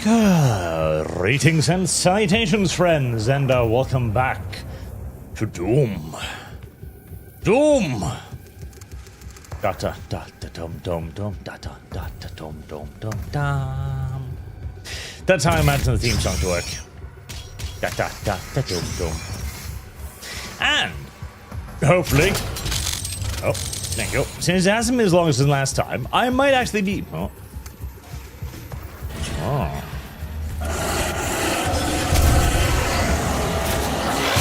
Greetings and salutations, friends, and welcome back to Doom. Doom! Da da da da dum dum dum da da da da dum dum dum dum. That's how I imagine the theme song to work. Da da da da dum dum. And hopefully, oh, thank you. Since it hasn't been as long as the last time, I might actually be. Oh.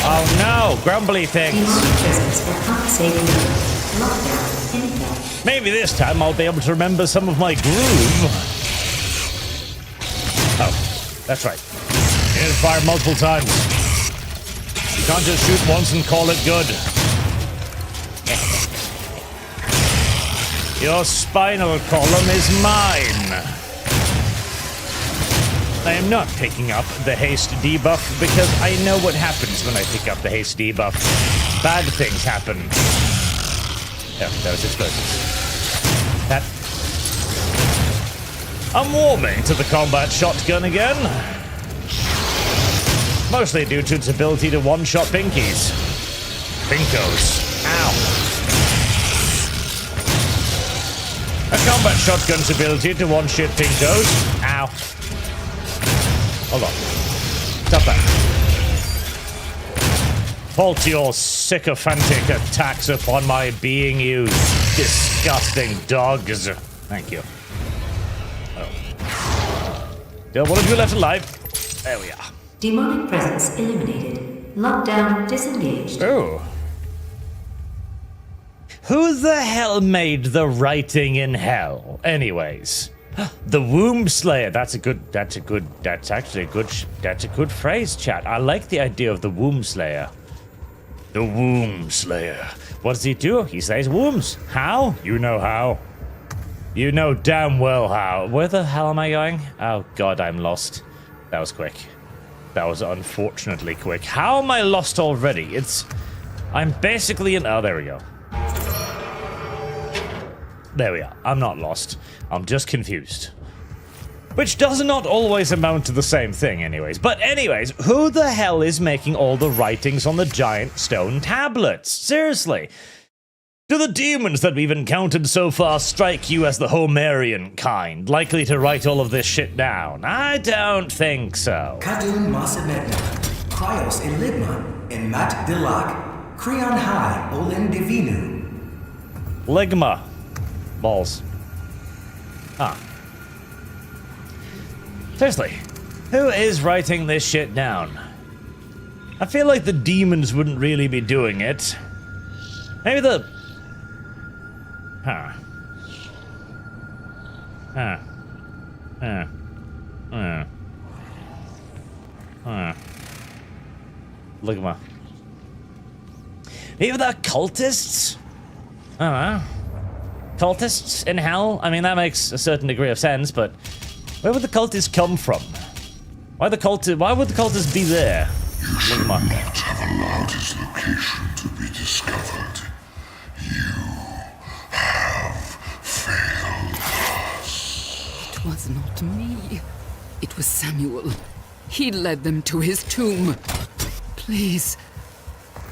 Oh no, grumbly things. Maybe this time I'll be able to remember some of my groove. Oh, that's right. You need to fire multiple times. You can't just shoot once and call it good. Your spinal column is mine. I am not picking up the haste debuff because I know what happens when I pick up the haste debuff. Bad things happen. Oh, that was explosives. That. I'm warming to the combat shotgun again. Mostly due to its ability to one-shot pinkies. Pinkos. Ow. A combat shotgun's ability to one-shot pinkos. Ow. Hold on. Stop that. Halt your sycophantic attacks upon my being, you disgusting dogs. Thank you. Oh. Still one of you left alive. There we are. Demonic presence eliminated. Lockdown disengaged. Oh. Who the hell made the writing in hell, anyways? The Womb Slayer. That's actually a good phrase, chat. I like the idea of the Womb Slayer. The Womb Slayer. What does he do? He slays wombs. How? You know how. You know damn well how. Where the hell am I going? Oh god, I'm lost. That was quick. That was unfortunately quick. How am I lost already? I'm basically in... Oh, there we go. There we are. I'm not lost. I'm just confused. Which does not always amount to the same thing anyways. But anyways, who the hell is making all the writings on the giant stone tablets? Seriously. Do the demons that we've encountered so far strike you as the Homerian kind, likely to write all of this shit down? I don't think so. Kadun Masamedna, Kryos Enigma, and Mat Dilak, Creon High, Olin Divinu. Ligma. Balls. Ah. Seriously, who is writing this shit down? I feel like the demons wouldn't really be doing it. Maybe the... Huh. Huh. Huh. Huh. Huh. Ligma. Maybe the cultists? I don't know. Cultists in hell? I mean, that makes a certain degree of sense, but where would the cultists come from? Why would the cultists be there? You should not have allowed his location to be discovered. You have failed us. It was not me. It was Samuel. He led them to his tomb. Please,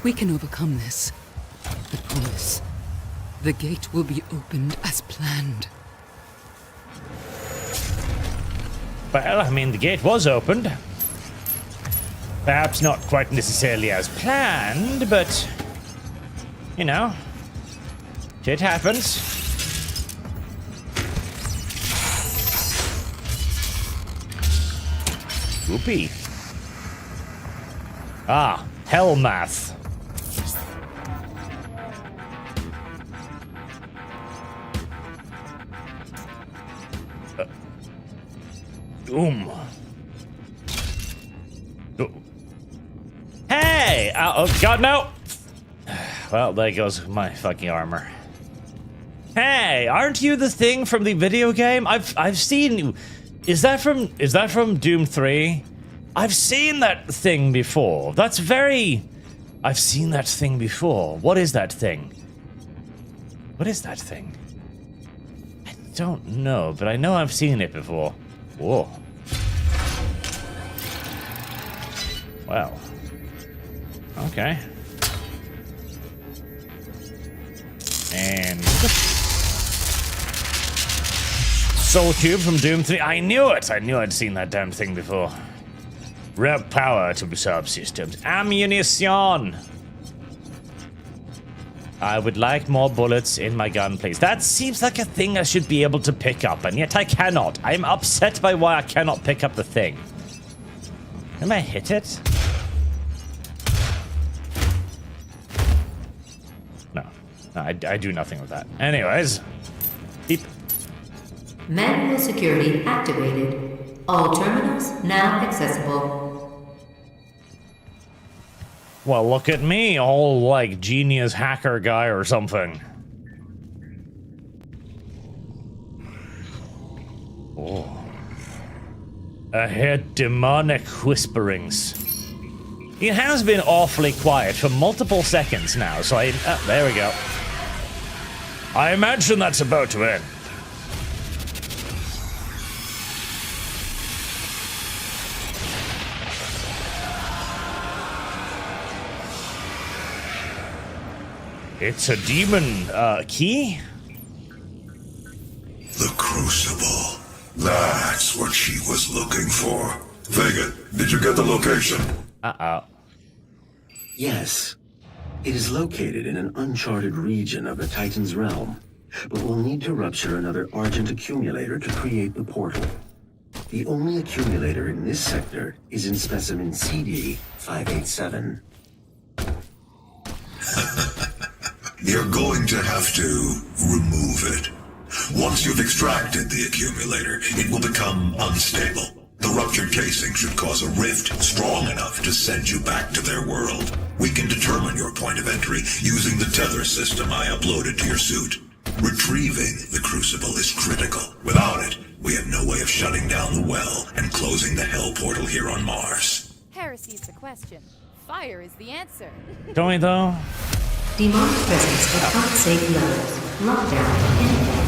we can overcome this. I promise. The gate will be opened as planned. Well, I mean, the gate was opened. Perhaps not quite necessarily as planned, but... You know. Shit happens. Whoopee. Ah, hell math. Doom. Hey! Oh god, no! Well, there goes my fucking armor. Hey, aren't you the thing from the video game? I've seen you. Is that from Doom 3? I've seen that thing before. That's very... I've seen that thing before. What is that thing? What is that thing? I don't know, but I know I've seen it before. Whoa. Well. Okay. And... Soul Cube from Doom 3. I knew it! I knew I'd seen that damn thing before. Rev power to subsystems. Ammunition! I would like more bullets in my gun, please. That seems like a thing I should be able to pick up, and yet I cannot. I'm upset by why I cannot pick up the thing. Can I hit it? No. No, I do nothing with that. Anyways. Beep. Manual security activated. All terminals now accessible. Well, look at me, all like genius hacker guy or something. Oh. I heard demonic whisperings. It has been awfully quiet for multiple seconds now, so there we go. I imagine that's about to end. It's a demon, key? The Crucible. That's what she was looking for. Vega, did you get the location? Uh-oh. Yes. It is located in an uncharted region of the Titan's realm, but we'll need to rupture another Argent accumulator to create the portal. The only accumulator in this sector is in specimen CD 587. You're going to have to remove it. Once you've extracted the accumulator, it will become unstable. The ruptured casing should cause a rift strong enough to send you back to their world. We can determine your point of entry using the tether system I uploaded to your suit. Retrieving the Crucible is critical. Without it, we have no way of shutting down the well and closing the Hell portal here on Mars. Heresy's the question. Fire is the answer. Don't we though? Demonic presence at unsafe levels. Lockdown ended.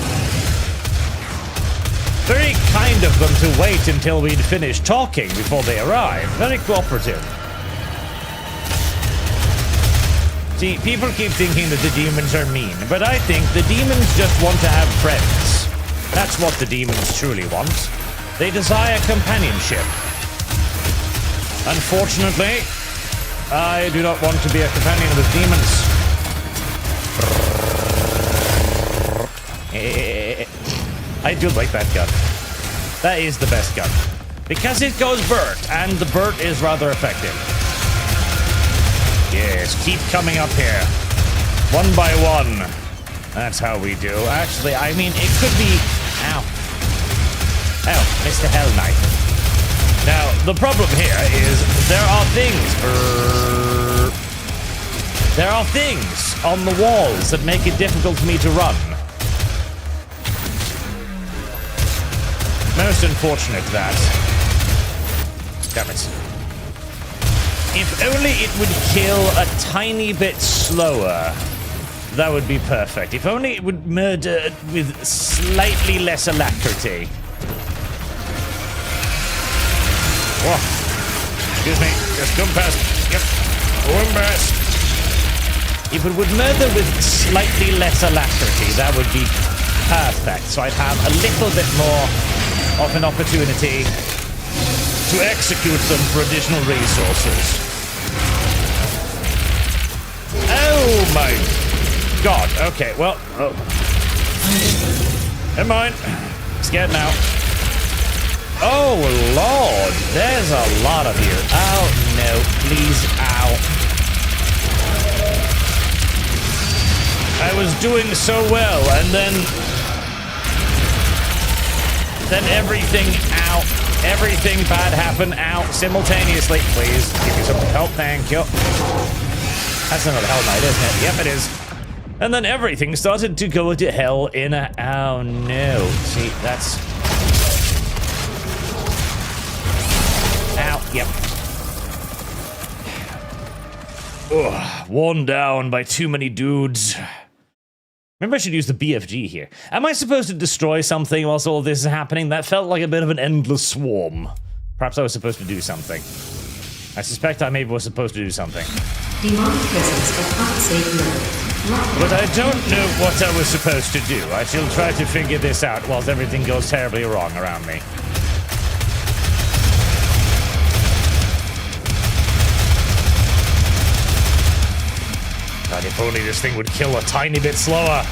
Very kind of them to wait until we'd finished talking before they arrived. Very cooperative. See, people keep thinking that the demons are mean, but I think the demons just want to have friends. That's what the demons truly want. They desire companionship. Unfortunately, I do not want to be a companion with demons. I do like that gun. That is the best gun. Because it goes Burt, and the Burt is rather effective. Yes, keep coming up here. One by one. That's how we do. Actually, I mean, it could be... Ow. Oh, Mr. Hell Knight. Now, the problem here is there are things... There are things on the walls that make it difficult for me to run. Most unfortunate that. Damn it. If only it would kill a tiny bit slower, that would be perfect. If only it would murder with slightly less alacrity. Whoa. Excuse me. Just come past. Yep. Going past. If it would murder with slightly less alacrity, that would be perfect. So I'd have a little bit more of an opportunity to execute them for additional resources. Oh my god. Okay, well, never mind. Scared now. Oh lord, there's a lot of you. Oh no, please, ow. I was doing so well, and then everything, ow, everything bad happened, ow, simultaneously. Please, give me some help, thank you. That's another Hell Knight, isn't it? Yep, it is. And then everything started to go to hell in a... Oh, no. See, that's... Ow, yep. Ugh, worn down by too many dudes. Maybe I should use the BFG here. Am I supposed to destroy something whilst all this is happening? That felt like a bit of an endless swarm. Perhaps I was supposed to do something. I suspect I maybe was supposed to do something. Demonic presence at unsafe levels. Lockdown. But I don't know what I was supposed to do. I shall try to figure this out whilst everything goes terribly wrong around me. God, if only this thing would kill a tiny bit slower.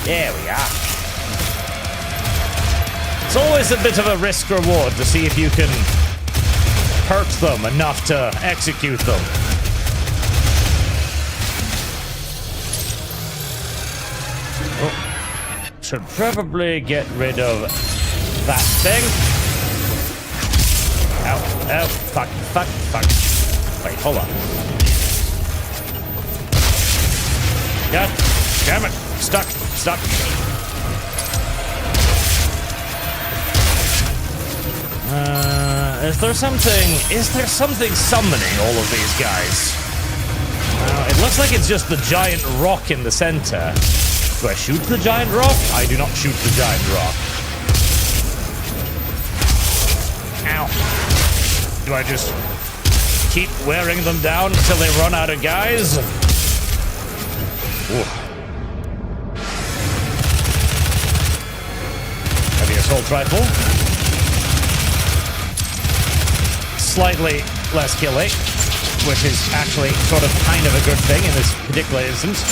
There we are. It's always a bit of a risk reward to see if you can hurt them enough to execute them. Oh. Should probably get rid of that thing. Ow, ow, fuck, fuck, fuck. Wait, hold on. God damn it. Stuck. Is there something summoning all of these guys? It looks like it's just the giant rock in the center. Do I shoot the giant rock? I do not shoot the giant rock. Ow. Do I just keep wearing them down until they run out of guys? Ooh. Assault rifle. Slightly less killing, which is actually sort of kind of a good thing in this particular instance.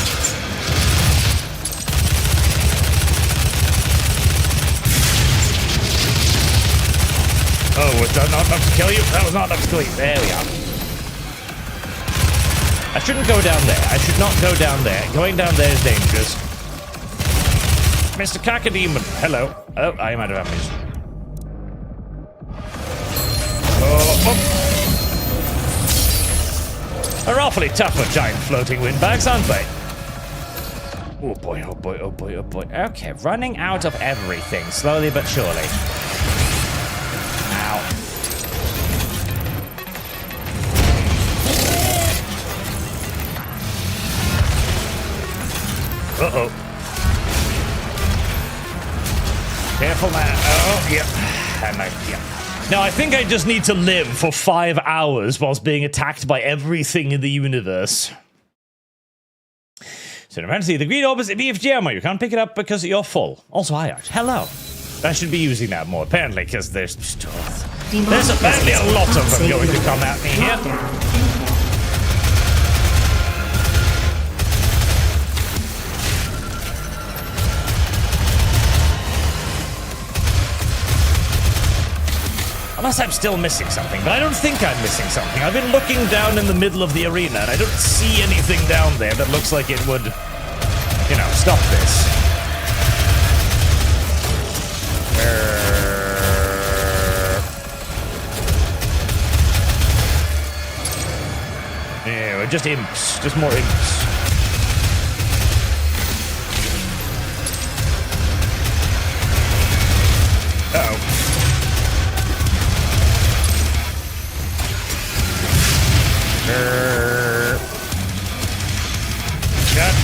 Oh, was that not enough to kill you? That was not enough to kill you. There we are. I shouldn't go down there. I should not go down there. Going down there is dangerous. Mr. Cacodemon, hello. Oh, I am out of ammunition. Oh. They're awfully tough with giant floating windbags, aren't they? Oh boy, oh boy, oh boy, oh boy. Okay, running out of everything, slowly but surely. Ow. Uh-oh. Careful, man. Oh, yep. Yeah. Now, I think I just need to live for 5 hours whilst being attacked by everything in the universe. So, apparently, the green orb is a BFG ammo. You can't pick it up because you're full. Also, hi, Art. Hello. I should be using that more, apparently, because there's apparently a lot of them going to come at me here. Unless I'm still missing something, but I don't think I'm missing something. I've been looking down in the middle of the arena, and I don't see anything down there that looks like it would, you know, stop this. Yeah, just imps. Just more imps. Uh-oh. God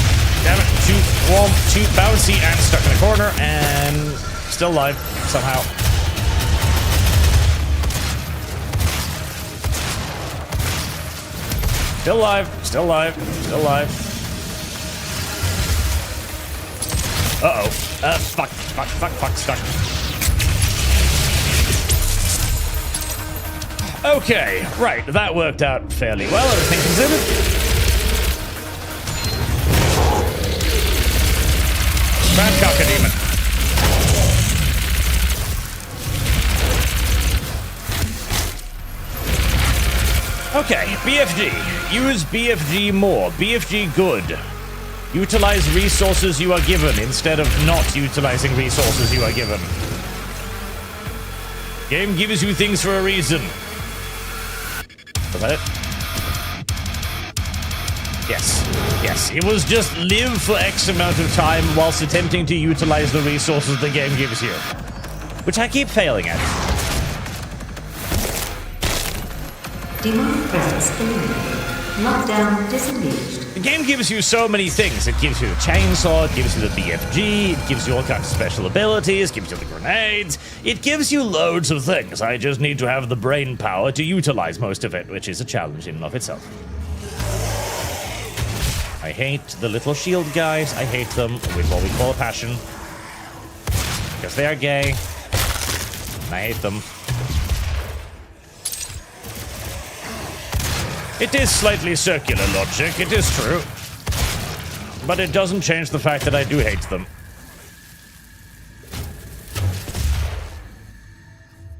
damn it. Too warm, too bouncy, and stuck in a corner, and still alive somehow. Still alive, still alive, still alive. Uh-oh. Fuck, stuck. Okay, right, that worked out fairly well, everything considered. Bad Cacodemon. Okay, BFG. Use BFG more. BFG good. Utilize resources you are given instead of not utilizing resources you are given. Game gives you things for a reason. Was that it? Yes. It was just live for X amount of time whilst attempting to utilize the resources the game gives you. Which I keep failing at. Demonic presence eliminated. Lockdown disengaged. The game gives you so many things. It gives you the chainsaw, it gives you the BFG, it gives you all kinds of special abilities, it gives you the grenades. It gives you loads of things. I just need to have the brain power to utilize most of it, which is a challenge in and of itself. I hate the little shield guys. I hate them with what we call a passion. Because they are gay. And I hate them. It is slightly circular logic, it is true. But it doesn't change the fact that I do hate them.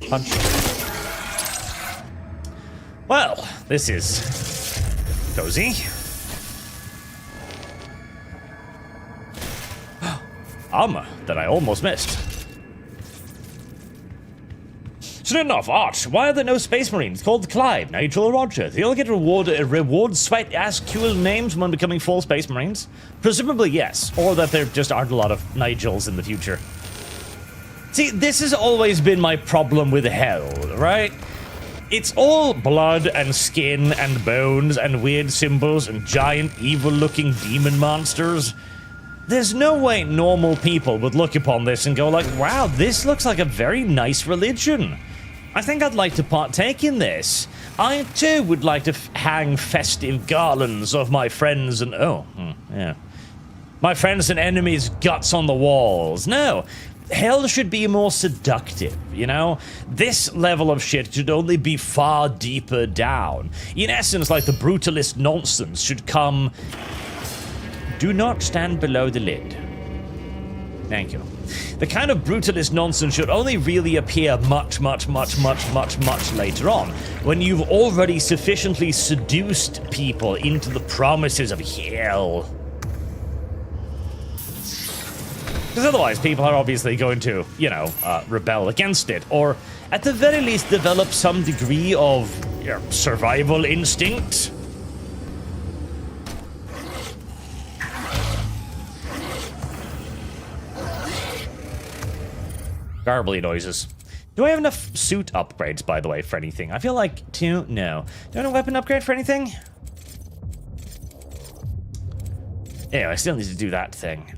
Punch. Well, this is cozy. Armor that I almost missed. Soon enough, Arch, why are there no Space Marines called Clive, Nigel, or Roger? They all get rewards, sweat-ass cool names when becoming full Space Marines? Presumably yes, or that there just aren't a lot of Nigels in the future. See, this has always been my problem with Hell, right? It's all blood and skin and bones and weird symbols and giant evil-looking demon monsters. There's no way normal people would look upon this and go like, wow, this looks like a very nice religion. I think I'd like to partake in this. I too would like to hang festive garlands of my friends and my friends and enemies' guts on the walls. No, Hell should be more seductive, you know? This level of shit should only be far deeper down. In essence, like the brutalist nonsense should come... Do not stand below the lid. Thank you. The kind of brutalist nonsense should only really appear much later on, when you've already sufficiently seduced people into the promises of hell. Because otherwise, people are obviously going to, you know, rebel against it, or at the very least develop some degree of survival instinct. Garbly noises. Do I have enough suit upgrades, by the way, for anything? I feel like 2? No. Do I have a weapon upgrade for anything? Yeah, I still need to do that thing.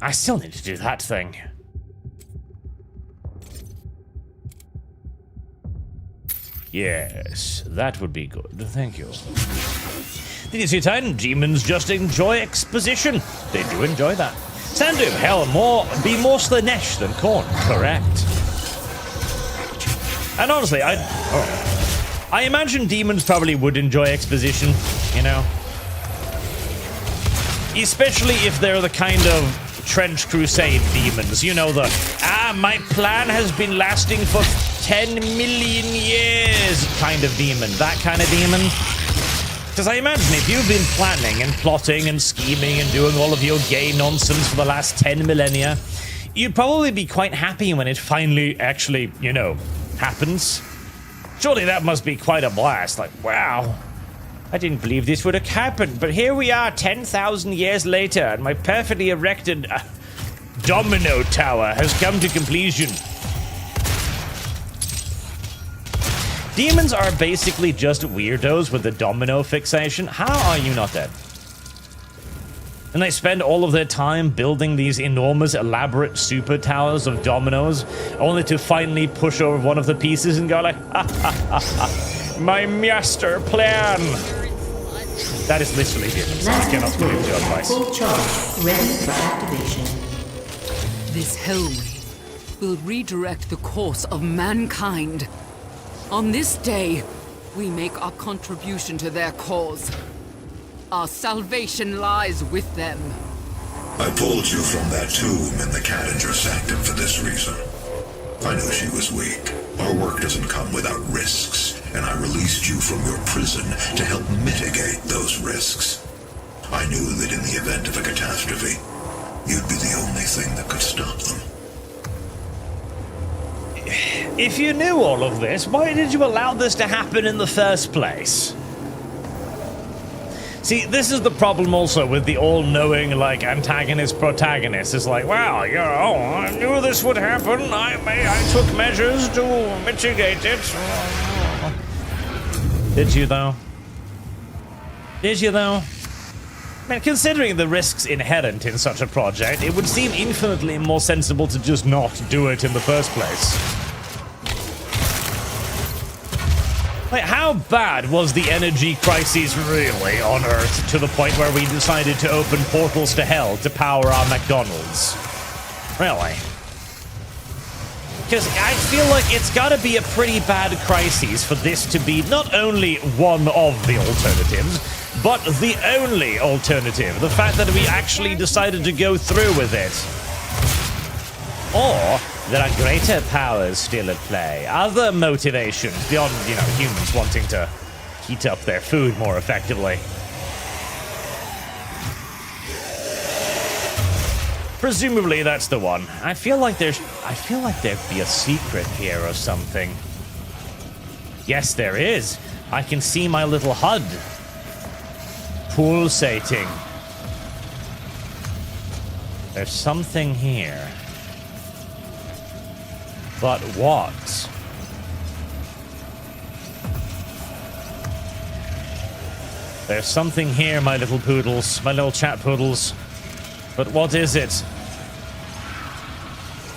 Yes, that would be good. Thank you. Did you see Titan? Demons just enjoy exposition. They do enjoy that. Sandu, hell, be more Slanesh than Korn. Correct. And honestly, I imagine demons probably would enjoy exposition, you know? Especially if they're the kind of Trench Crusade demons. You know, my plan has been lasting for 10 million years kind of demon. That kind of demon. Because I imagine if you've been planning and plotting and scheming and doing all of your gay nonsense for the last 10 millennia, you'd probably be quite happy when it finally actually, you know, happens. Surely that must be quite a blast. Like, wow, I didn't believe this would have happened, but here we are 10,000 years later, and my perfectly erected domino tower has come to completion. Demons are basically just weirdos with the domino fixation. How are you not dead? And they spend all of their time building these enormous, elaborate super towers of dominoes, only to finally push over one of the pieces and go like, ha ha ha ha, my master plan. That is literally demons. I cannot believe your advice. Full charge, ready for activation. This Hellway will redirect the course of mankind. On this day, we make our contribution to their cause. Our salvation lies with them. I pulled you from that tomb in the Cadinger Sanctum for this reason. I knew she was weak. Our work doesn't come without risks, and I released you from your prison to help mitigate those risks. I knew that in the event of a catastrophe, you'd be the only thing that could stop them. If you knew all of this, why did you allow this to happen in the first place? See, this is the problem also with the all-knowing, like, antagonist-protagonist. It's like, wow, I knew this would happen. I took measures to mitigate it. Did you, though? Did you, though? I mean, considering the risks inherent in such a project, it would seem infinitely more sensible to just not do it in the first place. Like, how bad was the energy crisis really on Earth to the point where we decided to open portals to hell to power our McDonald's? Really? Because I feel like it's got to be a pretty bad crisis for this to be not only one of the alternatives, but the only alternative. The fact that we actually decided to go through with it. Or there are greater powers still at play. Other motivations beyond, you know, humans wanting to heat up their food more effectively. Presumably that's the one. I feel like there'd be a secret here or something. Yes, there is. I can see my little HUD pulsating. There's something here. But what? There's something here, my little poodles, my little chat poodles. But what is it?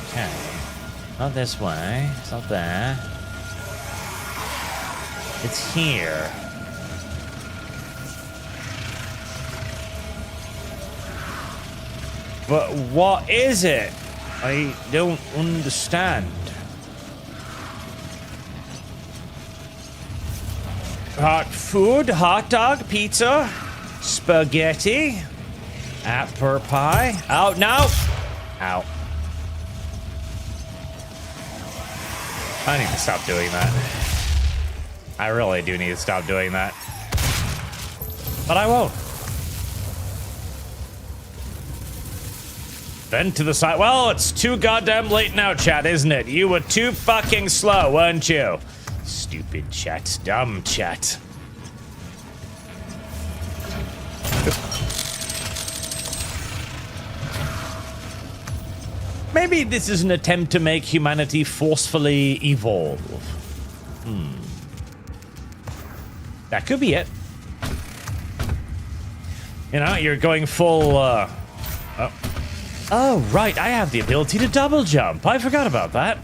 Okay. Not this way. It's not there. It's here. But what is it? I don't understand. Hot food, hot dog, pizza, spaghetti, apple pie. Oh, no! Ow. I need to stop doing that. I really do need to stop doing that. But I won't. Then to the side. Well, it's too goddamn late now, chat, isn't it? You were too fucking slow, weren't you? Stupid chat. Dumb chat. Maybe this is an attempt to make humanity forcefully evolve. That could be it. You know, you're going full, Oh, right, I have the ability to double jump. I forgot about that.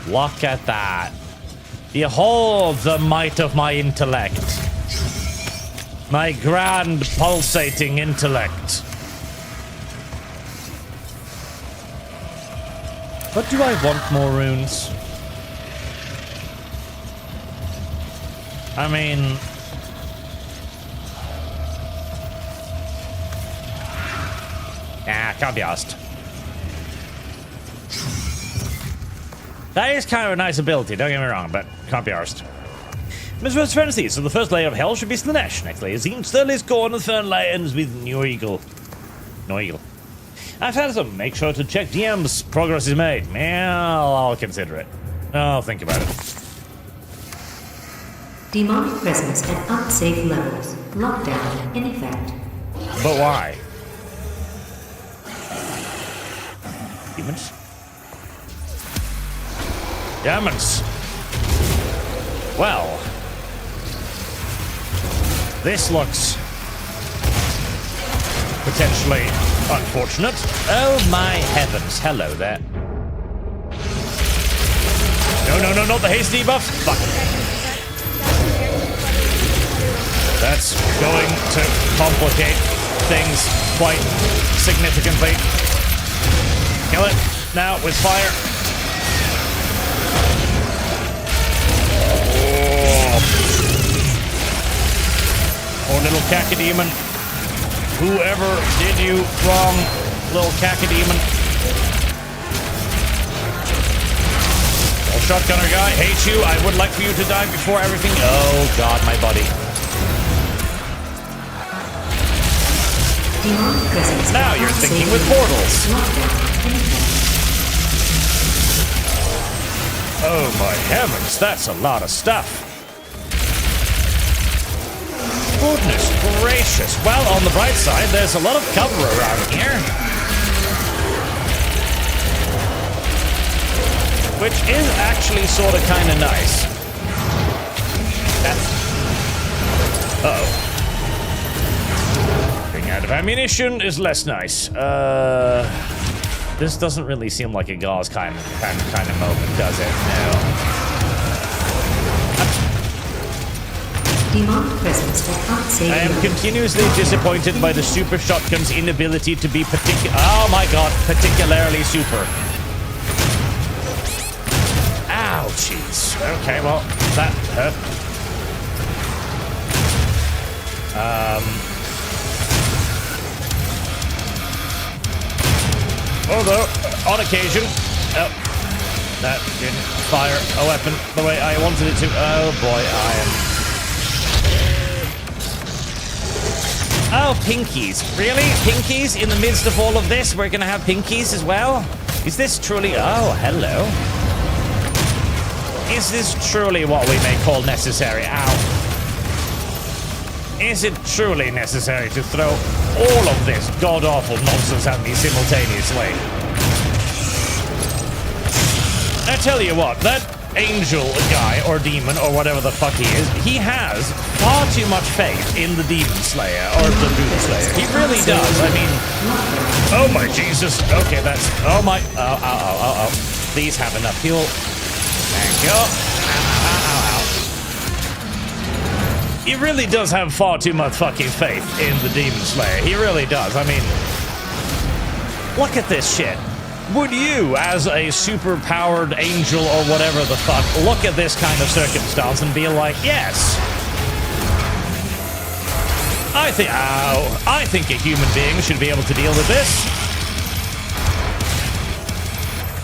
Look at that. Behold the might of my intellect. My grand pulsating intellect. But do I want more runes? I mean... can't be asked. That is kind of a nice ability, don't get me wrong, but can't be arsed. Mr. Frenzy, so the first layer of hell should be Slanesh. Next layer is East, third layer is Gorn, and the third layer ends with New Eagle. I've had some. Make sure to check DMs. Progress is made. Well, I'll consider it. I'll think about it. Demonic presence at unsafe levels. Lockdown in effect. But why? Demons? Demons! Well... this looks... potentially unfortunate. Oh my heavens, hello there. No, not the haste debuff. Fuck. That's going to complicate things quite significantly. Kill it now with fire. Oh, little cacodemon. Whoever did you wrong, little cacodemon. Well, shotgunner guy, hate you. I would like for you to die before everything. Oh god, my buddy. Now you're thinking with portals. Oh my heavens, that's a lot of stuff. Goodness gracious. Well, on the bright side, there's a lot of cover around here. which is actually sort of kind of nice. Uh-oh. Being out of ammunition is less nice. This doesn't really seem like a Gauze kind of moment, does it? No. Demand presence for unsafe I am loads. continuously disappointed by the Super Shotgun's inability to be particularly super. Ow, jeez. Okay, well, that hurt. Although, on occasion, that didn't fire a weapon the way I wanted it to. Oh boy, Oh, pinkies. Really? Pinkies? In the midst of all of this, we're gonna have pinkies as well? Is this truly... Oh, hello. Is this truly what we may call necessary? Ow. Is it truly necessary to throw all of this god-awful nonsense at me simultaneously? I tell you what, that angel guy or demon or whatever the fuck he is, he has far too much faith in the demon slayer or the doom slayer. He really does. I mean, oh my Jesus. Okay, that's, oh my, oh. Please have enough fuel. Thank you. Ow. He really does have far too much fucking faith in the demon slayer. He really does. I mean, look at this shit. Would you, as a super-powered angel or whatever the fuck, look at this kind of circumstance and be like, yes, I think a human being should be able to deal with this.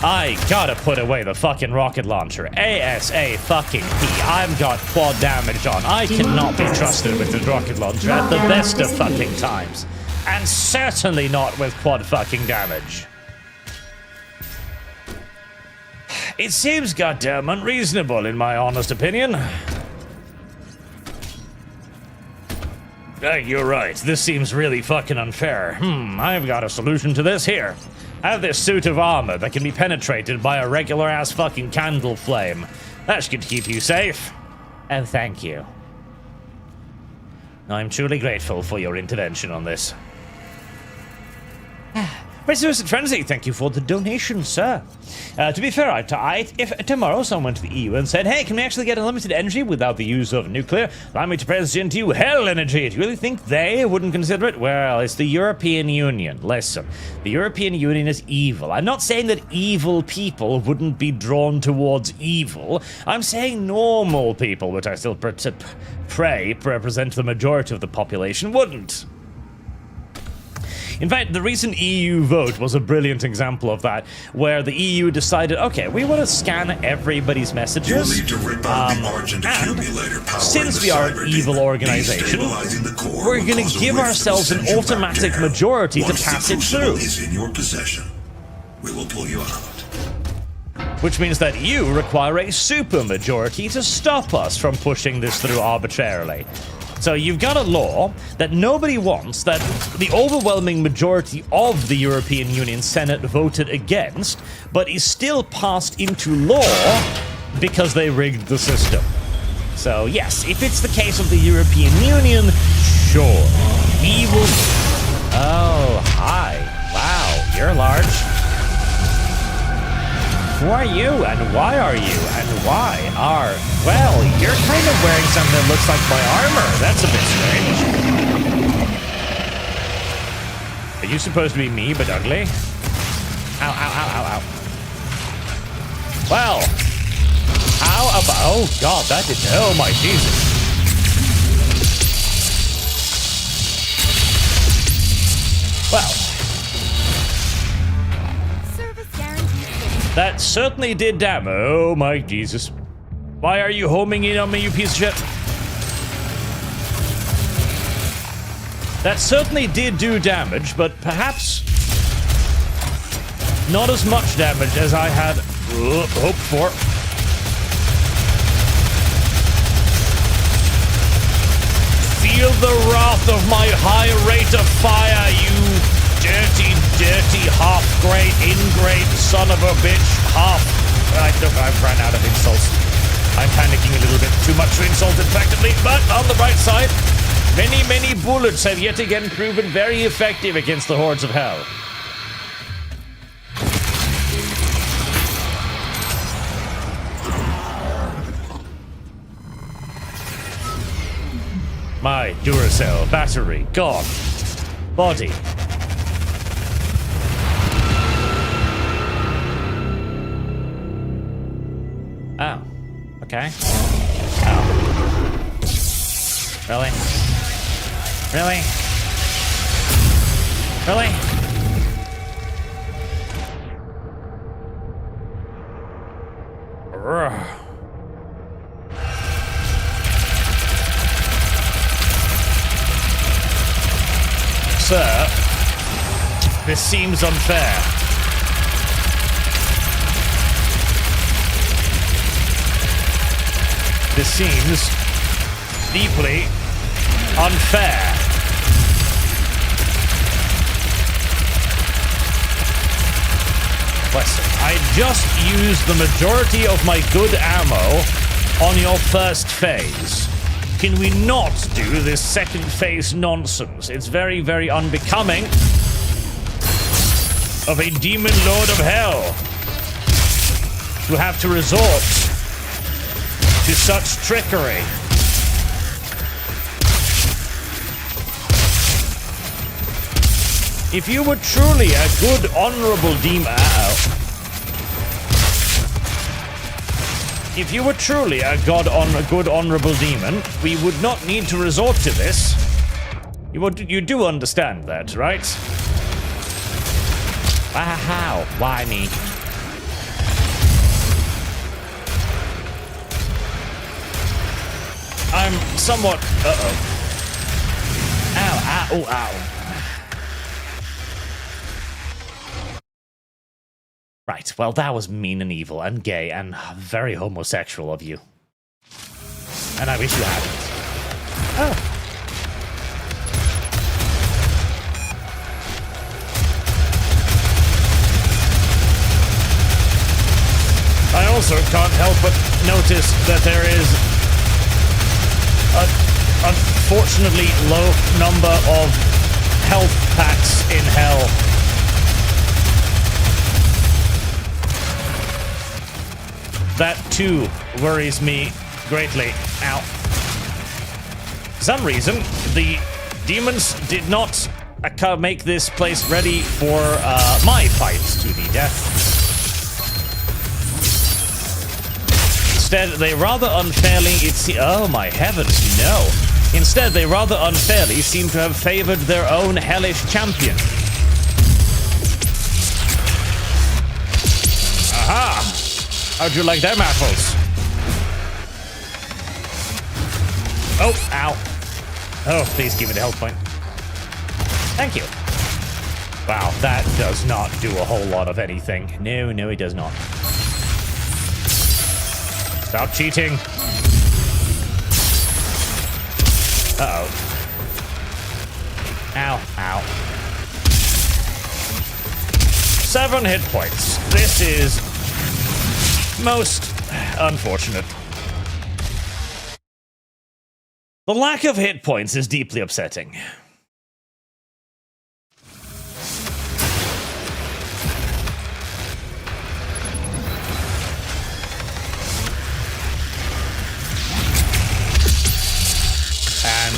I gotta put away the fucking rocket launcher. ASA fucking P. I've got quad damage on. I cannot be trusted with the rocket launcher at the best of fucking times. And certainly not with quad fucking damage. It seems goddamn unreasonable, in my honest opinion. You're right. This seems really fucking unfair. I've got a solution to this here. I have this suit of armor that can be penetrated by a regular-ass fucking candle flame. That should keep you safe. Oh, thank you. I'm truly grateful for your intervention on this. Mr. Frenzy, thank you for the donation, sir. To be fair, if tomorrow someone went to the EU and said, hey, can we actually get unlimited energy without the use of nuclear? Allow me to present you hell energy. Do you really think they wouldn't consider it? Well, it's the European Union. Listen, the European Union is evil. I'm not saying that evil people wouldn't be drawn towards evil. I'm saying normal people, which I still pray represent the majority of the population, wouldn't. In fact, the recent EU vote was a brilliant example of that, where the EU decided, okay, we want to scan everybody's messages, You'll need to rip out the Argent accumulator power since in we the are an cyber evil data. organization, Destabilizing the core we're will going cause to a give rift ourselves that an sends you back automatic to hell. majority to Once pass the it crucible through. is in your possession, we will pull you out. Which means that you require a super majority to stop us from pushing this through arbitrarily. So you've got a law that nobody wants, that the overwhelming majority of the European Union Senate voted against, but is still passed into law because they rigged the system. So yes, if it's the case of the European Union, sure. Evil... Oh, hi. Wow, you're large. Who are you, and why are you, and why are... Well, you're kind of wearing something that looks like my armor. That's a bit strange. Are you supposed to be me, but ugly? Ow, ow, ow, ow, ow. Well, how about... Oh, God, that did... Oh, my Jesus. Well... That certainly did damage. Oh my Jesus. Why are you homing in on me, you piece of shit? That certainly did do damage, but perhaps not as much damage as I had hoped for. Feel the wrath of my high rate of fire, you dirty, dirty, half-great, ingrate son of a bitch, half I've run out of insults. I'm panicking a little bit too much to insult effectively, but on the bright side, many bullets have yet again proven very effective against the hordes of hell. My Duracell battery gone. Body. Oh. Okay. Oh. Really? Really? Really? Urgh. Sir, this seems unfair. This seems deeply unfair. Listen, I just used the majority of my good ammo on your first phase. Can we not do this second phase nonsense? It's very unbecoming of a demon lord of hell to have to resort to such trickery. If you were truly a good, honorable demon... If you were truly a good, honorable demon, we would not need to resort to this. You do understand that, right? How? Why me? I'm somewhat... Uh-oh. Ow, ow. Right, well, that was mean and evil and gay and very homosexual of you. And I wish you hadn't. Oh. I also can't help but notice that there is an unfortunately low number of health packs in hell. That too worries me greatly. Ow. For some reason, the demons did not make this place ready for my fight to the death. Instead, they rather unfairly... oh my heavens, no. Instead, they rather unfairly seem to have favored their own hellish champion. Aha! How'd you like them apples? Oh, ow. Oh, please give me the health point. Thank you. Wow, that does not do a whole lot of anything. No, it does not. Stop cheating. Uh-oh. Ow. 7 hit points. This is... most unfortunate. The lack of hit points is deeply upsetting. And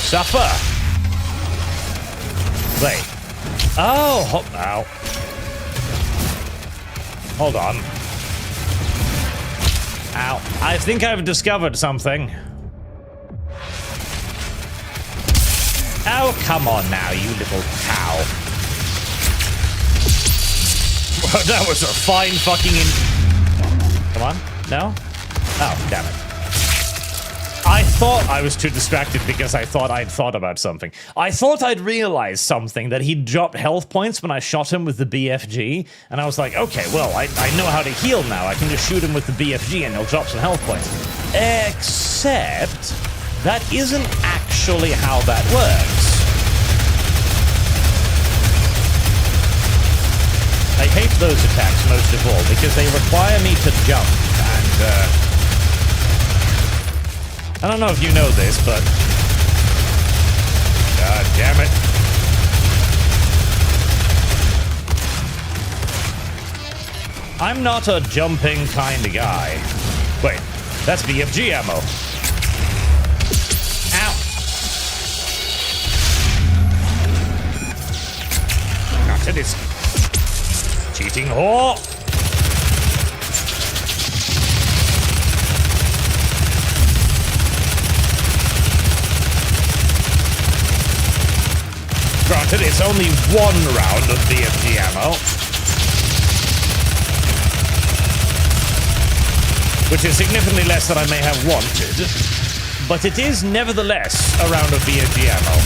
suffer. Wait. Oh, ow. Hold on. Ow. I think I've discovered something. Oh, come on now, you little cow. That was a fine fucking Come on. No? Oh, damn it. I thought I was too distracted because I thought I'd thought about something. I thought I'd realized something, that he'd dropped health points when I shot him with the BFG, and I was like, okay, well, I know how to heal now. I can just shoot him with the BFG and he'll drop some health points. Except, that isn't actually how that works. I hate those attacks most of all because they require me to jump, and I don't know if you know this, but god damn it. I'm not a jumping kind of guy. Wait, that's BFG ammo. Ow. Granted, it's cheating whore. Granted, it's only one round of BFG ammo. Which is significantly less than I may have wanted. But it is nevertheless a round of BFG ammo.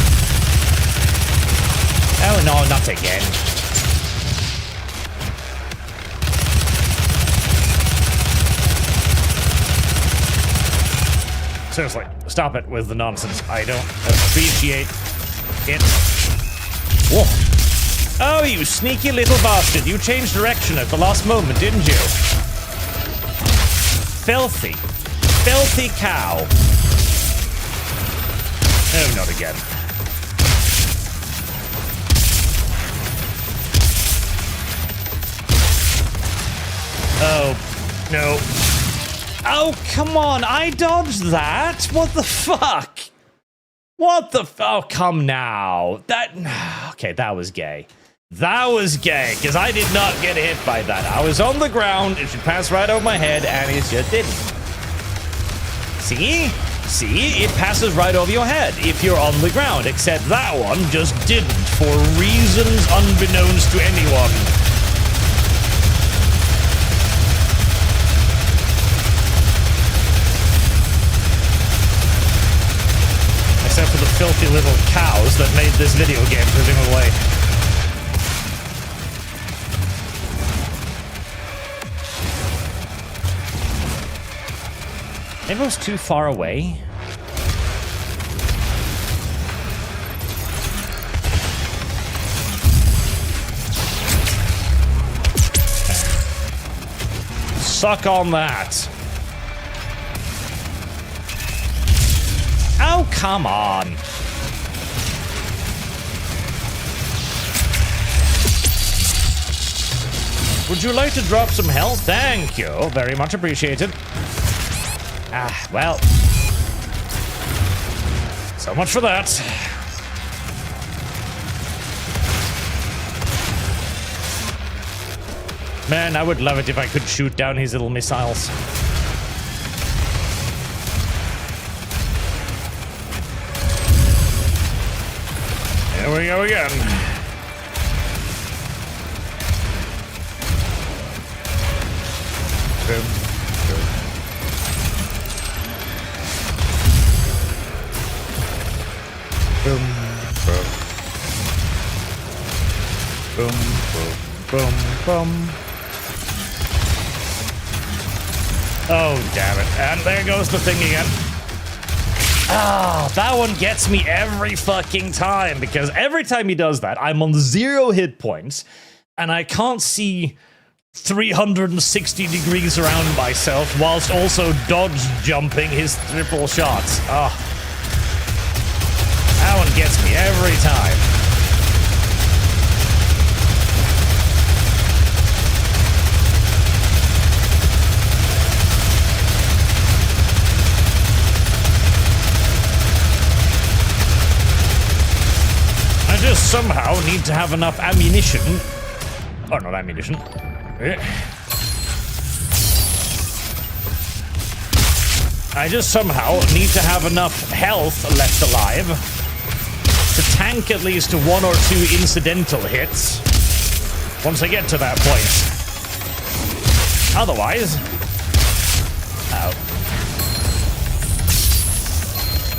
Oh no, not again. Seriously, stop it with the nonsense. I don't appreciate it. Whoa. Oh, you sneaky little bastard. You changed direction at the last moment, didn't you? Filthy. Filthy cow. Oh, not again. Oh, no. Oh, come on. I dodged that? What the fuck? What the oh, come now. Okay, that was gay. That was gay, because I did not get hit by that. I was on the ground, it should pass right over my head, and it just didn't. See? See? It passes right over your head if you're on the ground, except that one just didn't, for reasons unbeknownst to anyone. Except for the filthy little cows that made this video game, presumably. Maybe I was too far away. Suck on that. Oh, come on. Would you like to drop some health? Thank you. Very much appreciated. Ah, well. So much for that. Man, I would love it if I could shoot down his little missiles. Here we go again. Boom. Boom, boom. Boom, boom, boom, boom. Oh, damn it. And there goes the thing again. Ah, that one gets me every fucking time, because every time he does that, I'm on 0 hit points, and I can't see 360 degrees around myself, whilst also dodge jumping his triple shots. Ah. That one gets me every time. I just somehow need to have enough ammunition. Oh, not ammunition. I just somehow need to have enough health left alive to tank at least 1 or 2 incidental hits once I get to that point. Otherwise... Ow.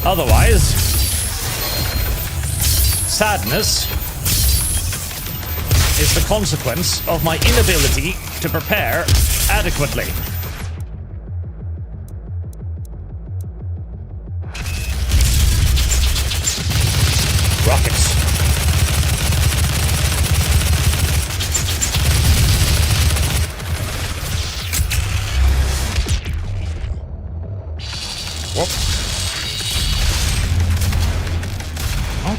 Otherwise... sadness is the consequence of my inability to prepare adequately. Rockets. Whoop.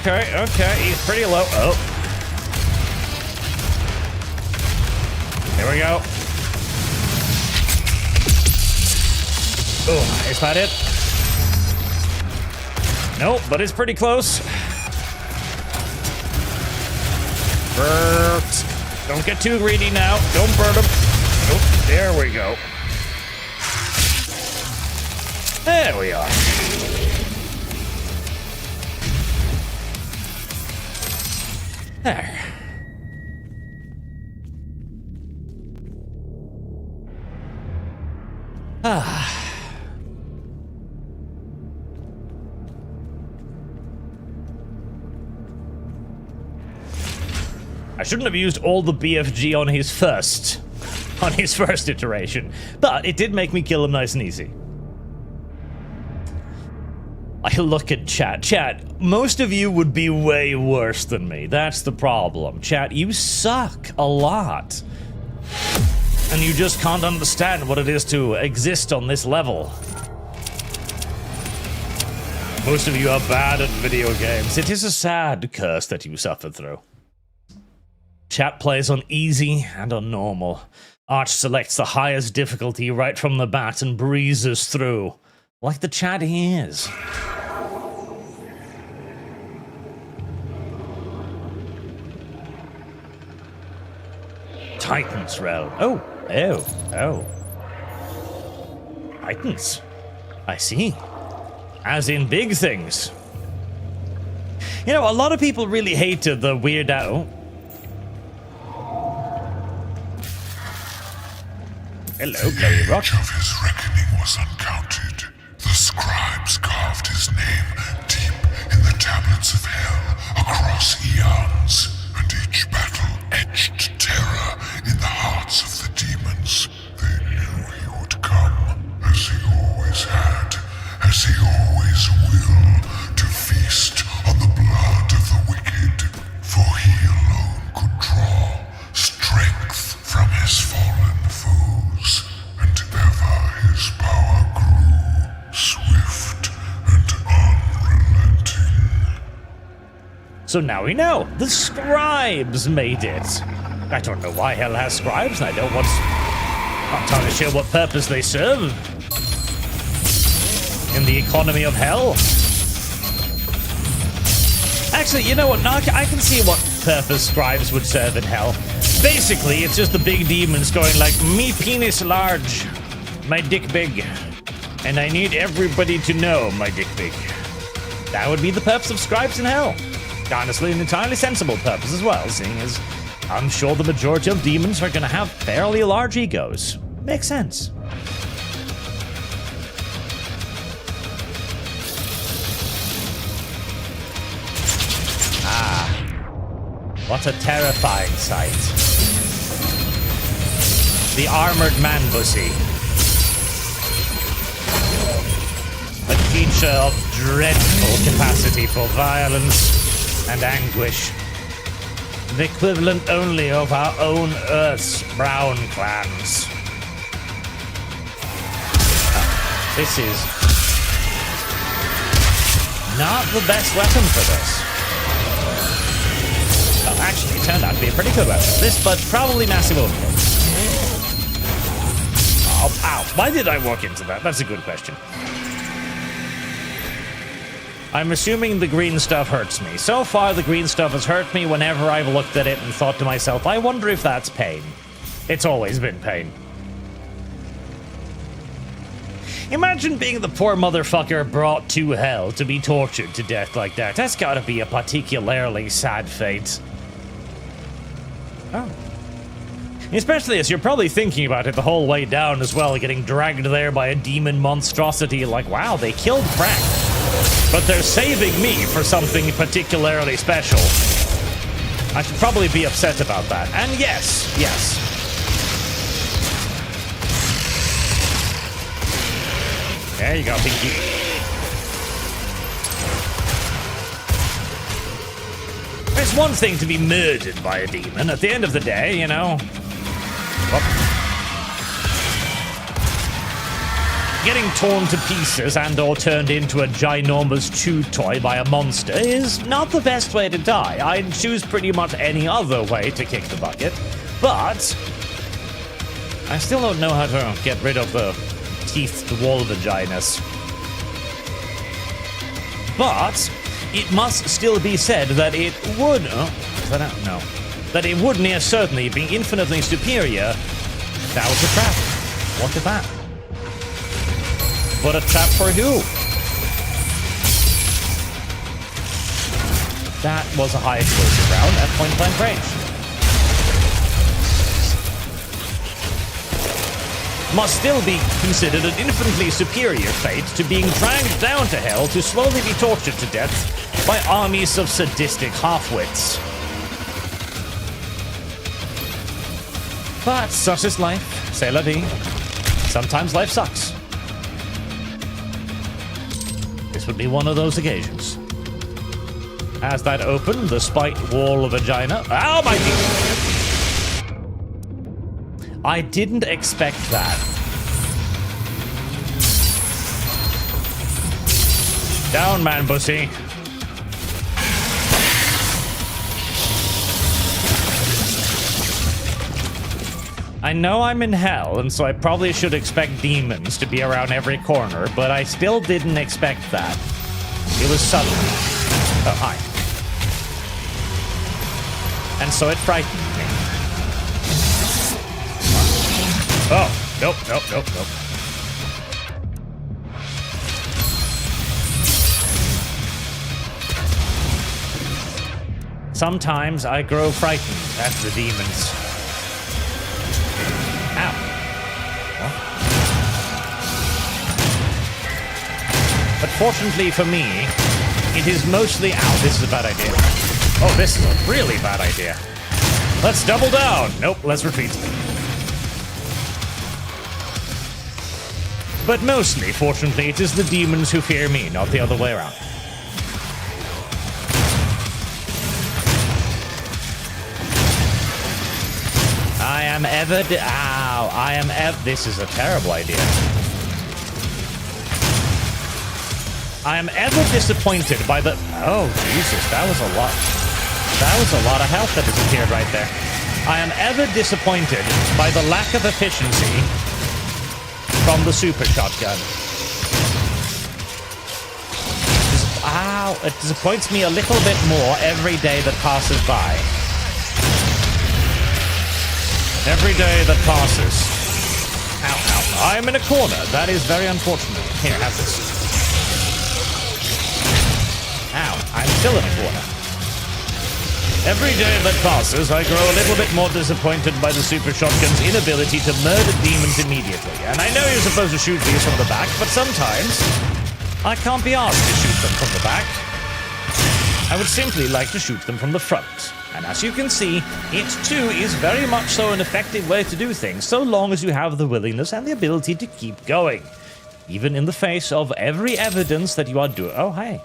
Okay, he's pretty low. Oh. There we go. Oh, is that it? Nope, but it's pretty close. Burnt. Don't get too greedy now. Don't burn them. Nope, there we go. There we are. There. I shouldn't have used all the BFG on his first iteration, but it did make me kill him nice and easy. I look at chat. Chat, most of you would be way worse than me. That's the problem. Chat, you suck a lot. And you just can't understand what it is to exist on this level. Most of you are bad at video games. It is a sad curse that you suffered through. Chat plays on easy and on normal. Arch selects the highest difficulty right from the bat and breezes through. Like the chat he is. Titan's Realm. Oh. Titans. I see. As in big things. You know, a lot of people really hated the Weird Al. Hello, Chloe Rock. The age of his reckoning was uncounted. The scribes carved his name deep in the tablets of hell across eons, and each battle etched terror in the hearts of the demons. They knew he would come, as he always had, as he always will, to feast on the blood of the wicked, for he alone could draw strength from his fallen foes, and ever his power grew, swift and unrelenting. So now we know. The scribes made it. I don't know why hell has scribes, and I don't want... I'm not entirely sure what purpose they serve. In the economy of hell. Actually, you know what? Now I can see what purpose scribes would serve in hell. Basically, it's just the big demons going like, me penis large, my dick big, and I need everybody to know my dick big. That would be the purpose of scribes in hell. Honestly, an entirely sensible purpose as well, seeing as I'm sure the majority of demons are going to have fairly large egos. Makes sense. What a terrifying sight. The armored man pussy. A creature of dreadful capacity for violence and anguish. The equivalent only of our own Earth's brown clans. This is not the best weapon for this. Well, actually, it turned out to be a pretty good weapon for this, but probably massive overkill. Oh, ow. Why did I walk into that? That's a good question. I'm assuming the green stuff hurts me. So far, the green stuff has hurt me whenever I've looked at it and thought to myself, I wonder if that's pain. It's always been pain. Imagine being the poor motherfucker brought to hell to be tortured to death like that. That's gotta be a particularly sad fate. Oh. Especially as you're probably thinking about it the whole way down as well, getting dragged there by a demon monstrosity like, wow, they killed Frank. But they're saving me for something particularly special. I should probably be upset about that. And yes. There you go, Pinky. It's one thing to be murdered by a demon. At the end of the day, you know. getting torn to pieces and or turned into a ginormous chew toy by a monster is not the best way to die. I'd choose pretty much any other way to kick the bucket, but I still don't know how to get rid of the teethed wall vaginas. But it must still be said that it would... that it would near certainly be infinitely superior. That was a trap. What at that? But a trap for who? That was a high explosive round at point-blank range. Must still be considered an infinitely superior fate to being dragged down to hell to slowly be tortured to death by armies of sadistic half-wits. But such is life. C'est la vie. Sometimes life sucks. This would be one of those occasions. As that opened, the spite wall of vagina... Oh my God! I didn't expect that. Down, man, pussy. I know I'm in hell, and so I probably should expect demons to be around every corner, but I still didn't expect that. It was sudden. Oh, hi. And so it frightened me. Oh, nope. Sometimes I grow frightened at the demons. Ow. What? But fortunately for me, it is mostly... Ow, this is a bad idea. Oh, this is a really bad idea. Let's double down. Nope, let's retreat. But mostly, fortunately, it is the demons who fear me, not the other way around. I am ever... Ow. I am ever... This is a terrible idea. I am ever disappointed by the... Oh, Jesus, that was a lot. That was a lot of health that disappeared right there. I am ever disappointed by the lack of efficiency from the super shotgun. Ow, it disappoints me a little bit more every day that passes by. Every day that passes. Ow, ow. I'm in a corner. That is very unfortunate. Here, have this. Ow, I'm still in a corner. Every day that passes, I grow a little bit more disappointed by the super shotgun's inability to murder demons immediately. And I know you're supposed to shoot these from the back, but sometimes I can't be asked to shoot them from the back. I would simply like to shoot them from the front. And as you can see, it too is very much so an effective way to do things, so long as you have the willingness and the ability to keep going. Even in the face of every evidence that you are doing... Oh, hey.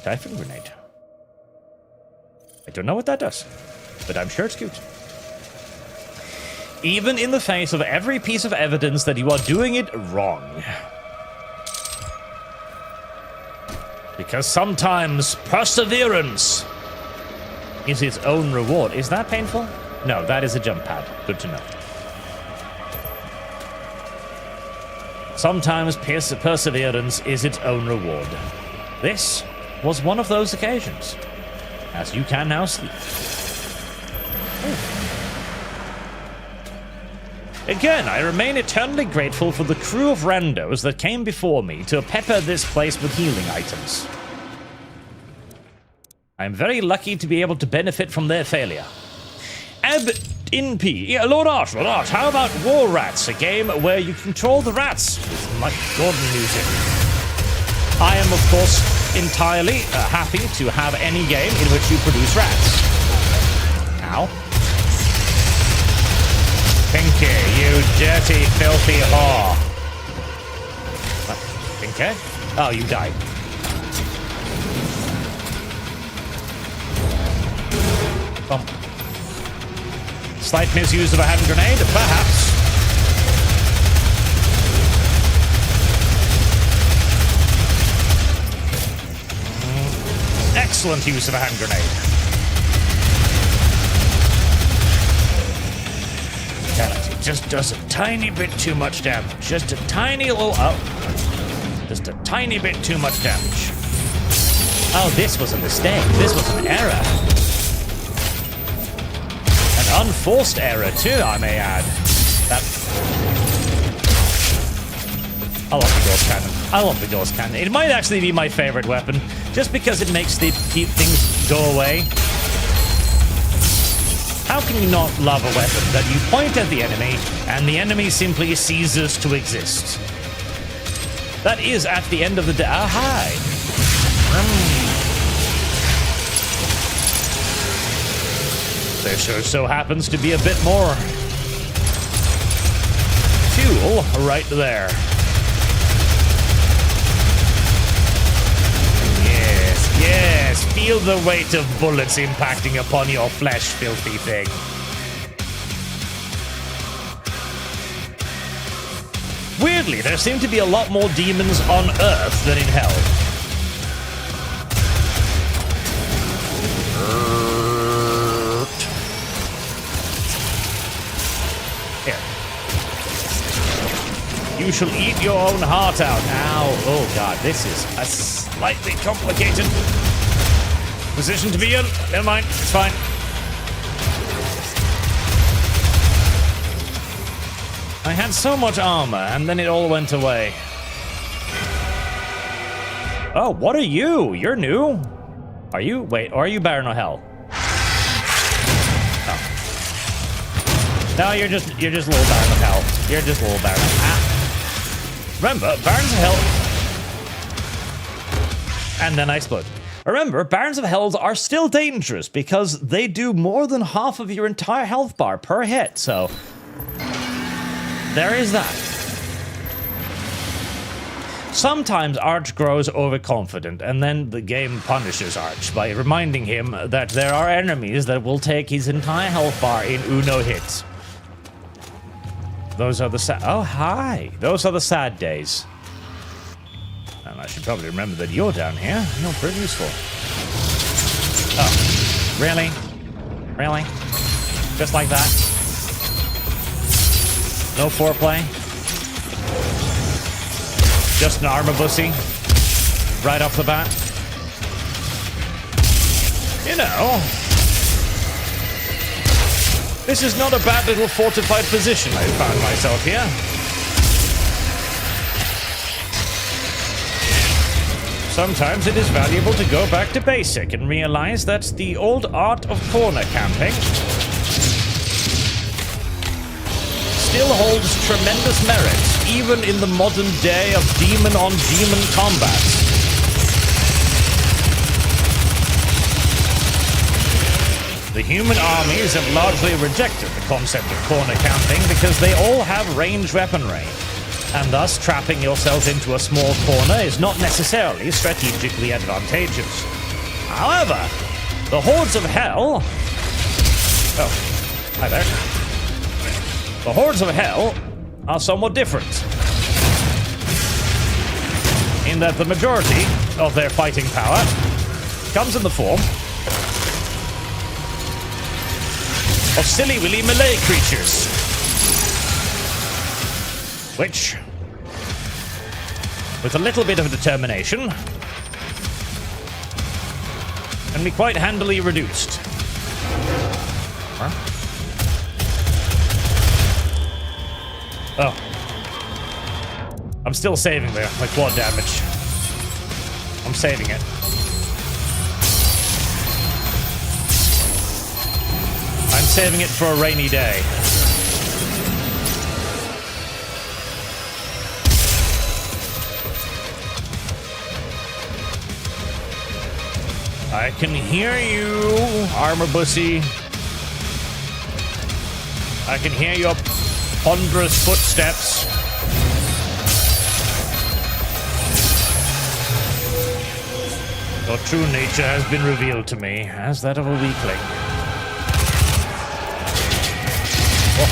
Typhon grenade. I don't know what that does, but I'm sure it's cute. Even in the face of every piece of evidence that you are doing it wrong. Because sometimes perseverance is its own reward. Is that painful? No, that is a jump pad. Good to know. Sometimes perseverance is its own reward. This was one of those occasions. As you can now sleep. Again, I remain eternally grateful for the crew of randos that came before me to pepper this place with healing items. I'm very lucky to be able to benefit from their failure. Ab in P. Yeah, Lord Arch, how about War Rats, a game where you control the rats with Mike Gordon music? I am, of course, entirely happy to have any game in which you produce rats. Ow. Pinky, you dirty, filthy whore. What? Pinky? Oh, you died. Bump. Slight misuse of a hand grenade, perhaps. excellent use of a hand grenade. It just does a tiny bit too much damage. Just a tiny little... Oh. Just a tiny bit too much damage. Oh, this was a mistake. This was an error. An unforced error, too, I may add. I love the ghost cannon. I love the ghost cannon. It might actually be my favorite weapon, just because it makes the things go away. How can you not love a weapon that you point at the enemy, and the enemy simply ceases to exist? That is, at the end of the day... Oh, hi! There sure so happens to be a bit more fuel right there. Yes, feel the weight of bullets impacting upon your flesh, filthy thing. Weirdly, there seem to be a lot more demons on Earth than in Hell. Here. You shall eat your own heart out. Ow. Oh god, this is a slightly complicated position to be in. Never mind, it's fine. I had so much armor, and then it all went away. Oh, what are you? You're new? Are you? Wait, or are you Baron of Hell? Oh. No, you're just little Baron of Hell. You're just little Baron. Ah. Remember, Barons of Hell... And then I explode. Remember, Barons of Hells are still dangerous because they do more than half of your entire health bar per hit, so... There is that. Sometimes Arch grows overconfident, and then the game punishes Arch by reminding him that there are enemies that will take his entire health bar in uno hits. Those are the sad... Oh, hi! Those are the sad days. And I should probably remember that you're down here. You're pretty useful. Oh. Really? Really? Just like that? No foreplay? Just an armor bussy? Right off the bat? You know... This is not a bad little fortified position I found myself here. Sometimes it is valuable to go back to basic and realize that the old art of corner camping still holds tremendous merit, even in the modern day of demon-on-demon combat. The human armies have largely rejected the concept of corner camping because they all have ranged weaponry, and thus trapping yourself into a small corner is not necessarily strategically advantageous. However, the Hordes of Hell... Oh, hi there. The Hordes of Hell are somewhat different, in that the majority of their fighting power comes in the form of silly-willy melee creatures, which, with a little bit of determination, can be quite handily reduced. Huh? Oh. I'm still saving my quad damage. I'm saving it. I'm saving it for a rainy day. I can hear you, armor bussy. I can hear your ponderous footsteps. Your true nature has been revealed to me as that of a weakling. Oh.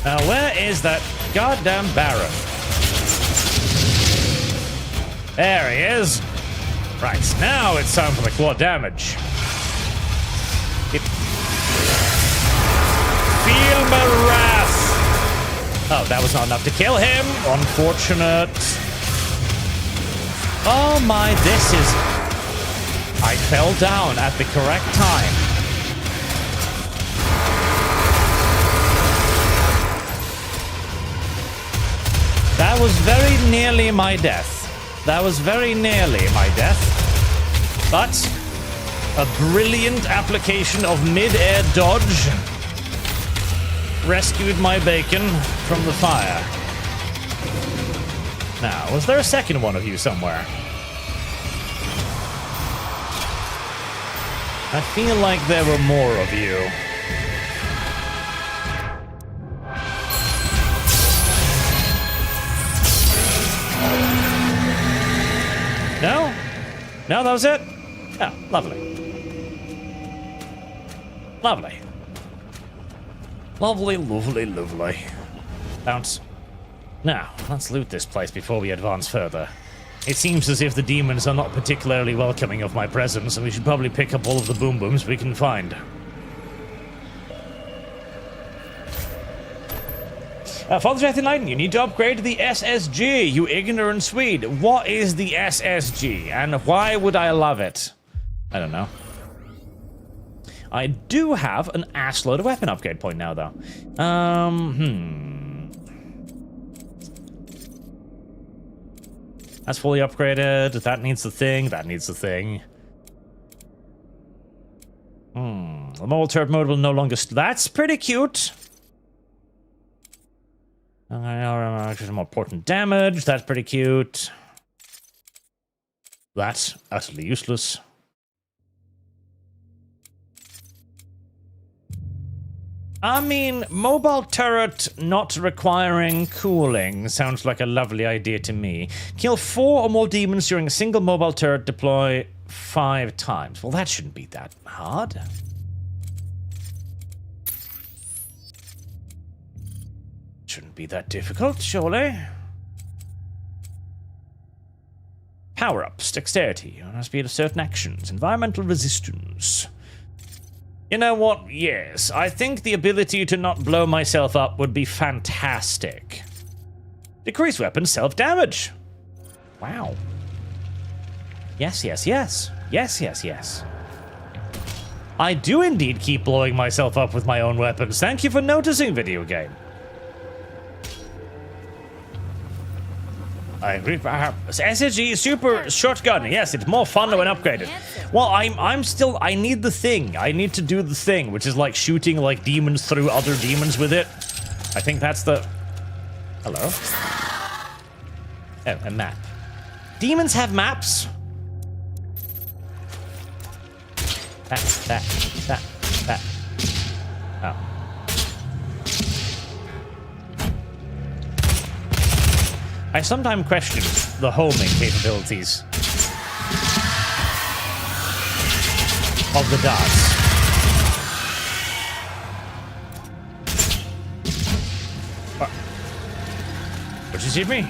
Now, where is that goddamn Baron? There he is. Right, now it's time for the claw damage. Feel my wrath. Oh, that was not enough to kill him. Unfortunate. Oh my, this is... I fell down at the correct time. That was very nearly my death. That was very nearly my death. But a brilliant application of mid-air dodge rescued my bacon from the fire. Now, was there a second one of you somewhere? I feel like there were more of you. No? No, that was it? Oh, lovely. Lovely. Lovely, lovely, lovely. Bounce. Now, let's loot this place before we advance further. It seems as if the demons are not particularly welcoming of my presence, and we should probably pick up all of the boom booms we can find. Father Death Enlightened, you need to upgrade the SSG, you ignorant Swede. What is the SSG, and why would I love it? I don't know. I do have an assload of weapon upgrade point now, though. That's fully upgraded. That needs the thing. That needs the thing. The mobile turret mode will no longer... That's pretty cute. More important damage. That's pretty cute. That's utterly useless. I mean, mobile turret not requiring cooling sounds like a lovely idea to me. Kill 4 or more demons during a single mobile turret deploy 5 times. Well, that shouldn't be that hard. Shouldn't be that difficult, surely. Power-ups, dexterity, speed of certain actions, environmental resistance. You know what? Yes, I think the ability to not blow myself up would be fantastic. Decrease weapon self-damage. Wow. Yes, yes, yes. Yes, yes, yes. I do indeed keep blowing myself up with my own weapons. Thank you for noticing, video game. I agree. SSG super shotgun. Yes, it's more fun when upgraded. Well, I'm still. I need the thing. I need to do the thing, which is like shooting like demons through other demons with it. I think that's the. Hello. Oh, a map. Demons have maps. That. Oh. I sometimes question the homing capabilities of the darts. What you see me?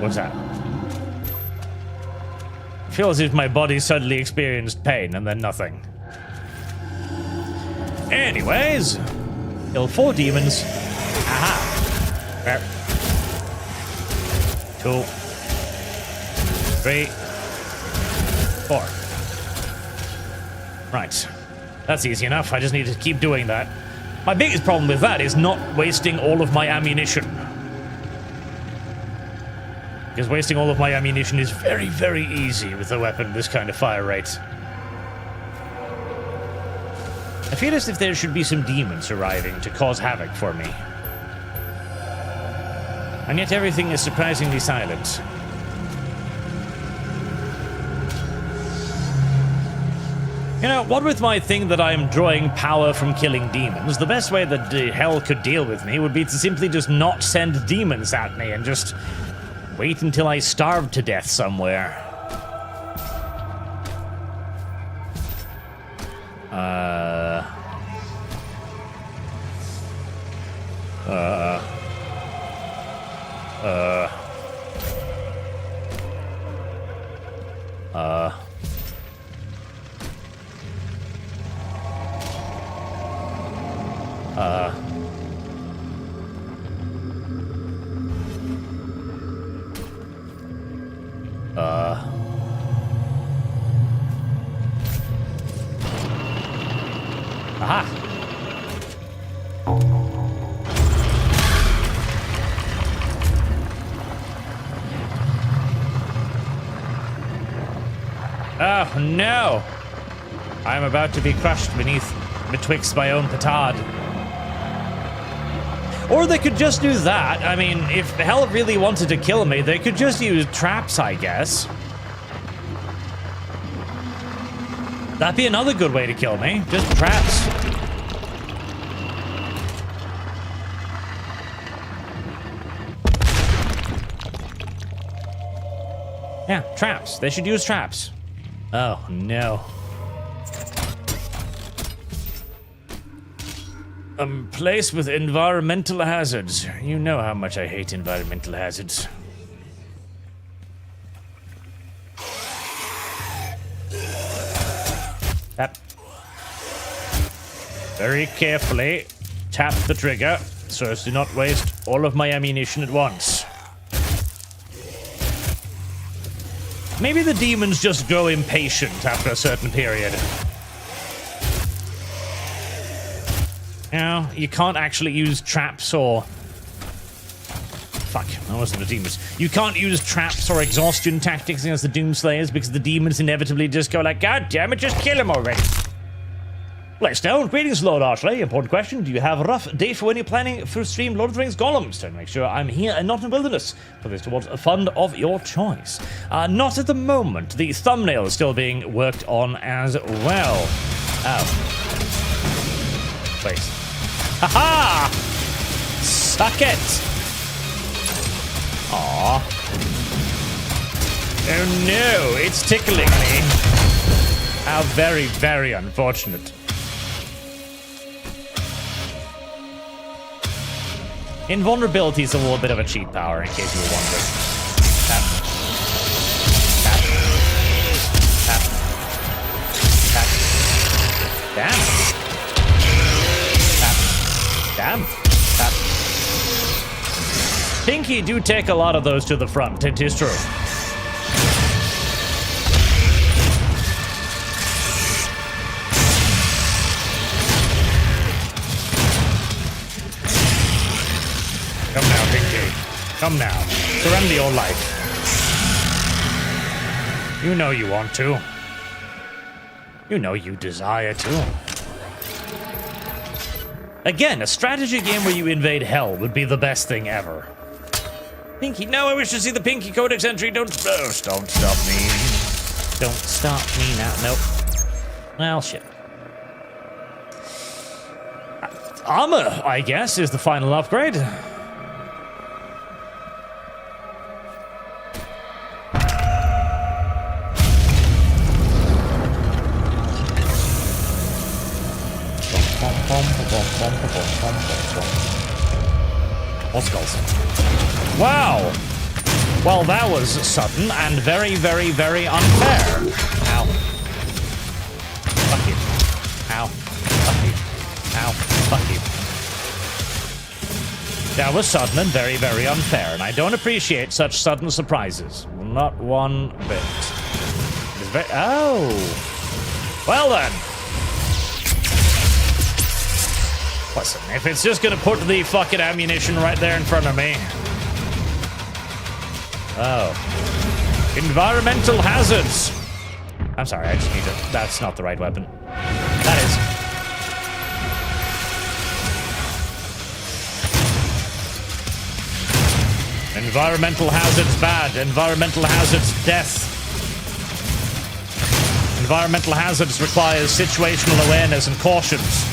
What's that? I feel as if my body suddenly experienced pain and then nothing. Anyways, kill 4 demons. Aha. There. 2, 3, 4. Right. That's easy enough. I just need to keep doing that. My biggest problem with that is not wasting all of my ammunition. Because wasting all of my ammunition is very, very easy with a weapon this kind of fire rate. I feel as if there should be some demons arriving to cause havoc for me. And yet everything is surprisingly silent. You know, what with my thing that I am drawing power from killing demons, the best way that hell could deal with me would be to simply just not send demons at me and just wait until I starve to death somewhere. Aha! Oh no! I'm about to be crushed betwixt my own petard. Or they could just do that. I mean, if hell really wanted to kill me, they could just use traps, I guess. That'd be another good way to kill me. Just traps. Yeah, traps. They should use traps. Oh, no. A place with environmental hazards. You know how much I hate environmental hazards. Tap. Very carefully tap the trigger so as to not waste all of my ammunition at once. Maybe the demons just grow impatient after a certain period. You know, you can't actually use traps or... Fuck, that wasn't the demons. You can't use traps or exhaustion tactics against the Doomslayers because the demons inevitably just go like, God damn it, just kill him already. Blackstone, greetings, Lord Archley. Important question. Do you have a rough date for when you're planning for stream Lord of the Rings Golems? To make sure I'm here and not in wilderness. Put this towards a fund of your choice. Not at the moment. The thumbnail is still being worked on as well. Oh. Please. Haha! Suck it! Aww. Oh no, it's tickling me. How very, very unfortunate. Invulnerability is a little bit of a cheat power, in case you were wondering. Tap. Tap. Tap. Tap. Damn. Tap. Damn. Tap. Pinky do take a lot of those to the front, it is true. Come now, Pinky. Come now. Surrender your life. You know you want to. You know you desire to. Again, a strategy game where you invade hell would be the best thing ever. Pinky, no, I wish to see the Pinky Codex entry. Don't stop me. Don't stop me now. Nope. Well, shit. Armor, I guess, is the final upgrade. More skulls. Wow! Well, that was sudden and very, very, very unfair. Ow. Fuck you. Ow. Fuck you. Ow. Fuck you. That was sudden and very, very unfair, and I don't appreciate such sudden surprises. Not one bit. It's very... Oh! Well then! Listen, if it's just gonna put the fucking ammunition right there in front of me... Oh. Environmental hazards! I'm sorry, I just need to... That's not the right weapon. That is. Environmental hazards bad. Environmental hazards death. Environmental hazards requires situational awareness and cautions.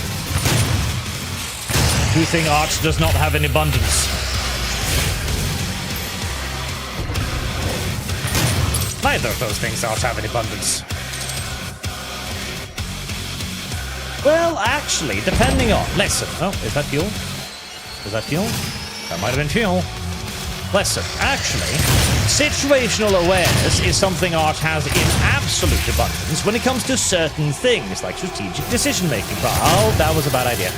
Good thing Arch does not have in abundance. Neither of those things Arch have in abundance. Well, actually, depending on... Listen. Oh, is that fuel? Is that fuel? That might have been fuel. Listen, actually, situational awareness is something Arch has in absolute abundance when it comes to certain things, like strategic decision-making. Oh, that was a bad idea.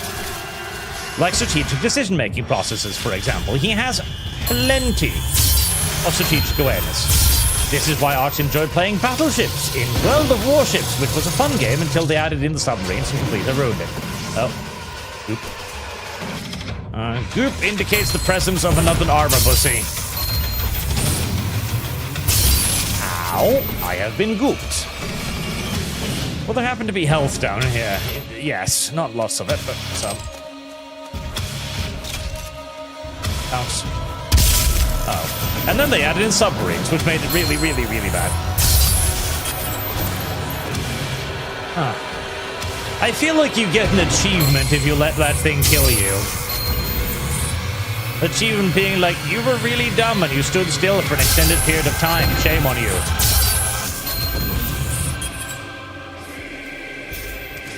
Like strategic decision-making processes, for example. He has plenty of strategic awareness. This is why Arch enjoyed playing Battleships in World of Warships, which was a fun game until they added in the submarines and completely ruined it. Oh. Goop. Goop indicates the presence of another armor bussy. Ow. I have been gooped. Well, there happened to be health down here. Yes, not lots of it, but some. Bounce. Oh. And then they added in submarines, which made it really, really, really bad. Huh. I feel like you get an achievement if you let that thing kill you. Achievement being like, you were really dumb and you stood still for an extended period of time. Shame on you.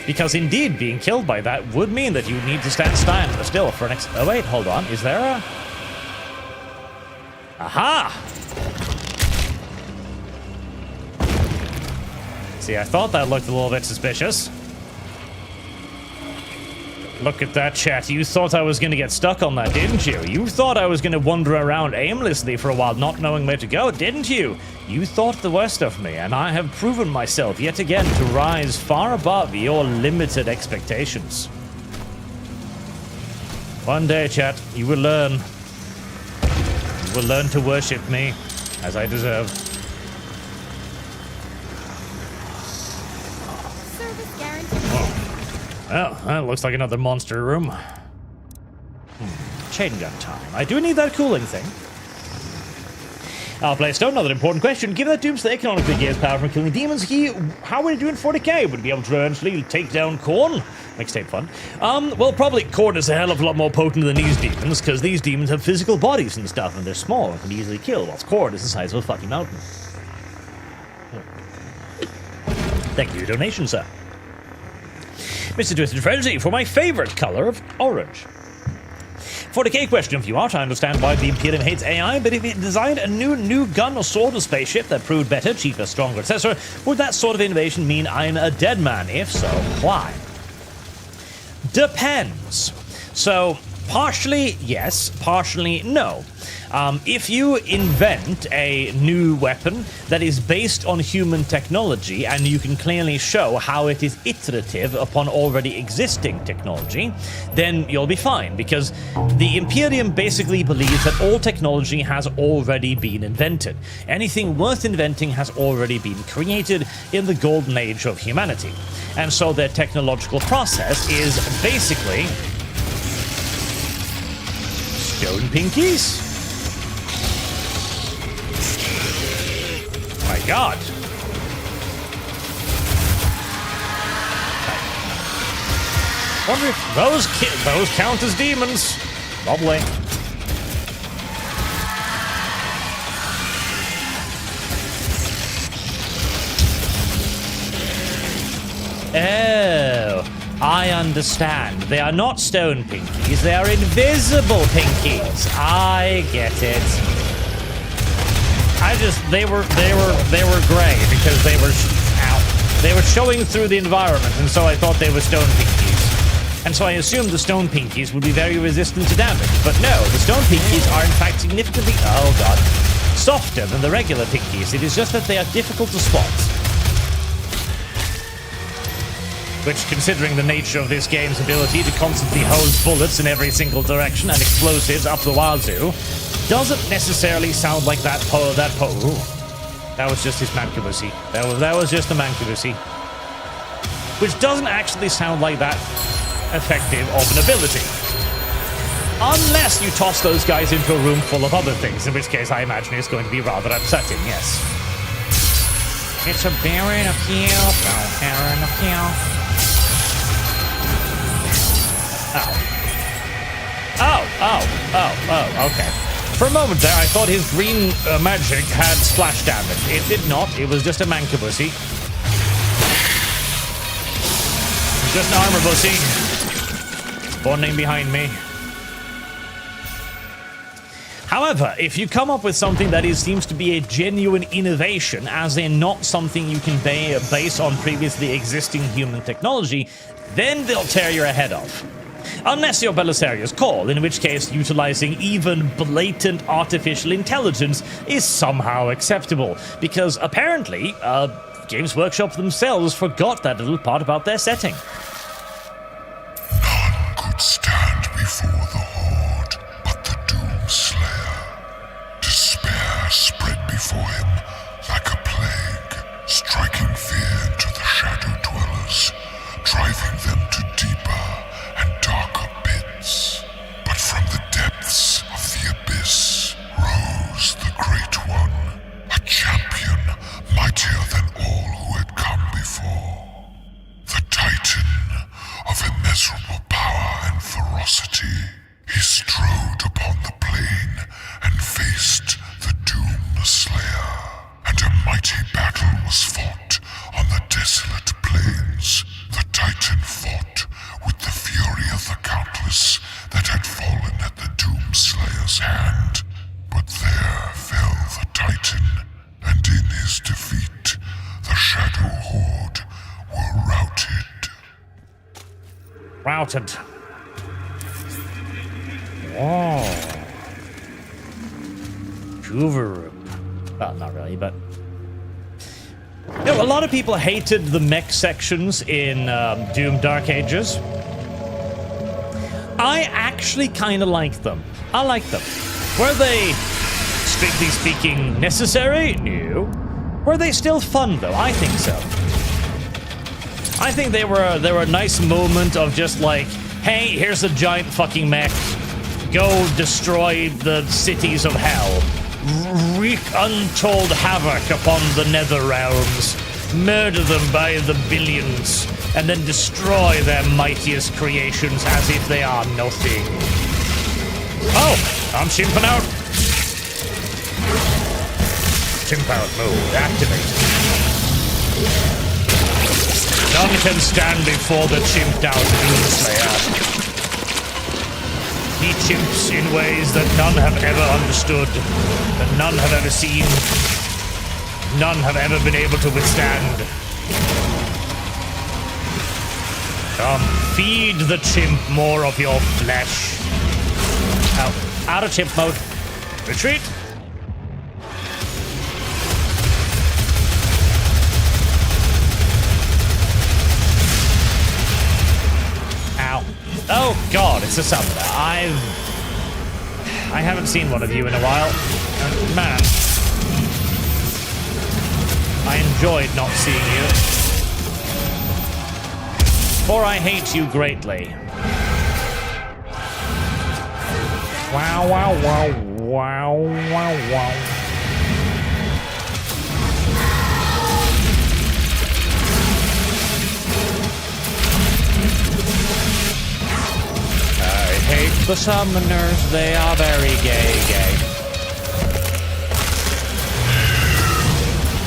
Because indeed, being killed by that would mean that you need to stand still for an oh wait, hold on. Is there a... Aha! See, I thought that looked a little bit suspicious. Look at that, chat. You thought I was going to get stuck on that, didn't you? You thought I was going to wander around aimlessly for a while, not knowing where to go, didn't you? You thought the worst of me, and I have proven myself yet again to rise far above your limited expectations. One day, chat, you will learn. You will learn to worship me, as I deserve. Service guarantee. Well, that looks like another monster room. Chain gun time. I do need that cooling thing. Playstone, another important question. Given that Doomslayer canonically gains power from killing demons, how would he do in 40k? Would he be able to eventually take down Khorne? Mixtape fun. Well, probably Khorne is a hell of a lot more potent than these demons, because these demons have physical bodies and stuff, and they're small and can be easily killed, whilst Khorne is the size of a fucking mountain. Thank you for your donation, sir. Mr. Twisted Frenzy, for my favorite color of orange. 40k question for you, Art. I understand why the Imperium hates AI, but if it designed a new gun or sword or spaceship that proved better, cheaper, stronger, etc., would that sort of innovation mean I'm a dead man? If so, why? Depends. So, partially yes, partially no. If you invent a new weapon that is based on human technology and you can clearly show how it is iterative upon already existing technology, then you'll be fine, because the Imperium basically believes that all technology has already been invented. Anything worth inventing has already been created in the golden age of humanity. And so their technological process is basically stone pinkies? My God. Wonder if those count as demons. Probably. Oh, I understand. They are not stone pinkies. They are invisible pinkies. I get it. They were gray because they were showing through the environment, and so I thought they were stone pinkies. And so I assumed the stone pinkies would be very resistant to damage. But no, the stone pinkies are in fact significantly, oh god, softer than the regular pinkies. It is just that they are difficult to spot. Which, considering the nature of this game's ability to constantly hose bullets in every single direction and explosives up the wazoo, doesn't necessarily sound like that ooh. That was just his mancubusy. That was just a mancubusy. Which doesn't actually sound like that effective of an ability. Unless you toss those guys into a room full of other things, in which case I imagine it's going to be rather upsetting, yes. It's a Baron of Heal, Baron of Heal. Oh, okay. For a moment there, I thought his green magic had splash damage. It did not. It was just a mancabussy. Just an armor bussy. Spawning behind me. However, if you come up with something that seems to be a genuine innovation, as in not something you can base on previously existing human technology, then they'll tear your head off. Unless you're Belisarius Call, in which case utilizing even blatant artificial intelligence is somehow acceptable, because apparently, Games Workshop themselves forgot that little part about their setting. None could stand before the Horde, but the Doom Slayer. Despair spread before him like a plague, striking fear into the Shadow Dwellers, driving them to deeper and darker pits. But from the depths of the abyss rose the Great One, a champion mightier than all who had come before. The Titan of immeasurable power and ferocity. He strode upon the plain and faced the Doom Slayer. And a mighty battle was fought on the desolate plains. The Titan fought with the fury of the countless that had fallen at the Doom Slayer's hand. But there fell the Titan, and in his defeat, the Shadow Horde were routed. Routed. Oh. Juverum. Well, not really, but... You know, a lot of people hated the mech sections in Doom Dark Ages. I actually kind of like them. I like them. Were they, strictly speaking, necessary? No. Were they still fun, though? I think so. I think they were a nice moment of just like, hey, here's a giant fucking mech. Go destroy the cities of hell. Wreak untold havoc upon the nether realms. Murder them by the billions. And then destroy their mightiest creations as if they are nothing. Oh, I'm chimping out. Chimp out mode activated. None can stand before the chimped out Doomslayer. He chimps in ways that none have ever understood, that none have ever seen, none have ever been able to withstand. Come, feed the chimp more of your flesh. Out of chimp mode. Retreat. Oh god, it's a summoner. I haven't seen one of you in a while. Man. I enjoyed not seeing you. For I hate you greatly. Wow, wow, wow, wow, wow, wow. Hate the summoners, they are very gay.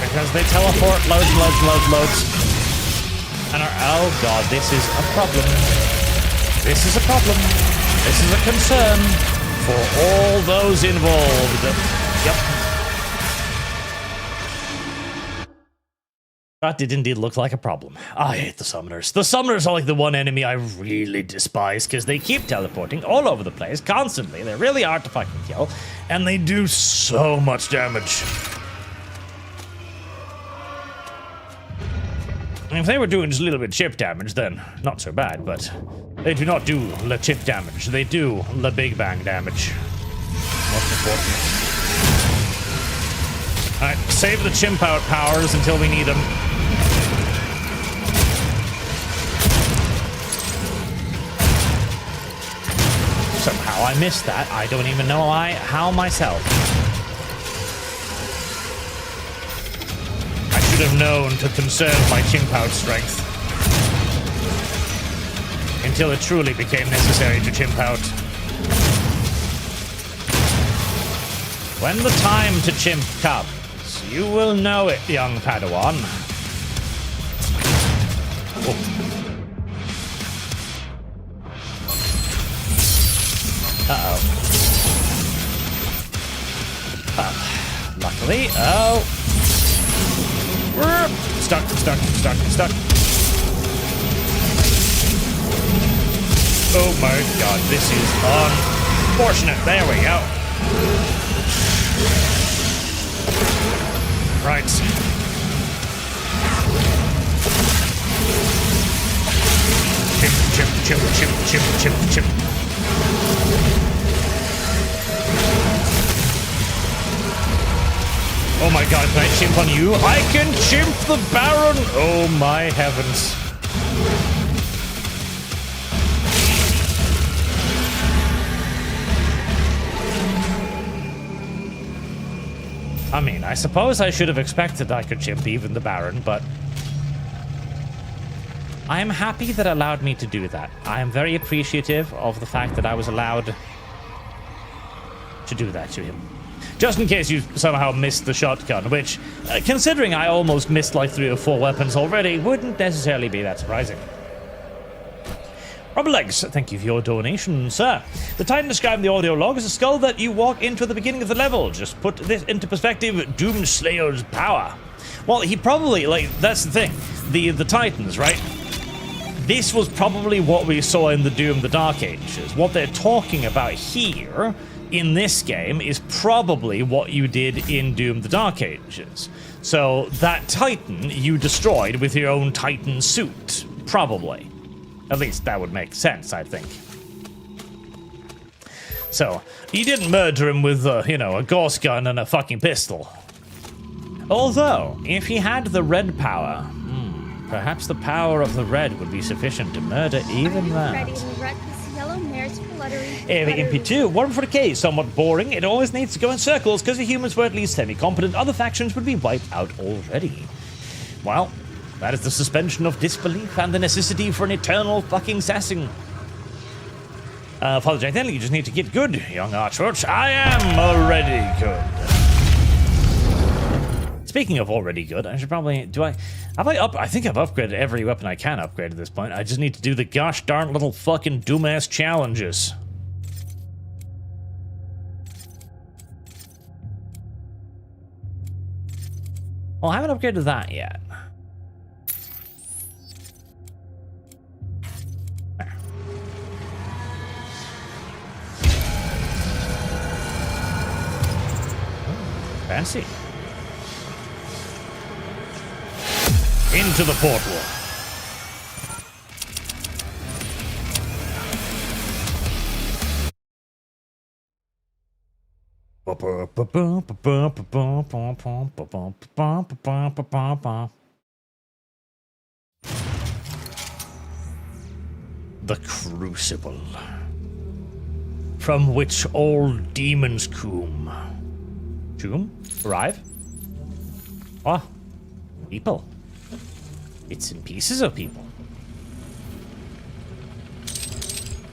Because they teleport loads. And oh god, this is a problem. This is a problem. This is a concern for all those involved. Yep. That did indeed look like a problem. I hate the summoners. The summoners are like the one enemy I really despise because they keep teleporting all over the place constantly. They're really hard to fucking kill, and they do so much damage. If they were doing just a little bit of chip damage, then not so bad, but they do not do the chip damage. They do the big bang damage. Most unfortunate. Alright, save the chimp out powers until we need them. Somehow I missed that. I don't even know how myself. I should have known to conserve my chimp out strength. Until it truly became necessary to chimp out. When the time to chimp comes, you will know it, young Padawan. Oh. Uh-oh. Luckily, Stuck. Oh my god, this is unfortunate. There we go. Right. Chip. Oh my god, can I chimp on you? I can chimp the Baron! Oh my heavens. I mean, I suppose I should have expected I could chimp even the Baron, but I am happy that it allowed me to do that. I am very appreciative of the fact that I was allowed to do that to him. Just in case you somehow missed the shotgun, which, considering I almost missed like 3 or 4 weapons already, wouldn't necessarily be that surprising. Rubberlegs, thank you for your donation, sir. The Titan described in the audio log as a skull that you walk into at the beginning of the level. Just put this into perspective, Doom Slayer's power. Well, he probably, like, that's the thing. The Titans, right? This was probably what we saw in the Doom the Dark Ages. What they're talking about here in this game is probably what you did in Doom the Dark Ages. So that Titan you destroyed with your own Titan suit, probably. At least that would make sense, I think. So, you didn't murder him with, you know, a gauss gun and a fucking pistol. Although, if he had the red power, perhaps the power of the red would be sufficient to murder even that. MP2, 1 for the K, somewhat boring. It always needs to go in circles because the humans were at least semi-competent. Other factions would be wiped out already. Well, that is the suspension of disbelief and the necessity for an eternal fucking sassing. Father Jack Denley, you just need to get good, young Archwatch. I am already good. Speaking of already good, I should probably... I think I've upgraded every weapon I can upgrade at this point. I just need to do the gosh darn little fucking Doom-ass challenges. Well, I haven't upgraded that yet. Fancy. Into the portal. The Crucible, from which all demons come. Arrive? Oh, people. Bits and pieces of people.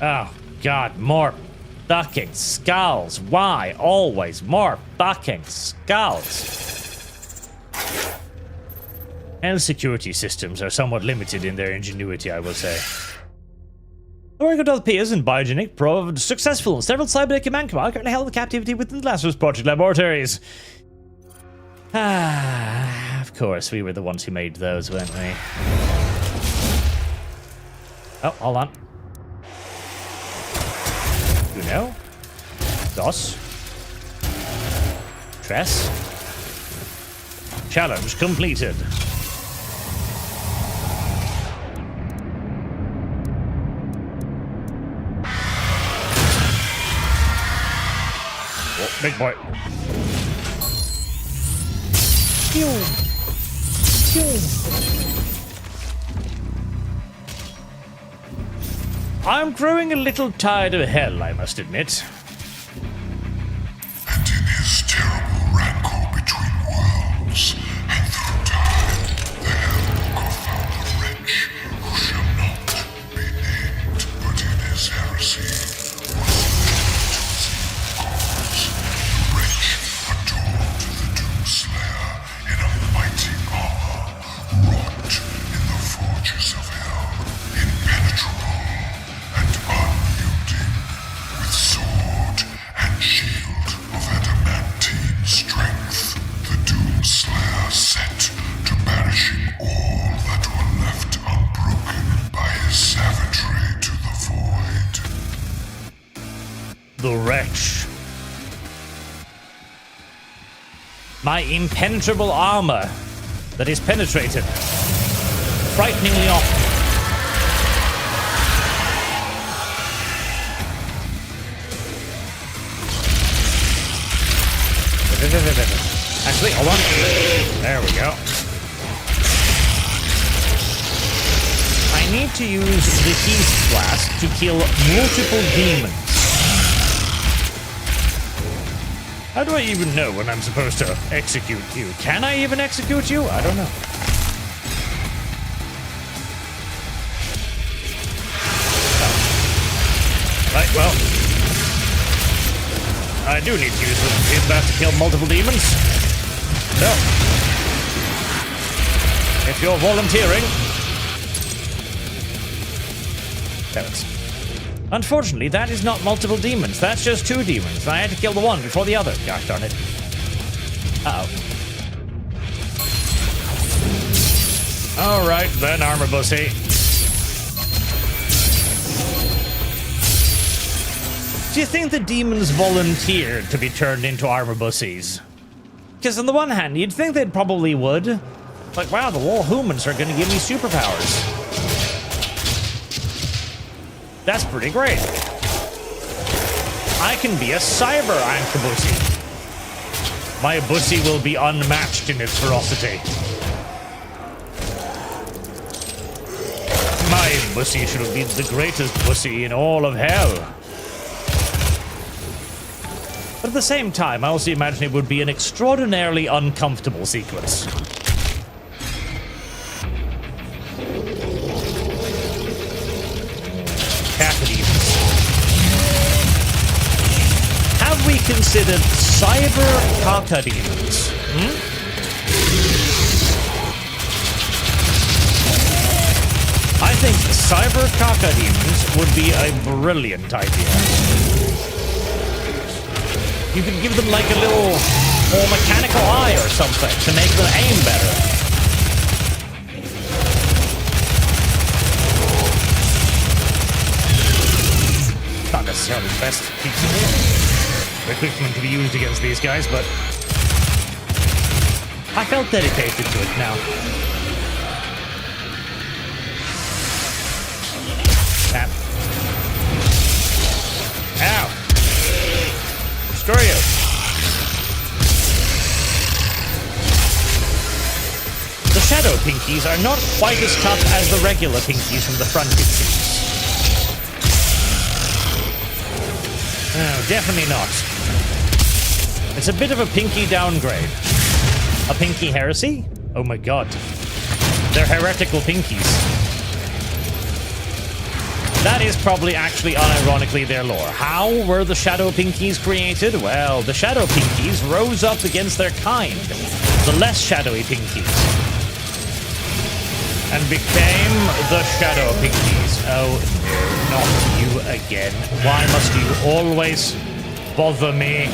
Oh, God, more fucking skulls. Why? Always more fucking skulls. And security systems are somewhat limited in their ingenuity, I will say. The work of Peers and Biogenic proved successful. Several cybernetic command command currently held in captivity within the Lazarus Project laboratories. Ah, of course, we were the ones who made those, weren't we? Oh, hold on. Uno. Dos. Tres. Challenge completed. Oh, big boy. I'm growing a little tired of hell, I must admit. And in his terrible rancor between worlds, and through time, the Hellwalker found a wretch who shall not be named, but in his heresy was led to his evil cause. The wretch adored the Doomslayer in a mighty armor, wrought in the forges of hell, impenetrable and unyielding, with sword and shield of adamantine strength. The Doomslayer The wretch. My impenetrable armor that is penetrated frighteningly often. Actually, hold on. There we go. I need to use the Heat Blast to kill multiple demons. How do I even know when I'm supposed to execute you? Can I even execute you? I don't know. Oh. Right, well. I do need to use the Heat Blast to kill multiple demons. So. If you're volunteering... There it is. Unfortunately, that is not multiple demons. That's just 2 demons. I had to kill the one before the other. Gosh darn it. Uh-oh. Alright, then, Armor Bussy. Do you think the demons volunteered to be turned into Armor Bussies? Because on the one hand, you'd think they probably would. Like, wow, the wall humans are going to give me superpowers. That's pretty great. I can be a cyber anchor bussy. My bussy will be unmatched in its ferocity. My bussy should be the greatest bussy in all of hell. But at the same time, I also imagine it would be an extraordinarily uncomfortable sequence. Have we considered cyber cocodemons? I think cyber cocodemons would be a brilliant idea. You could give them like a little more mechanical eye or something to make them aim better. Not necessarily the best piece of equipment to be used against these guys, but I felt dedicated to it now. Ow! Screw you! The Shadow Pinkies are not quite as tough as the regular Pinkies from the front, it seems. No, definitely not. It's a bit of a Pinky downgrade. A Pinky heresy? Oh my god. They're heretical Pinkies. That is probably actually unironically their lore. How were the Shadow Pinkies created? Well, the Shadow Pinkies rose up against their kind, the less shadowy Pinkies, and became the Shadow Pinkies. Oh no, not you again. Why must you always bother me?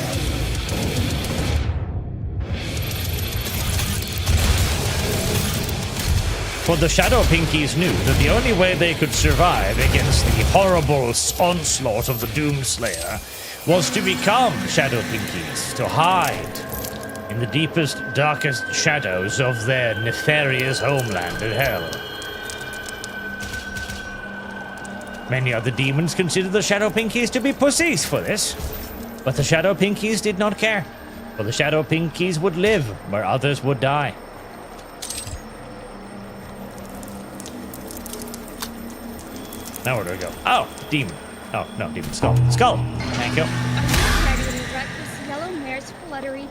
For the Shadow Pinkies knew that the only way they could survive against the horrible onslaught of the Doomslayer was to become Shadow Pinkies, to hide in the deepest, darkest shadows of their nefarious homeland of hell. Many other demons considered the Shadow Pinkies to be pussies for this, but the Shadow Pinkies did not care, for the Shadow Pinkies would live where others would die. Now where do I go? Oh, demon. Oh, no, demon. Skull. Skull. Thank you.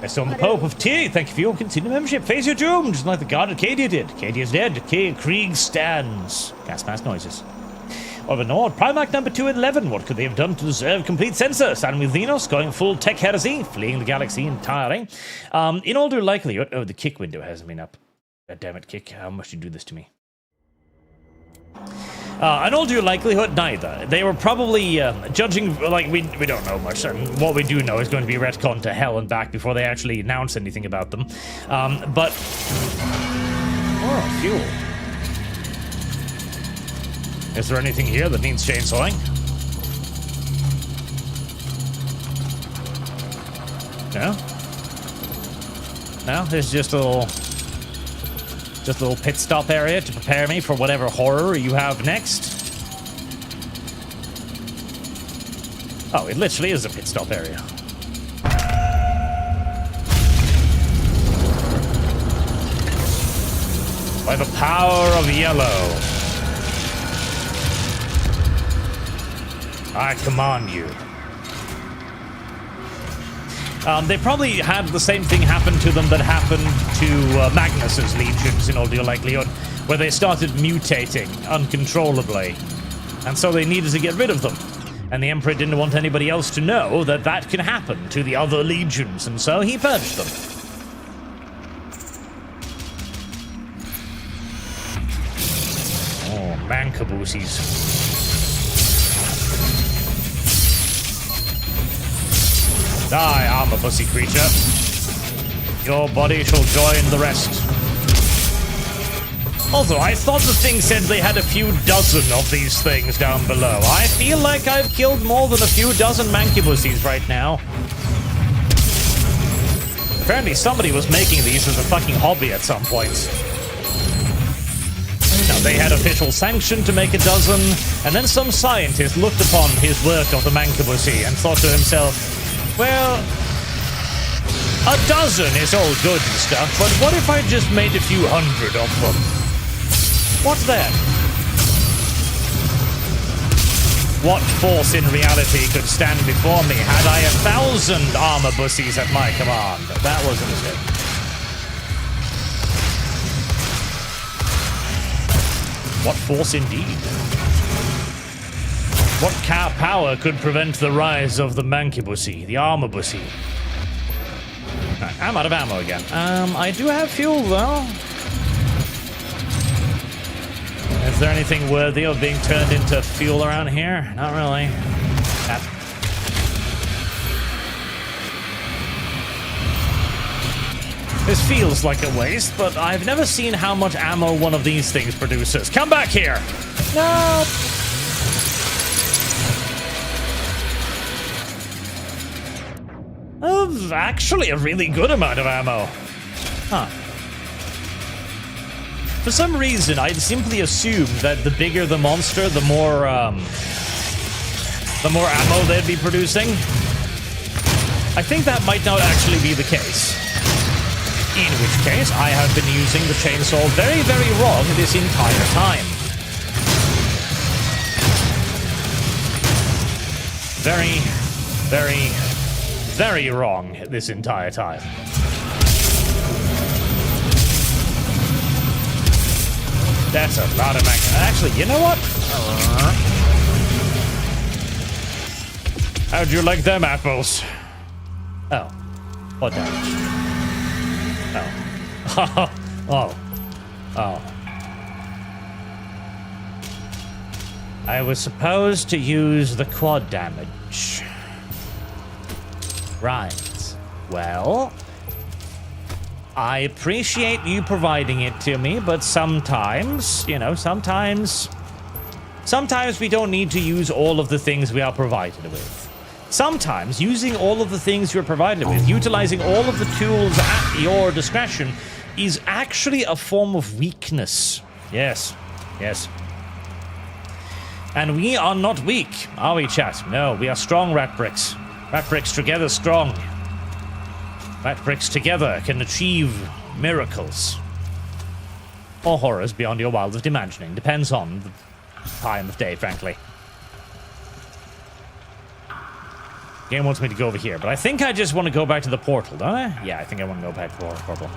I saw the Pope of Tea. Thank you for your continued membership. Face your doom, just like the god Arcadia did. Arcadia is dead. Krieg stands. Gas mask noises. Overlord, Primarch number 2 at 11. What could they have done to deserve complete censor? San with Xenos going full tech heresy, fleeing the galaxy entirely. In all due likelihood... Oh, the kick window hasn't been up. God damn it, kick. How much did you do this to me? In all due likelihood, neither. They were probably judging, like, we don't know much. What we do know is going to be retconned to hell and back before they actually announce anything about them. But... Oh, fuel. Is there anything here that needs chainsawing? No? No? There's just a little pit stop area to prepare me for whatever horror you have next. Oh, it literally is a pit stop area. By the power of yellow, I command you. They probably had the same thing happen to them that happened to Magnus's legions in all due likelihood, where they started mutating uncontrollably. And so they needed to get rid of them. And the Emperor didn't want anybody else to know that that could happen to the other legions, and so he purged them. Oh, mancabooses. Die, armor pussy creature. Your body shall join the rest. Also, I thought the thing said they had a few dozen of these things down below. I feel like I've killed more than a few dozen mancabooses right now. Apparently somebody was making these as a fucking hobby at some point. Now, they had official sanction to make a dozen, and then some scientist looked upon his work of the mancaboosie and thought to himself, well, a dozen is all good and stuff, but what if I just made a few hundred of them? What then? What force in reality could stand before me had I 1,000 armor bussies at my command? That was a mistake. What force indeed? What power could prevent the rise of the mancabosie, the armor bussy? Right, I'm out of ammo again. I do have fuel though. Is there anything worthy of being turned into fuel around here? Not really. This feels like a waste, but I've never seen how much ammo one of these things produces. Come back here! No! Actually a really good amount of ammo. Huh. For some reason, I'd simply assumed that the bigger the monster, the more ammo they'd be producing. I think that might not actually be the case. In which case, I have been using the chainsaw very, very wrong this entire time. Very, very, very wrong this entire time. That's a lot of mag. Actually, you know what? How'd you like them apples? Oh. What damage? Oh. Oh. Oh. I was supposed to use the quad damage. Right. Well, I appreciate you providing it to me, but sometimes, you know, sometimes we don't need to use all of the things we are provided with. Sometimes using all of the things you're provided with, utilizing all of the tools at your discretion, is actually a form of weakness. Yes. Yes. And we are not weak, are we, chat? No, we are strong, Rat Bricks. Rat Bricks together strong. Rat Bricks together can achieve miracles. Or horrors beyond your wildest imagining. Depends on the time of day, frankly. Game wants me to go over here, but I think I just want to go back to the portal, don't I? Yeah, I think I want to go back to the portal.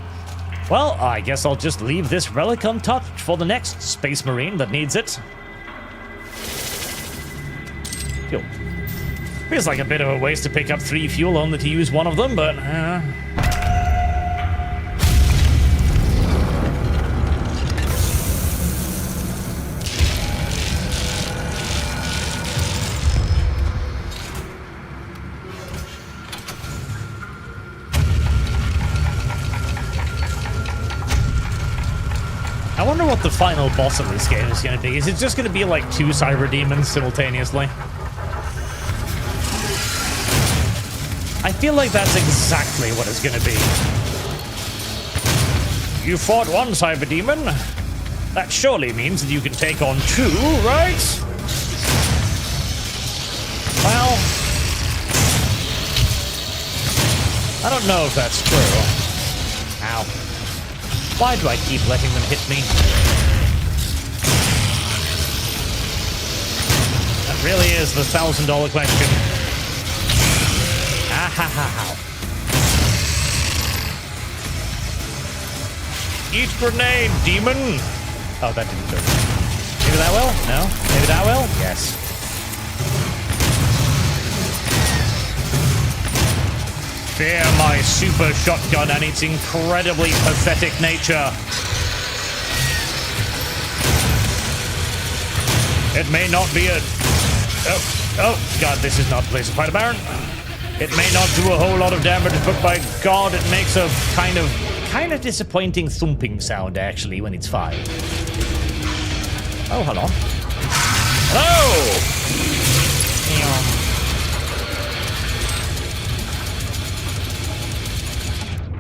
Well, I guess I'll just leave this relic untouched for the next Space Marine that needs it. Fuel. Feels like a bit of a waste to pick up 3 fuel only to use one of them, but... I wonder what the final boss of this game is going to be. Is it just going to be like 2 cyber demons simultaneously? I feel like that's exactly what it's gonna be. You fought one cyber demon. That surely means that you can take on two, right? Well, I don't know if that's true. Ow. Why do I keep letting them hit me? That really is the $1,000 question. Ah ha ha ha. Eat grenade, demon! Oh, that didn't do it. Maybe that will? No? Maybe that will? Yes. Fear my super shotgun and its incredibly pathetic nature. It may not be a... Oh, God, this is not a place to fight a baron. It may not do a whole lot of damage, but by God, it makes a kind of disappointing thumping sound, actually, when it's fired. Oh, hello. Hello!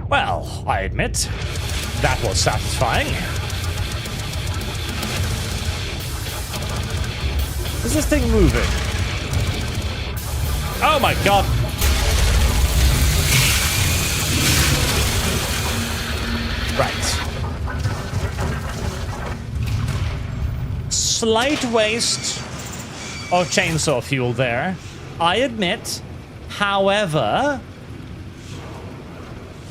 Well, I admit, that was satisfying. Is this thing moving? Oh my God! Right. Slight waste of chainsaw fuel there, I admit. However,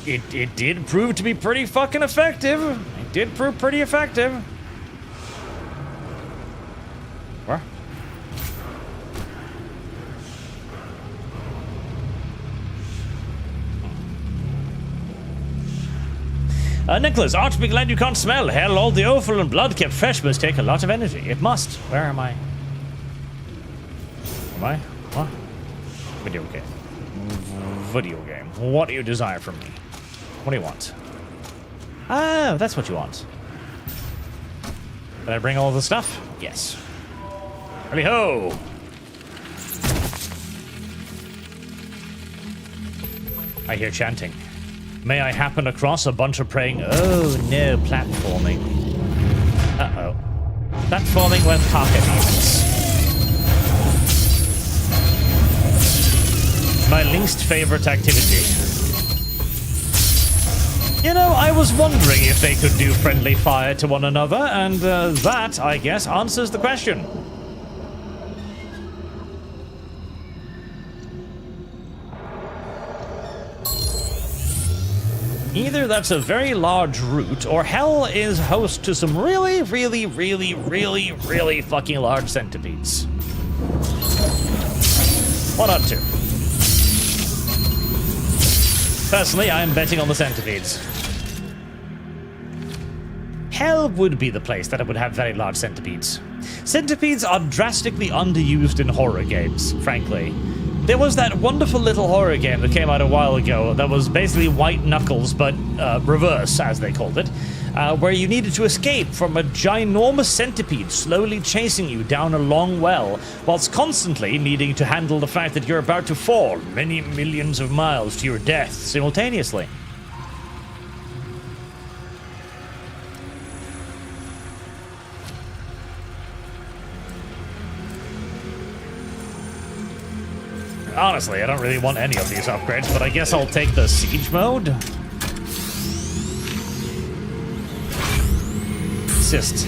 it did prove to be pretty fucking effective. It did prove pretty effective. Where? Nicholas, ought to be glad you can't smell. Hell, all the offal and blood kept fresh must take a lot of energy. It must. Where am I? Am I? What? Video game. Video game. What do you desire from me? What do you want? Oh, that's what you want. Did I bring all the stuff? Yes. Hurry ho! I hear chanting. May I happen across a bunch of praying... Oh, no, platforming. Uh-oh. Platforming with pocket demons. My least favorite activity. You know, I was wondering if they could do friendly fire to one another, and that, I guess, answers the question. Either that's a very large root, or hell is host to some really, really, really, really, really fucking large centipedes. One or two. Personally, I'm betting on the centipedes. Hell would be the place that it would have very large centipedes. Centipedes are drastically underused in horror games, frankly. There was that wonderful little horror game that came out a while ago that was basically White Knuckles, but reverse, as they called it, where you needed to escape from a ginormous centipede slowly chasing you down a long well, whilst constantly needing to handle the fact that you're about to fall many millions of miles to your death simultaneously. Honestly, I don't really want any of these upgrades, but I guess I'll take the siege mode. It's just...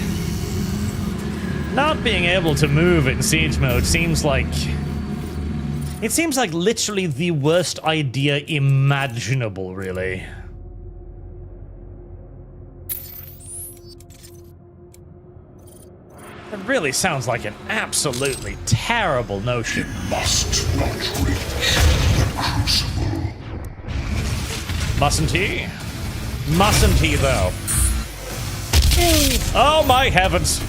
not being able to move in siege mode seems like... it seems like literally the worst idea imaginable, really. It really sounds like an absolutely terrible notion. Must not reach the crucible. Mustn't he? Mustn't he, though? Oh my heavens!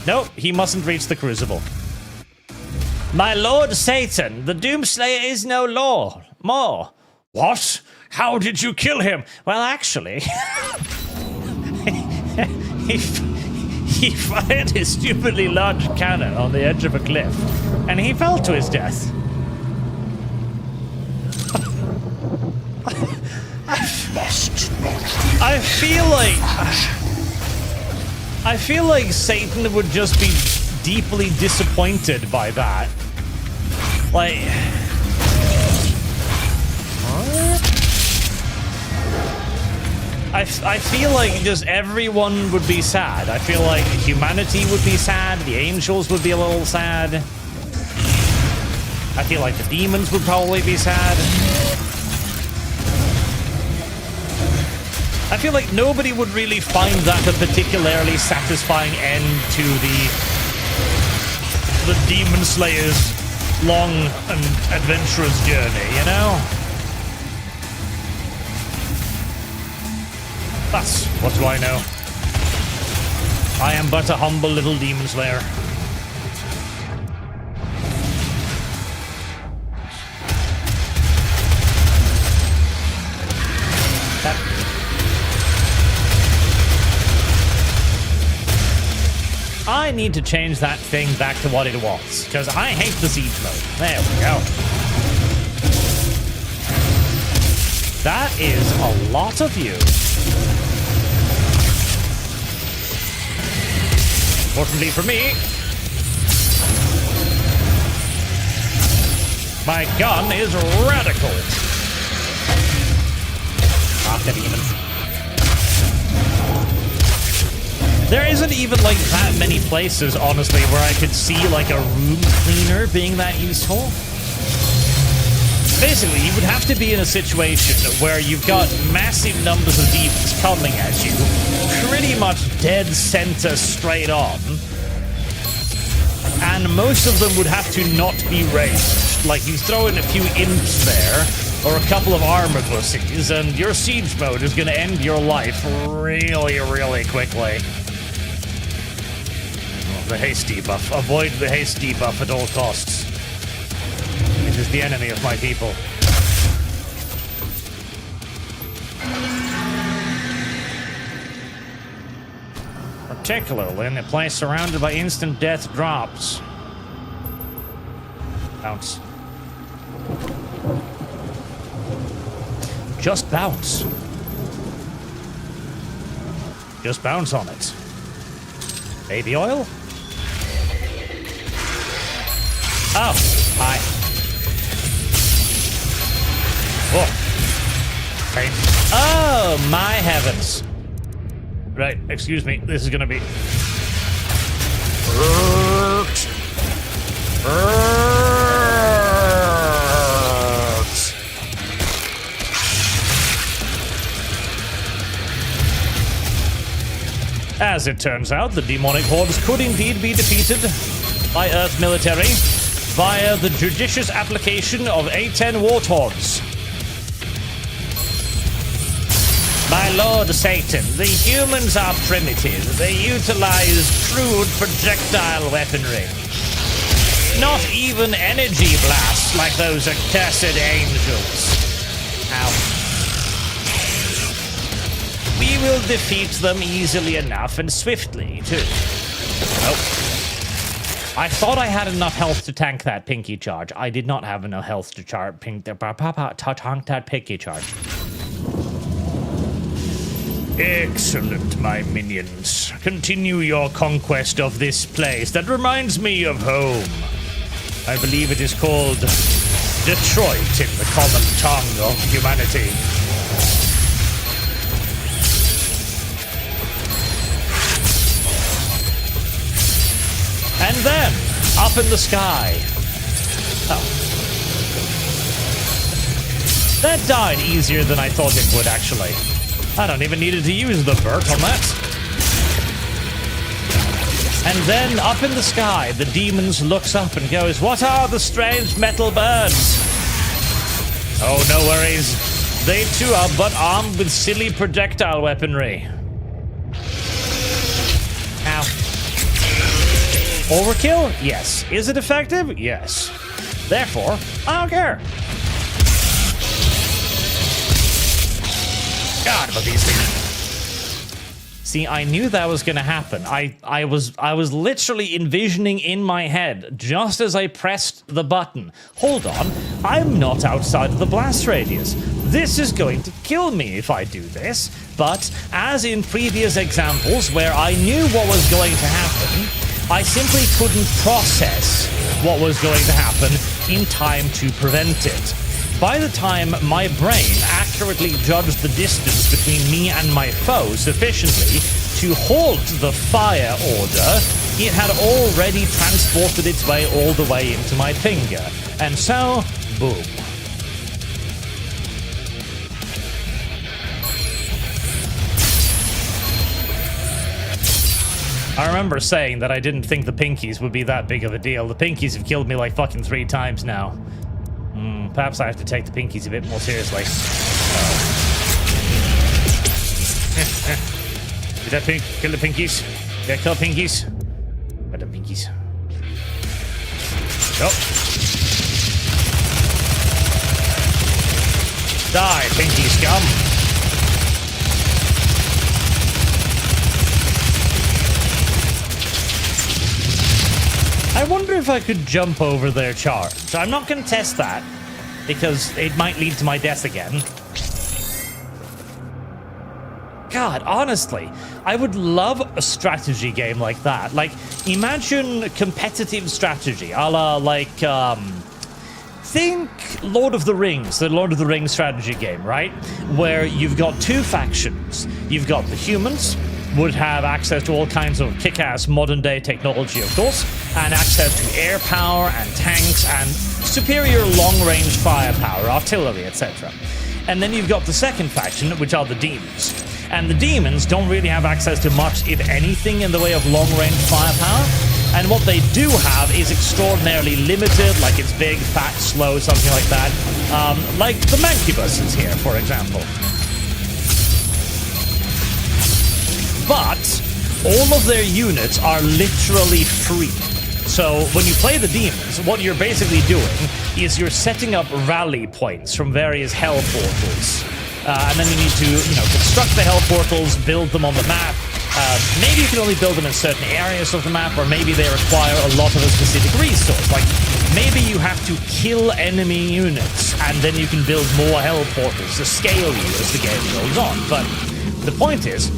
Nope, he mustn't reach the crucible. My lord Satan, the Doomslayer is no law. More. What? How did you kill him? Well, actually... He fired his stupidly large cannon on the edge of a cliff, and he fell to his death. feel like Satan would just be deeply disappointed by that. Like, I feel like just everyone would be sad. I feel like humanity would be sad. The angels would be a little sad. I feel like the demons would probably be sad. I feel like nobody would really find that a particularly satisfying end to the Demon Slayer's long and adventurous journey, you know? That's what do I know? I am but a humble little Demon Slayer. I need to change that thing back to what it was, because I hate the siege mode. There we go. That is a lot of you. Fortunately for me, my gun is radical. Not that even. There isn't even like that many places, honestly, where I could see like a room cleaner being that useful. Basically, you would have to be in a situation where you've got massive numbers of demons coming at you, pretty much dead center straight on, and most of them would have to not be ranged. Like, you throw in a few imps there, or a couple of armor pussies, and your siege mode is going to end your life really, really quickly. The haste debuff. Avoid the haste debuff at all costs. It is the enemy of my people. Particularly in a place surrounded by instant death drops. Bounce. Just bounce. Just bounce on it. Baby oil? Oh, hi. Oh. Pain. Oh, my heavens. Right, excuse me. This is gonna be... As it turns out, the demonic hordes could indeed be defeated by Earth military via the judicious application of A-10 warthogs. My lord Satan, the humans are primitive. They utilize crude projectile weaponry. Not even energy blasts like those accursed angels. Ow. We will defeat them easily enough and swiftly, too. Nope. I thought I had enough health to tank that pinky charge. I did not have enough health to tank that pinky charge. Excellent, my minions. Continue your conquest of this place that reminds me of home. I believe it is called Detroit in the common tongue of humanity. And then, up in the sky. Oh. That died easier than I thought it would, actually. I don't even need to use the vert on that. And then, up in the sky, the demons looks up and goes, "What are the strange metal birds?" Oh, no worries. They too are but armed with silly projectile weaponry. Ow. Overkill? Yes. Is it effective? Yes. Therefore, I don't care. God, but these things. See, I knew that was going to happen. I was literally envisioning in my head, just as I pressed the button, hold on, I'm not outside of the blast radius. This is going to kill me if I do this. But as in previous examples where I knew what was going to happen, I simply couldn't process what was going to happen in time to prevent it. By the time my brain accurately judged the distance between me and my foe sufficiently to halt the fire order, it had already transported its way all the way into my finger. And so, boom. I remember saying that I didn't think the pinkies would be that big of a deal. The pinkies have killed me like fucking 3 times now. Perhaps I have to take the pinkies a bit more seriously. Did that pink kill the pinkies? Did I kill pinkies? Got the pinkies. Nope. Die, pinky scum! I wonder if I could jump over their charge. So I'm not going to test that, because it might lead to my death again. God, honestly, I would love a strategy game like that. Like, imagine competitive strategy, a la, like, think Lord of the Rings, the Lord of the Rings strategy game, right? Where you've got 2 factions. You've got the humans, would have access to all kinds of kick-ass modern-day technology, of course, and access to air power and tanks and superior long-range firepower, artillery, etc. And then you've got the second faction, which are the demons. And the demons don't really have access to much, if anything, in the way of long-range firepower. And what they do have is extraordinarily limited, like it's big, fat, slow, something like that. Like the Mancubus is here, for example. But all of their units are literally free. So when you play the demons, what you're basically doing is you're setting up rally points from various hell portals. And then you need to, construct the hell portals, build them on the map. Maybe you can only build them in certain areas of the map, or maybe they require a lot of a specific resource. Like, maybe you have to kill enemy units, and then you can build more hell portals to scale you as the game goes on. But the point is,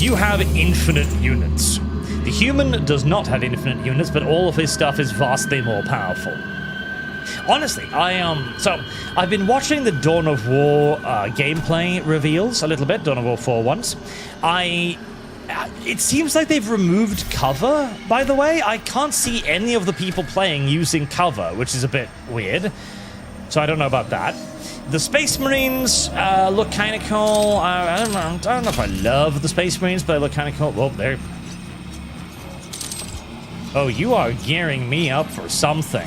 you have infinite units. The human does not have infinite units, but all of his stuff is vastly more powerful. Honestly, so I've been watching the Dawn of War gameplay reveals a little bit, Dawn of War 4 ones. It seems like they've removed cover, by the way. I can't see any of the people playing using cover, which is a bit weird. So I don't know about that. The Space Marines look kind of cool. I don't know if I love the Space Marines, but they look kind of cool. Oh, there. Oh, you are gearing me up for something.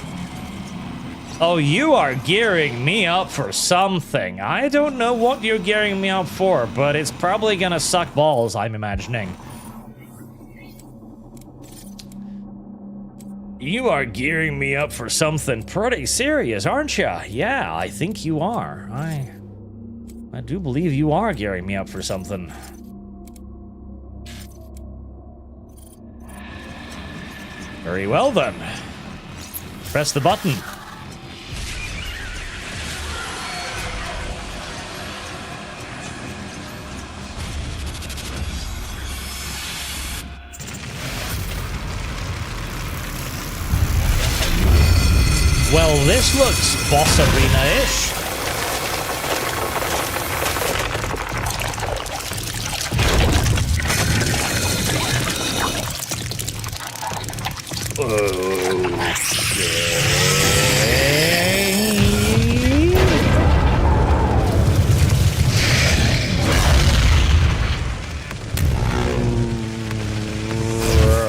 Oh, you are gearing me up for something. I don't know what you're gearing me up for, but it's probably gonna suck balls, I'm imagining. You are gearing me up for something pretty serious, aren't you? Yeah, I think you are. I do believe you are gearing me up for something. Very well then. Press the button. Well, this looks boss arena-ish.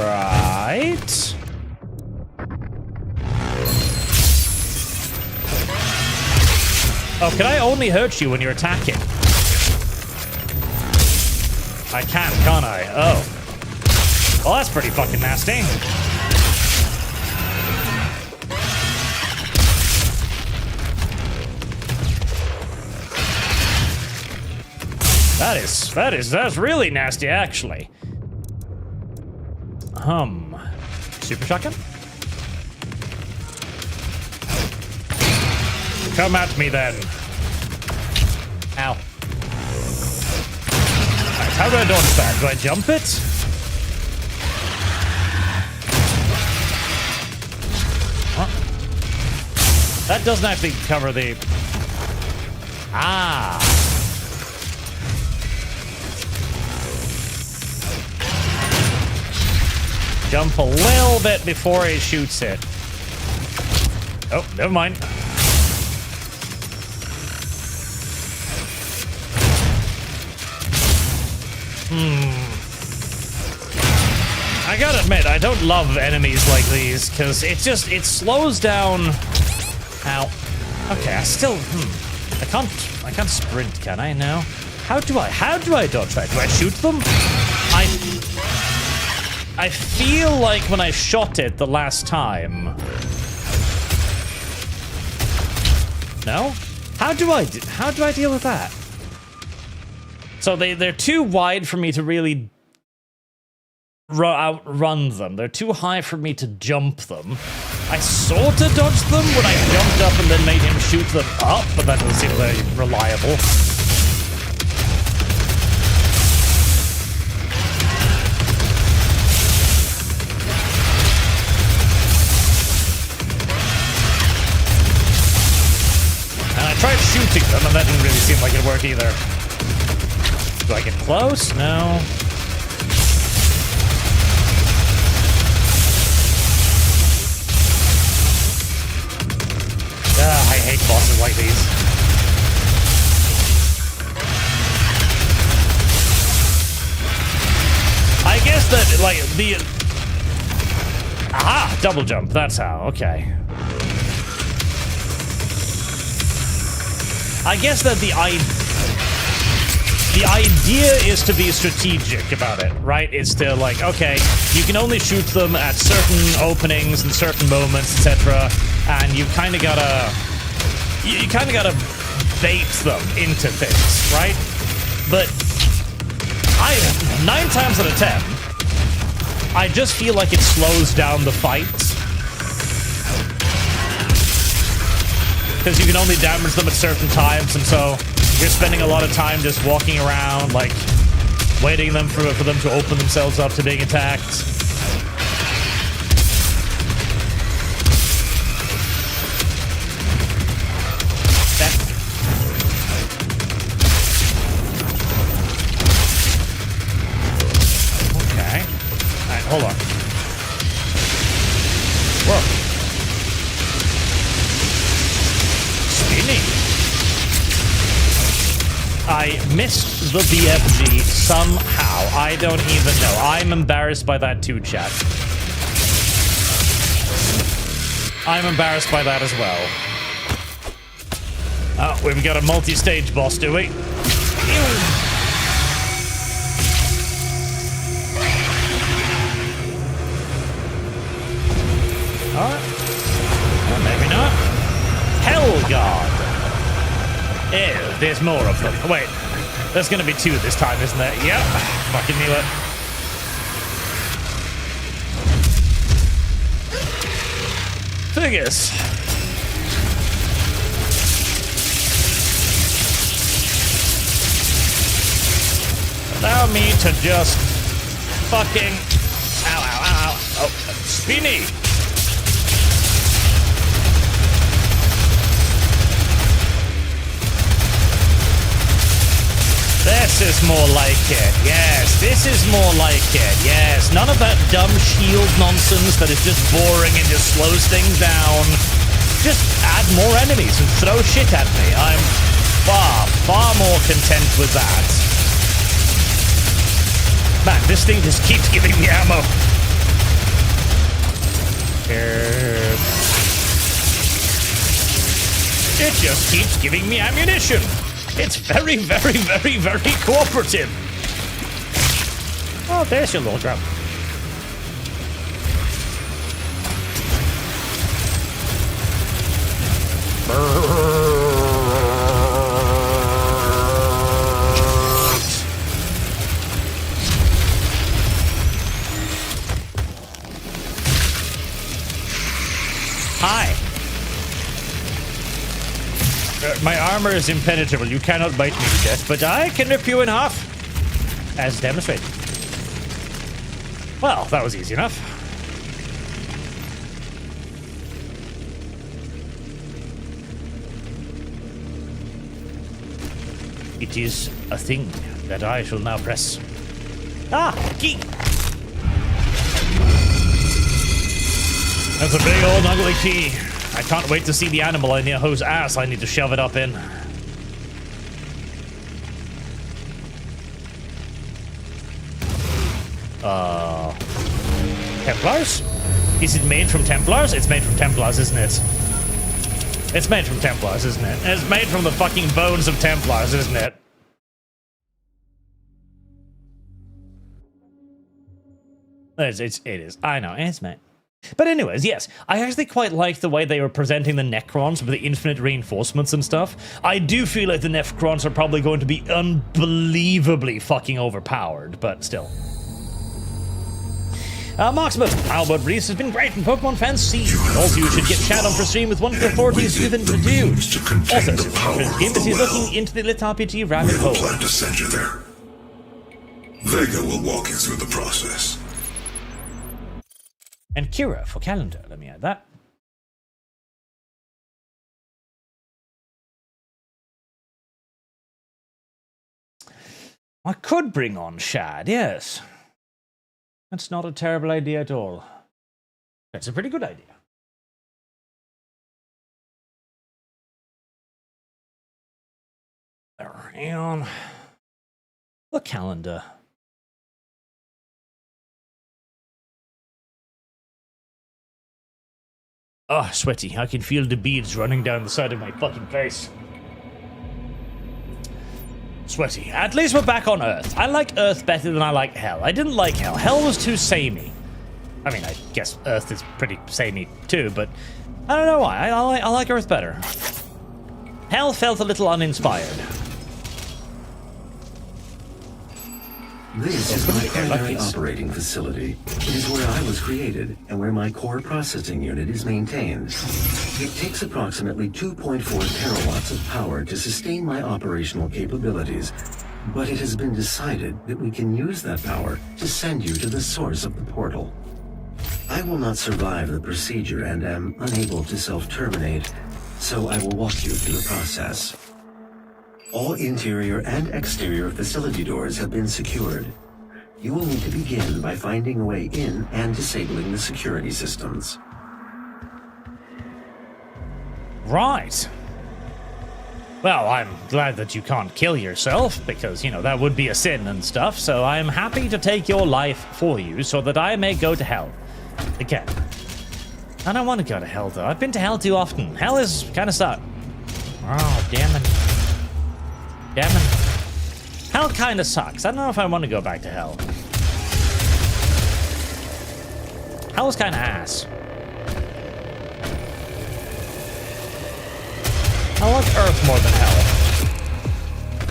Right. Oh, can I only hurt you when you're attacking? I can't I? Oh. Well, that's pretty fucking nasty. That's really nasty, actually. Super shotgun? Come at me then. Ow. Alright, how do I dodge that? Do I jump it? Huh? That doesn't actually cover the... Ah. Jump a little bit before he shoots it. Oh, never mind. I gotta admit, I don't love enemies like these, because it slows down... Ow. Okay, I still... I can't sprint, can I, now? How do I dodge that? Do I shoot them? I feel like when I shot it the last time... No? How do I deal with that? So they're too wide for me to really outrun them. They're too high for me to jump them. I sort of dodged them when I jumped up and then made him shoot them up, but that doesn't seem very reliable. And I tried shooting them, and that didn't really seem like it worked either. Do I get close? No. I hate bosses like these. I guess that, like, the... Aha! Double jump. That's how. Okay. I guess that the idea is to be strategic about it, right? It's to, like, okay, you can only shoot them at certain openings and certain moments, etc. And you kind of gotta bait them into things, right? But 9 times out of 10, I just feel like it slows down the fights. Because you can only damage them at certain times, and so you're spending a lot of time just walking around, like, waiting for them to open themselves up to being attacked. Okay. Alright, hold on. Whoa. Spinning. I missed the BFG somehow. I don't even know. I'm embarrassed by that too, chat. I'm embarrassed by that as well. Oh, we've got a multi-stage boss, do we? Alright. Well, maybe not. Hell God. Ew, there's more of them. Wait, there's gonna be 2 this time, isn't there? Yep, fucking knew it. Figures. Allow me to just fucking... Ow, ow, ow, ow. Oh, spinny. This is more like it. Yes, this is more like it. Yes, none of that dumb shield nonsense that is just boring and just slows things down. Just add more enemies and throw shit at me. I'm far more content with that. Man, this thing just keeps giving me ammo. It just keeps giving me ammunition. It's very cooperative. Oh, there's your little drum. My armor is impenetrable. You cannot bite me to death, but I can rip you in half. As demonstrated. Well, that was easy enough. It is a thing that I shall now press. Ah, key! That's a big old ugly key. I can't wait to see the animal in here whose ass I need to shove it up in. Templars? Is it made from Templars? It's made from Templars, isn't it? It's made from Templars, isn't it? It's made from the fucking bones of Templars, isn't it? It is. I know, it's made. But anyways, yes, I actually quite like the way they were presenting the Necrons with the infinite reinforcements and stuff. I do feel like the Necrons are probably going to be unbelievably fucking overpowered, but still. Marksman, Albert Reese has been great, and Pokemon fans see. Also, you should get chat on for stream with one of the authorities you've introduced. Also, Gimbus is looking into the Lit RPG rabbit hole. We plan to send you there. Vega will walk you through the process. And Kira for calendar, let me add that. I could bring on Shad, yes. That's not a terrible idea at all. That's a pretty good idea. There, hang on. The calendar. Oh, sweaty. I can feel the beads running down the side of my fucking face. Sweaty. At least we're back on Earth. I like Earth better than I like Hell. I didn't like Hell. Hell was too samey. I mean, I guess Earth is pretty samey too, but I don't know why. I like Earth better. Hell felt a little uninspired. This is my primary operating facility. It is where I was created and where my core processing unit is maintained. It takes approximately 2.4 terawatts of power to sustain my operational capabilities, but it has been decided that we can use that power to send you to the source of the portal. I will not survive the procedure and am unable to self-terminate, so I will walk you through the process. All interior and exterior facility doors have been secured. You will need to begin by finding a way in and disabling the security systems. Right. Well, I'm glad that you can't kill yourself, because, you know, that would be a sin and stuff, so I am happy to take your life for you so that I may go to Hell. Again. I don't want to go to Hell, though. I've been to Hell too often. Hell is kind of suck. Oh, damn it. Damn it. Hell kind of sucks. I don't know if I want to go back to Hell. Hell's kind of ass. I like Earth more than Hell.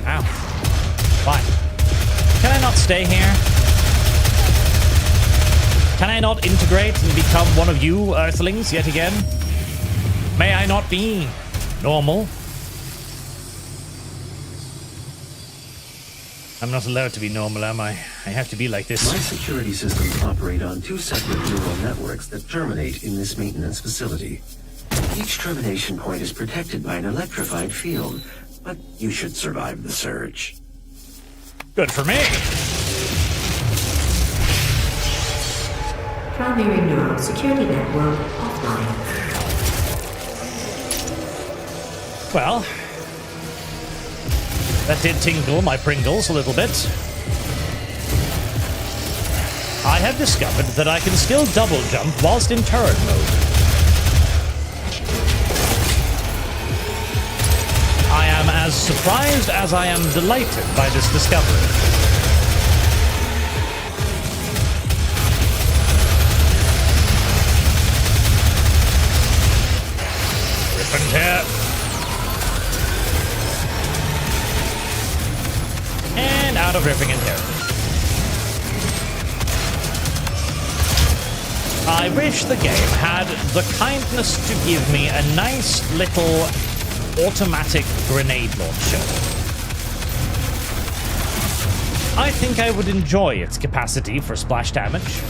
Ow. Why? Can I not stay here? Can I not integrate and become one of you Earthlings yet again? May I not be normal? I'm not allowed to be normal, am I? I have to be like this. My security systems operate on two separate neural networks that terminate in this maintenance facility. Each termination point is protected by an electrified field, but you should survive the surge. Good for me. Primary neural security network offline. Well, that did tingle my Pringles a little bit. I have discovered that I can still double jump whilst in turret mode. I am as surprised as I am delighted by this discovery. Rip and tear. And out of ripping and tearing. I wish the game had the kindness to give me a nice little automatic grenade launcher. I think I would enjoy its capacity for splash damage.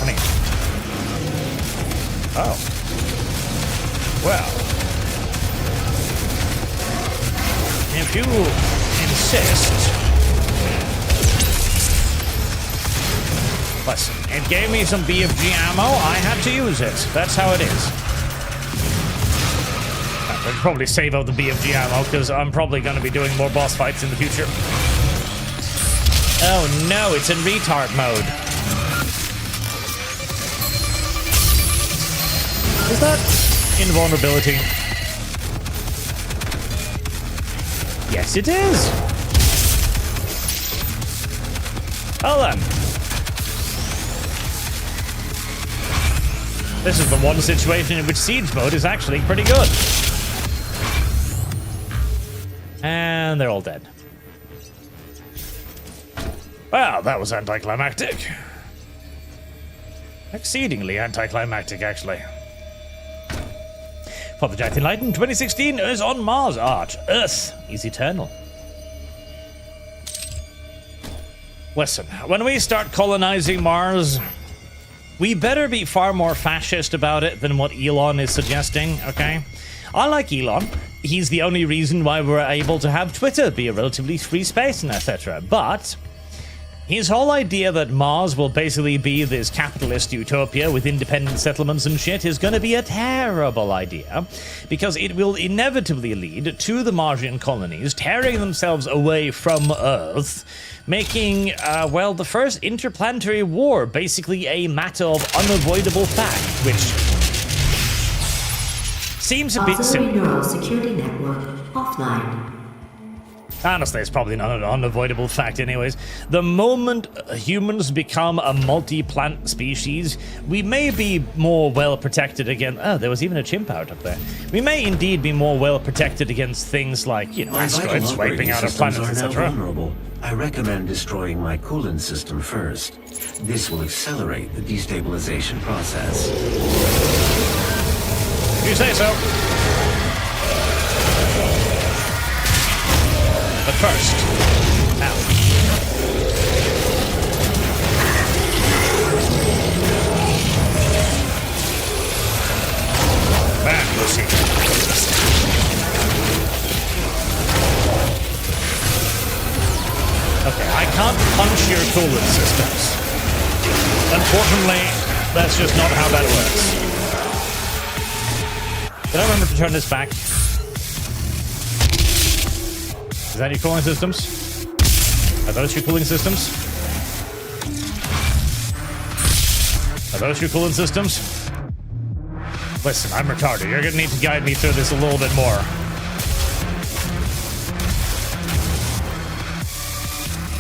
I mean... Oh. Well. If you insist... Listen, it gave me some BFG ammo, I had to use it. That's how it is. I'd probably save out the BFG ammo, because I'm probably going to be doing more boss fights in the future. Oh no, it's in retard mode. Is that invulnerability? Yes, it is. Well then. This is the one situation in which siege mode is actually pretty good. And they're all dead. Well, that was anticlimactic. Exceedingly anticlimactic, actually. Father Jack the Enlightened 2016 is on Mars Arch. Earth is eternal. Listen, when we start colonizing Mars, we better be far more fascist about it than what Elon is suggesting, okay? I like Elon. He's the only reason why we're able to have Twitter be a relatively free space and etc. But his whole idea that Mars will basically be this capitalist utopia with independent settlements and shit is going to be a terrible idea, because it will inevitably lead to the Martian colonies tearing themselves away from Earth, making, well, the first interplanetary war basically a matter of unavoidable fact, which seems a bit Auxiliary neural security network offline. Honestly, it's probably not an unavoidable fact anyways. The moment humans become a multi-plant species, we may be more well protected against... Oh, there was even a chimp out up there. We may indeed be more well protected against things like, you know, asteroids wiping out our planets, etc. I recommend destroying my coolant system first. This will accelerate the destabilization process. You say so. But first, now. Back, Lucy. Okay, I can't punch your coolant systems. Unfortunately, that's just not how that works. Did I remember to turn this back? Is that your cooling systems? Are those your cooling systems? Are those your cooling systems? Listen, I'm retarded. You're gonna need to guide me through this a little bit more.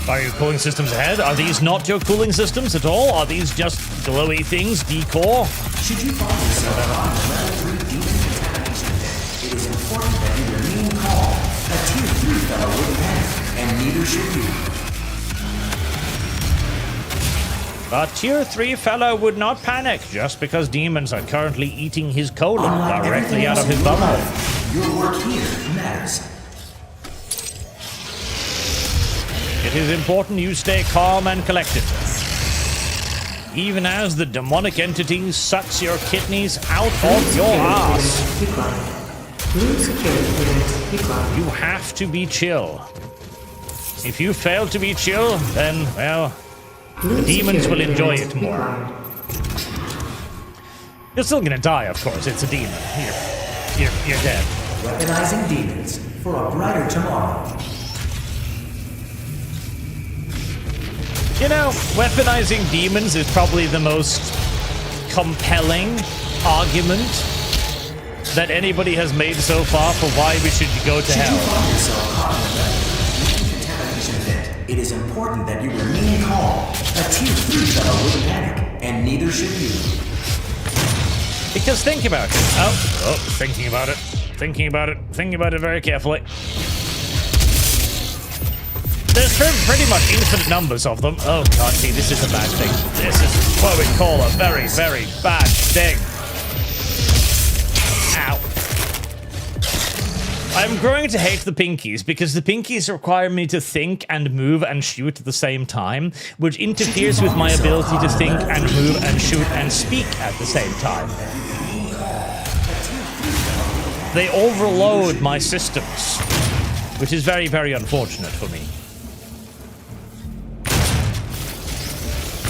Are your cooling systems ahead? Are these not your cooling systems at all? Are these just glowy things, decor? Should you find yourself on level 3 demon contamination pit, it is important that you remain calm. A tier 3 fellow wouldn't panic, and neither should you. A tier 3 fellow would not panic just because demons are currently eating his colon Unlike directly out of his everything else bumhole. in your life, your work here matters. It is important you stay calm and collected, even as the demonic entity sucks your kidneys out of your ass. Blue security clearance required. You have to be chill. If you fail to be chill, then, well, the demons will enjoy it more. You're still gonna die, of course. It's a demon. You're dead. Weaponizing demons for a brighter tomorrow. You know, weaponizing demons is probably the most compelling argument that anybody has made so far for why we should go to Should hell. you find yourself caught in a contamination event, it is important that you remain calm. A tier 3 fellow wouldn't panic, and neither should you. Because think about it. Thinking about it very carefully. There's pretty much infinite numbers of them. Oh god, see, this is a bad thing. This is what we call a very, very bad thing. Ow. I'm growing to hate the pinkies because the pinkies require me to think and move and shoot at the same time, which interferes with my ability to think and move and shoot and speak at the same time. They overload my systems, which is very, very unfortunate for me.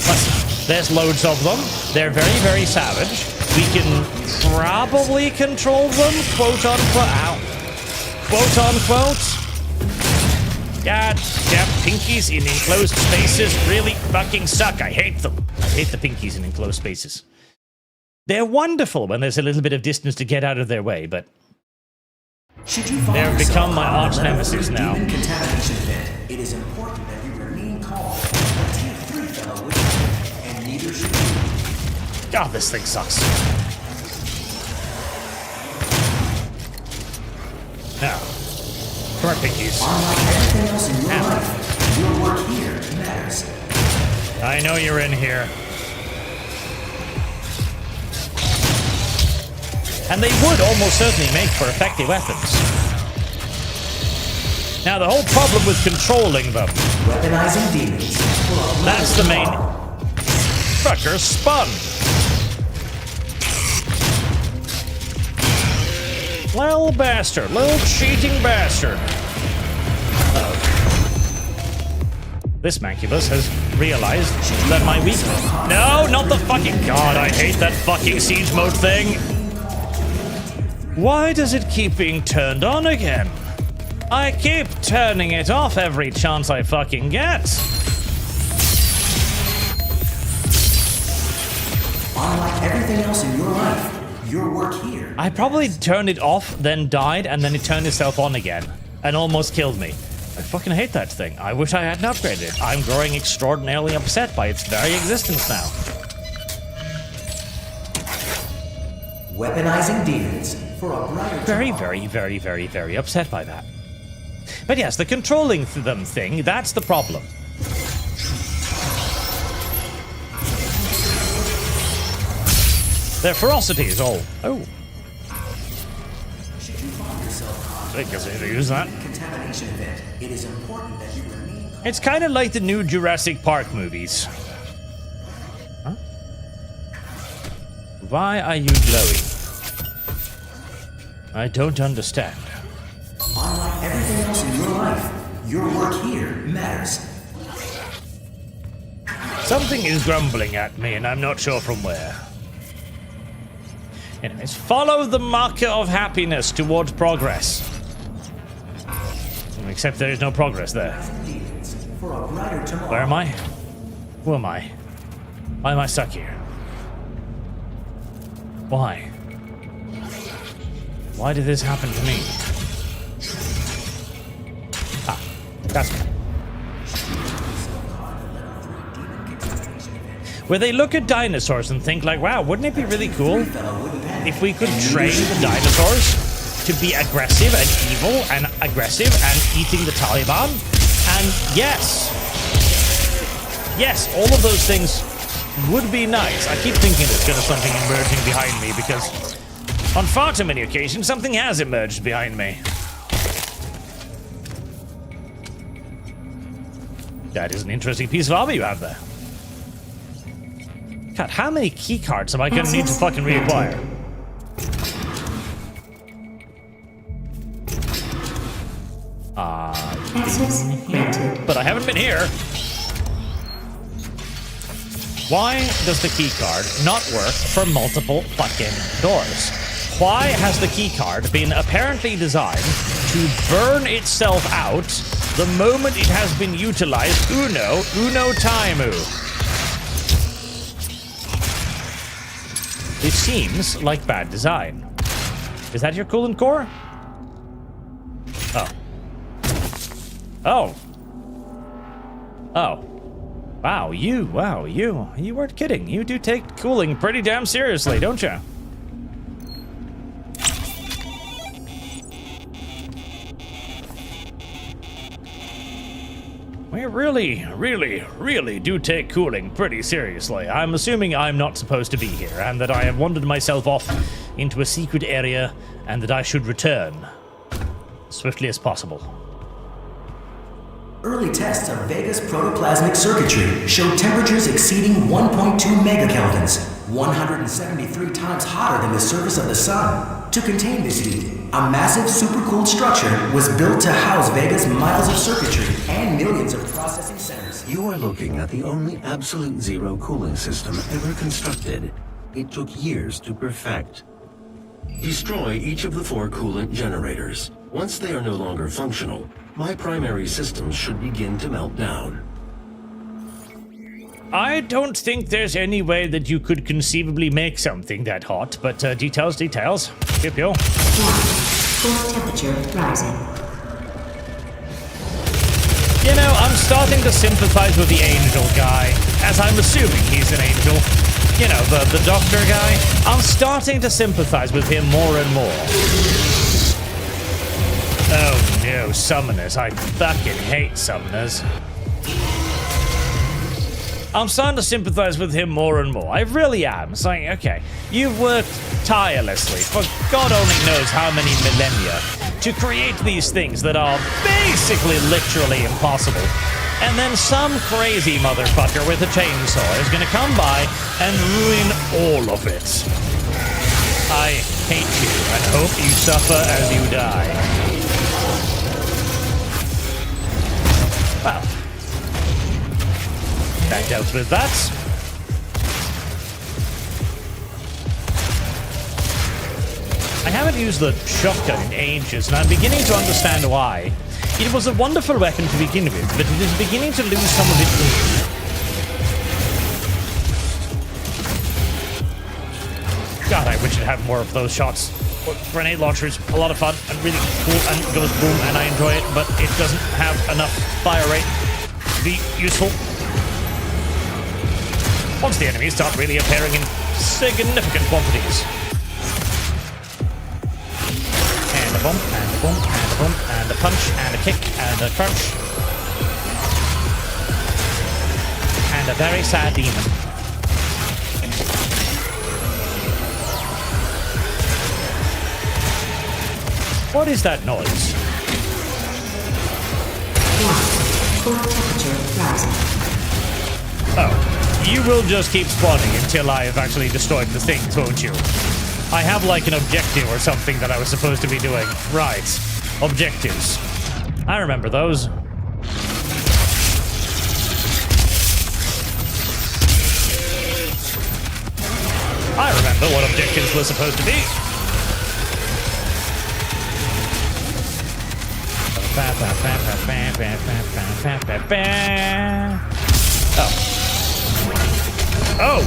But there's loads of them. They're very, very savage. We can probably control them, quote unquote. Ow. Quote unquote. God damn pinkies in enclosed spaces really fucking suck. I hate them. I hate the pinkies in enclosed spaces. They're wonderful when there's a little bit of distance to get out of their way, but they've become my arch nemesis now. Contamination event. It is important that you remain calm. A tier 3 fellow with you, and neither should you. God, this thing sucks. Now, come on, pinkies. Unlike everything else in your life, your work here matters. I know you're in here. And they would almost certainly make for effective weapons. Now, the whole problem with controlling them... Weaponizing demons. That's the main... Fucker spun. Little bastard. Little cheating bastard. This Mancubus has realized that my weakness... No, not the fucking... God, I hate that fucking siege mode thing. Why does it keep being turned on again? I keep turning it off every chance I fucking get. Unlike everything else in your life, your work here. I probably turned it off, then died, and then it turned itself on again. And almost killed me. I fucking hate that thing. I wish I hadn't upgraded it. I'm growing extraordinarily upset by its very existence now. Weaponizing demons for a brighter Very, very, very, very, very upset by that. But yes, the controlling them thing, that's the problem. Their ferocity is all... Oh. I guess I need to use that. contamination event. It is important that you remain. It's kind of like the new Jurassic Park movies. Huh? Why are you glowing? I don't understand. Unlike everything else in your life, your work here matters. Something is grumbling at me, and I'm not sure from where. Anyways, follow the marker of happiness towards progress. Except there is no progress there. For a brighter tomorrow. Where am I? Who am I? Why am I stuck here? Why? Why did this happen to me? Ah, that's me. Where they look at dinosaurs and think like, wow, wouldn't it be really cool if we could train the dinosaurs to be aggressive and evil and aggressive and eating the Taliban? And yes, all of those things would be nice. I keep thinking there's gonna something emerging behind me because on far too many occasions something has emerged behind me. That is an interesting piece of armor you have there. God, how many key cards am I gonna need to fucking reacquire? Access granted. But I haven't been here. Why does the key card not work for multiple fucking doors? Why has the key card been apparently designed to burn itself out the moment it has been utilized uno timeu? It seems like bad design. Is that your coolant core? Oh. Oh. Oh. Wow, you weren't kidding. You do take cooling pretty damn seriously, don't you? We really do take cooling pretty seriously. I'm assuming I'm not supposed to be here, and that I have wandered myself off into a secret area, and that I should return. swiftly as possible. Early tests of Vega's protoplasmic circuitry showed temperatures exceeding 1.2 megakelvins, 173 times hotter than the surface of the sun. To contain this heat, a massive supercooled structure was built to house Vega's miles of circuitry and millions of processing centers. You are looking at the only absolute zero cooling system ever constructed. It took years to perfect. Destroy each of the 4 coolant generators. Once they are no longer functional, my primary systems should begin to melt down. I don't think there's any way that you could conceivably make something that hot, but details. Pew pew. 1. Core temperature rising. You know, I'm starting to sympathize with the angel guy, as I'm assuming he's an angel. You know, the doctor guy. I'm starting to sympathize with him more and more. Oh no, summoners. I fucking hate summoners. I'm starting to sympathize with him more and more. I really am. It's like, okay, you've worked tirelessly for God only knows how many millennia to create these things that are basically literally impossible. And then some crazy motherfucker with a chainsaw is gonna come by and ruin all of it. I hate you and hope you suffer as you die. Well, that dealt with that. I haven't used the shotgun in ages, and I'm beginning to understand why. It was a wonderful weapon to begin with, but it is beginning to lose some of its oomph. God, I wish it had more of those shots. Grenade launchers, a lot of fun and really cool, and goes boom, and I enjoy it, but it doesn't have enough fire rate to be useful. Once the enemies start really appearing in significant quantities. And a bump, and a bump, and a bump, and a punch, and a kick, and a crunch. And a very sad demon. What is that noise? 1. Core temperature rising. Oh, you will just keep spawning until I have actually destroyed the things, won't you? I have like an objective or something that I was supposed to be doing. Right. Objectives. I remember those. I remember what objectives were supposed to be. Oh. Oh,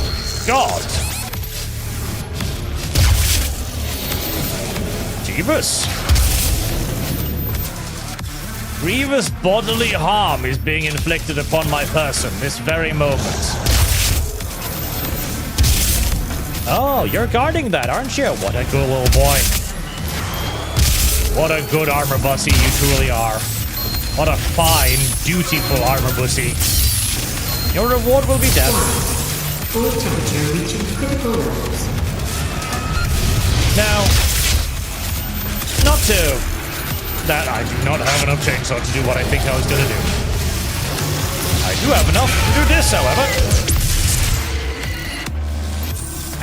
God. Grievous. Grievous bodily harm is being inflicted upon my person this very moment. Oh, you're guarding that, aren't you? What a good little boy. What a good armor bussy you truly are. What a fine, dutiful armor bussy. Your reward will be death. Core temperature reaching critical levels. Now, not to that I do not have enough chainsaw to do what I think I was gonna do. I do have enough to do this, however.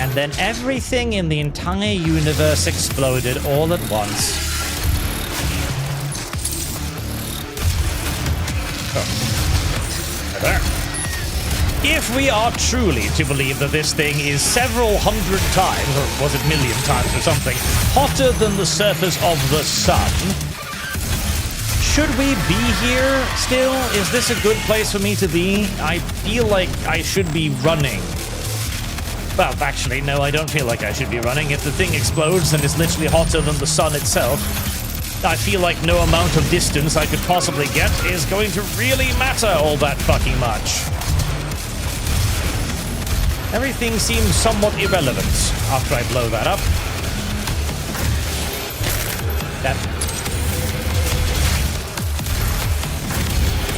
And then everything in the entire universe exploded all at once. Oh. There. If we are truly to believe that this thing is several hundred times, or was it million times or something, hotter than the surface of the sun, should we be here still? Is this a good place for me to be? I feel like I should be running. Well, actually, no, I don't feel like I should be running. If the thing explodes and is literally hotter than the sun itself, I feel like no amount of distance I could possibly get is going to really matter all that fucking much. Everything seems somewhat irrelevant after I blow that up.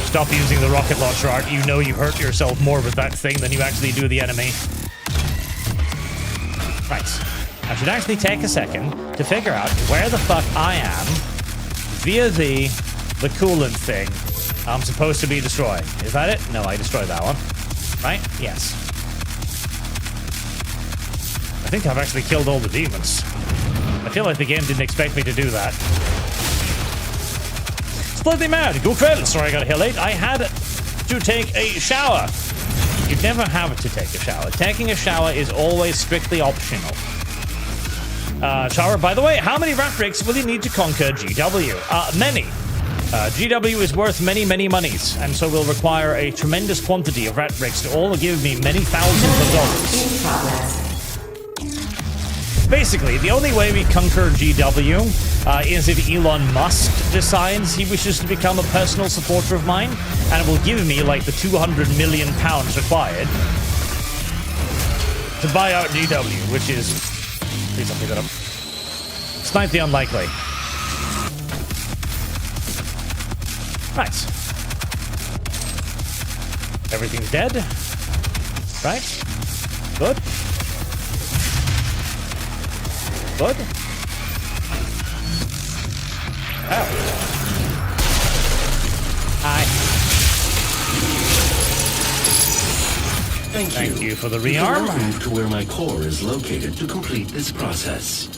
Stop using the rocket launcher, Art. You know you hurt yourself more with that thing than you actually do the enemy. Right. I should actually take a second to figure out where the fuck I am via the coolant thing, I'm supposed to be destroying. Is that it? No, I destroyed that one. Right? Yes. I think I've actually killed all the demons. I feel like the game didn't expect me to do that. Slightly mad. Go Krell. Sorry I got here late. I had to take a shower. You never have to take a shower. Taking a shower is always strictly optional. Shower, by the way, how many rat bricks will you need to conquer GW? Many. GW is worth many, many monies, and so will require a tremendous quantity of rat bricks to all give me many thousands of dollars. In progress. Basically, the only way we conquer GW is if Elon Musk decides he wishes to become a personal supporter of mine, and it will give me like the 200 million pounds required to buy out GW, which is... Please don't pick that up. Slightly unlikely. Right. Everything's dead. Right. Good. Good. Oh. Hi. Thank you for the rearm. Move to where my core is located to complete this process.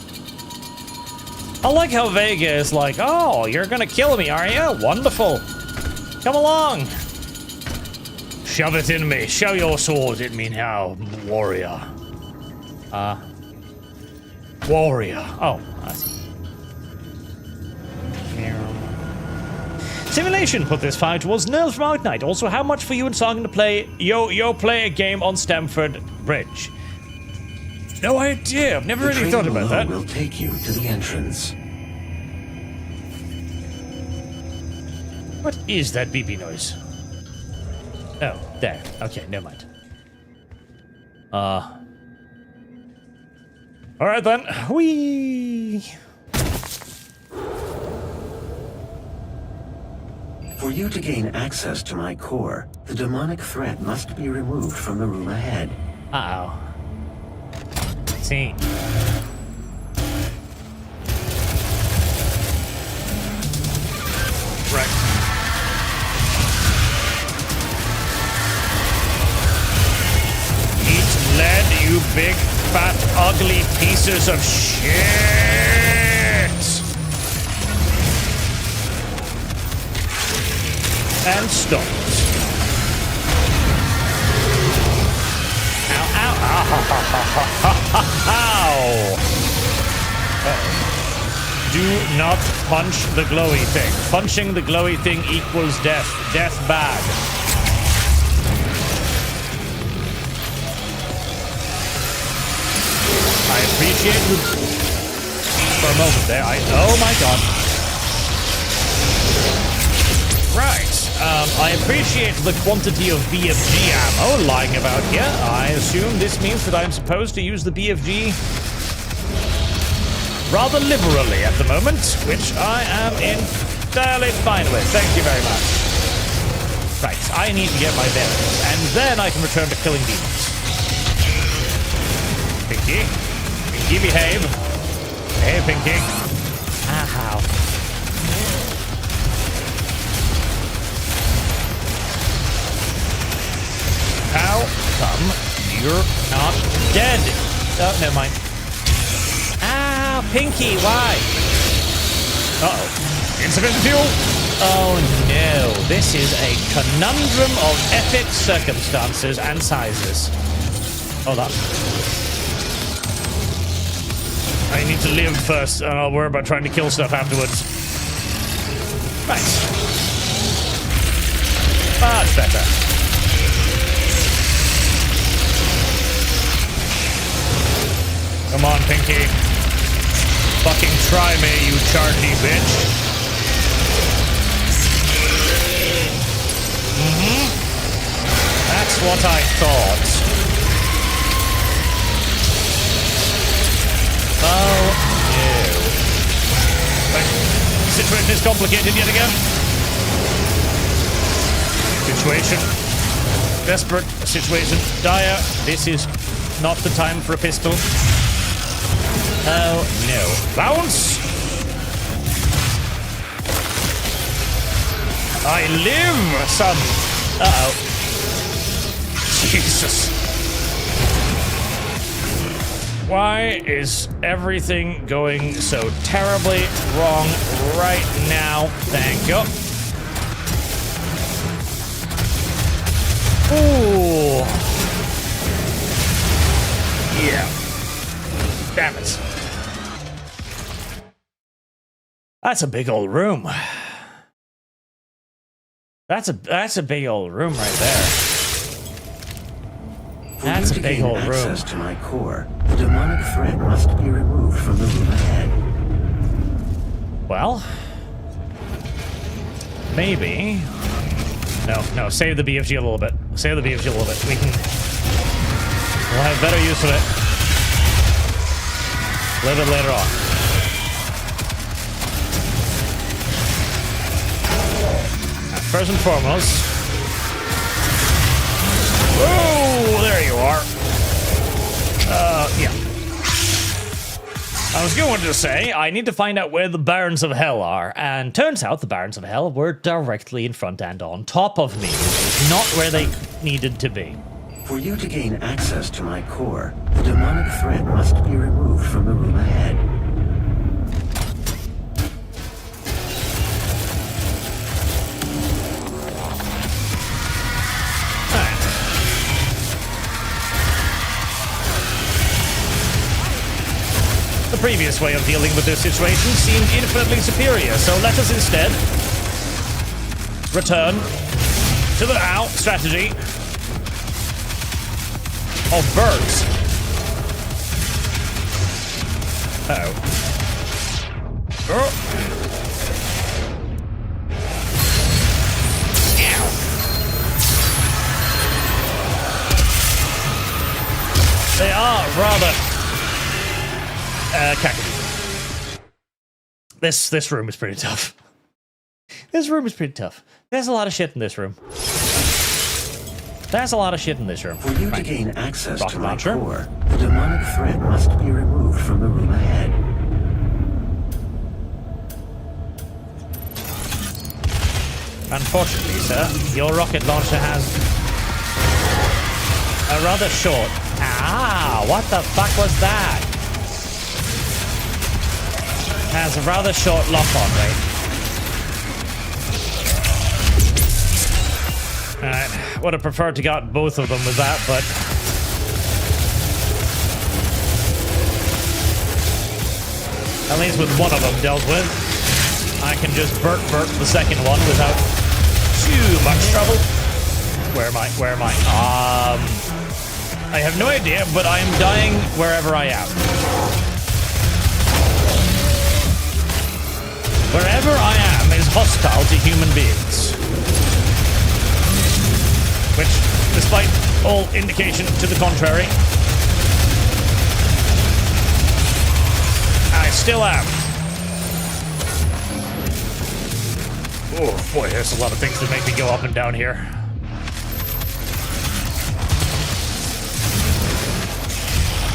I like how Vega is like, oh, you're gonna kill me, are you? Wonderful. Come along. Shove it in me. Show your sword in me now, warrior. Warrior. Oh, I see. Simulation put this fight towards Nerves from Out. Also, how much for you and Sagan to play play a game on Stamford Bridge? No idea. I've never really thought about that. Will take you to the entrance. What is that beepy noise? Oh, there. Okay, never mind. All right then. Whee! For you to gain access to my core, the demonic threat must be removed from the room ahead. Uh-oh. See. Right. Eat lead, you big, fat, ugly pieces of shit! And stopped. Ow, ow, ow, ow. Do not punch the glowy thing. Punching the glowy thing equals death. Death bad. I appreciate the... For a moment there, oh my god. Right. I appreciate the quantity of BFG ammo lying about here. I assume this means that I'm supposed to use the BFG rather liberally at the moment, which I am entirely fine with. Thank you very much. Right, I need to get my bearings, and then I can return to killing demons. Pinky. Pinky, behave. Behave, Pinky. Ow. How come you're not dead? Oh, never mind. Ah, Pinky, why? Uh-oh. Insufficient fuel? Oh, no. This is a conundrum of epic circumstances and sizes. Hold on. I need to live first, and I'll worry about trying to kill stuff afterwards. Right. Much better. Come on, Pinky. Fucking try me, you chargy bitch. That's what I thought. Oh, no. Right. Situation is complicated yet again. Situation. Desperate situation. Dire. This is not the time for a pistol. Oh, no. Bounce! I live, son. Uh-oh. Jesus. Why is everything going so terribly wrong right now? Thank you. Ooh. Yeah. Damn it. That's a big old room. That's a big old room right there. That's a big old room. For access to my core, the demonic threat must be removed from the room ahead. Well, maybe. No, save the BFG a little bit. Save the BFG a little bit. We'll have better use of it. A little bit later on. Now, first and foremost. Oh, there you are. Yeah. I was going to say, I need to find out where the Barons of Hell are, and turns out the Barons of Hell were directly in front and on top of me, not where they needed to be. For you to gain access to my core, the demonic threat must be removed from the room ahead. The previous way of dealing with this situation seemed infinitely superior, so let us instead return to the now strategy of birds. Uh-oh. Oh. Ow. They are rather Kakadu. This room is pretty tough. This room is pretty tough. There's a lot of shit in this room. There's a lot of shit in this room. For you to gain access Rocket to my launcher. core, the demonic threat must be removed from the room ahead. Unfortunately, sir, your rocket launcher has a rather short... Ah, what the fuck was that? Has a rather short lock-on rate. Alright, would have preferred to got both of them with that, but... At least with one of them dealt with, I can just burp the second one without too much trouble. Where am I? I have no idea, but I am dying wherever I am. Wherever I am is hostile to human beings. Which, despite all indication to the contrary, I still am. Oh boy, there's a lot of things that make me go up and down here.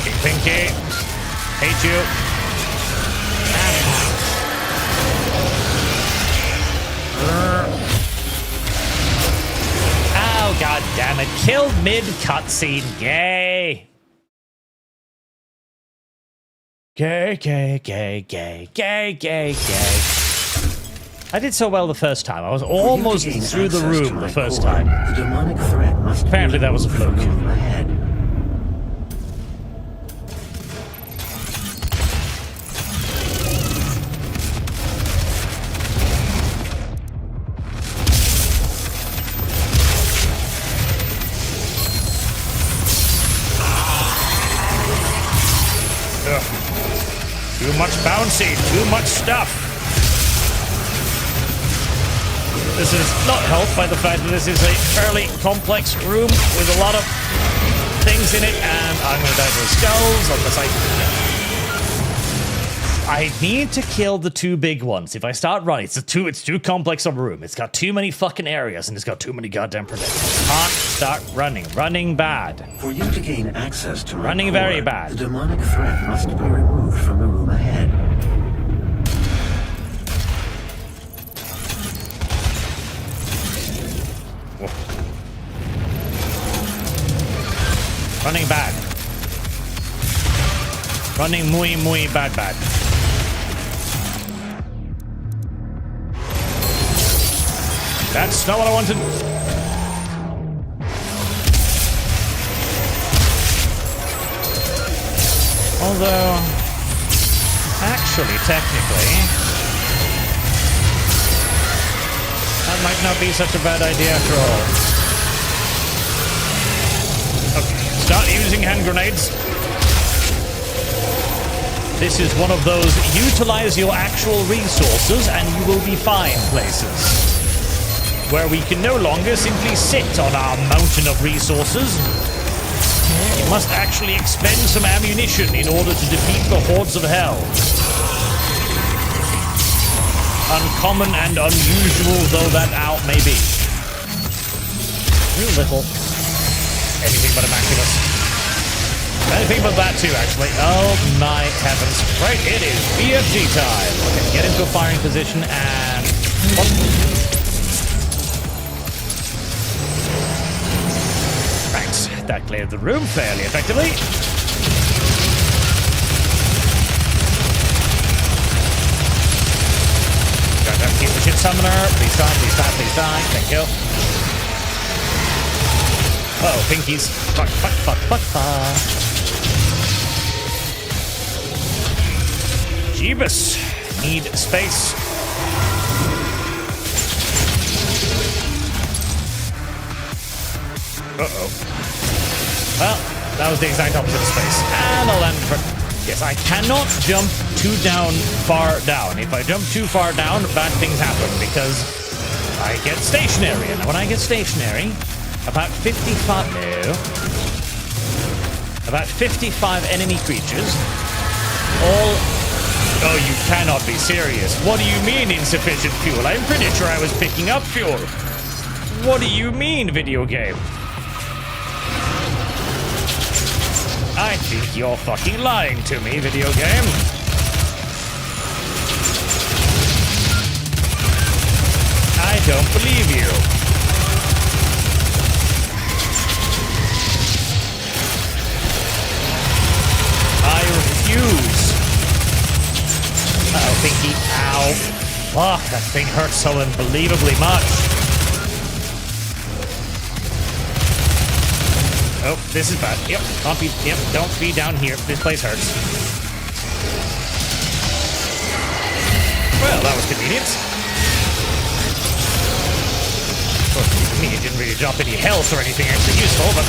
Hey, Pinky. Hate you. Oh, god damn it. Killed mid-cutscene. Gay. Gay. I did so well the first time. I was almost through the room the first time. The demonic threat must Apparently that was a fluke. Too much bouncing, too much stuff. This is not helped by the fact that this is a fairly complex room with a lot of things in it, and I'm going to die to the skulls unless I need to kill the two big ones. If I start running, it's too complex of a room. It's got too many fucking areas, and it's got too many goddamn predictions. Can't start running. Running bad. For you to gain access to my Running core, very bad. The demonic threat must be removed from the room ahead. Running bad. Running muy bad. That's not what I wanted. Although, actually, technically, that might not be such a bad idea after all. Okay, start using hand grenades. This is one of those utilize your actual resources and you will be fine places. Where we can no longer simply sit on our mountain of resources. You must actually expend some ammunition in order to defeat the hordes of hell. Uncommon and unusual though that out may be. Real little. Anything but immaculate. Anything but that too, actually. Oh my heavens. Right, it is BFG time. Okay, get into a firing position and... Right, that cleared the room fairly effectively. Gotta keep the shit summoner. Please die, please die, please die. Thank you. Uh-oh, pinkies. Fuck. Jeebus. Need space. Uh-oh. Well, that was the exact opposite of space. And I'll land for... Yes, I cannot jump too far down. If I jump too far down, bad things happen because I get stationary. And when I get stationary, about 55 enemy creatures, all... Oh, you cannot be serious. What do you mean insufficient fuel? I'm pretty sure I was picking up fuel. What do you mean, video game? I think you're fucking lying to me, video game. I don't believe you. I refuse. Uh-oh, Pinky. Ow. Fuck, that thing hurts so unbelievably much. Oh, this is bad. Yep, don't be down here. This place hurts. Well, that was convenient. Of course, to me, it didn't really drop any health or anything extra useful, but...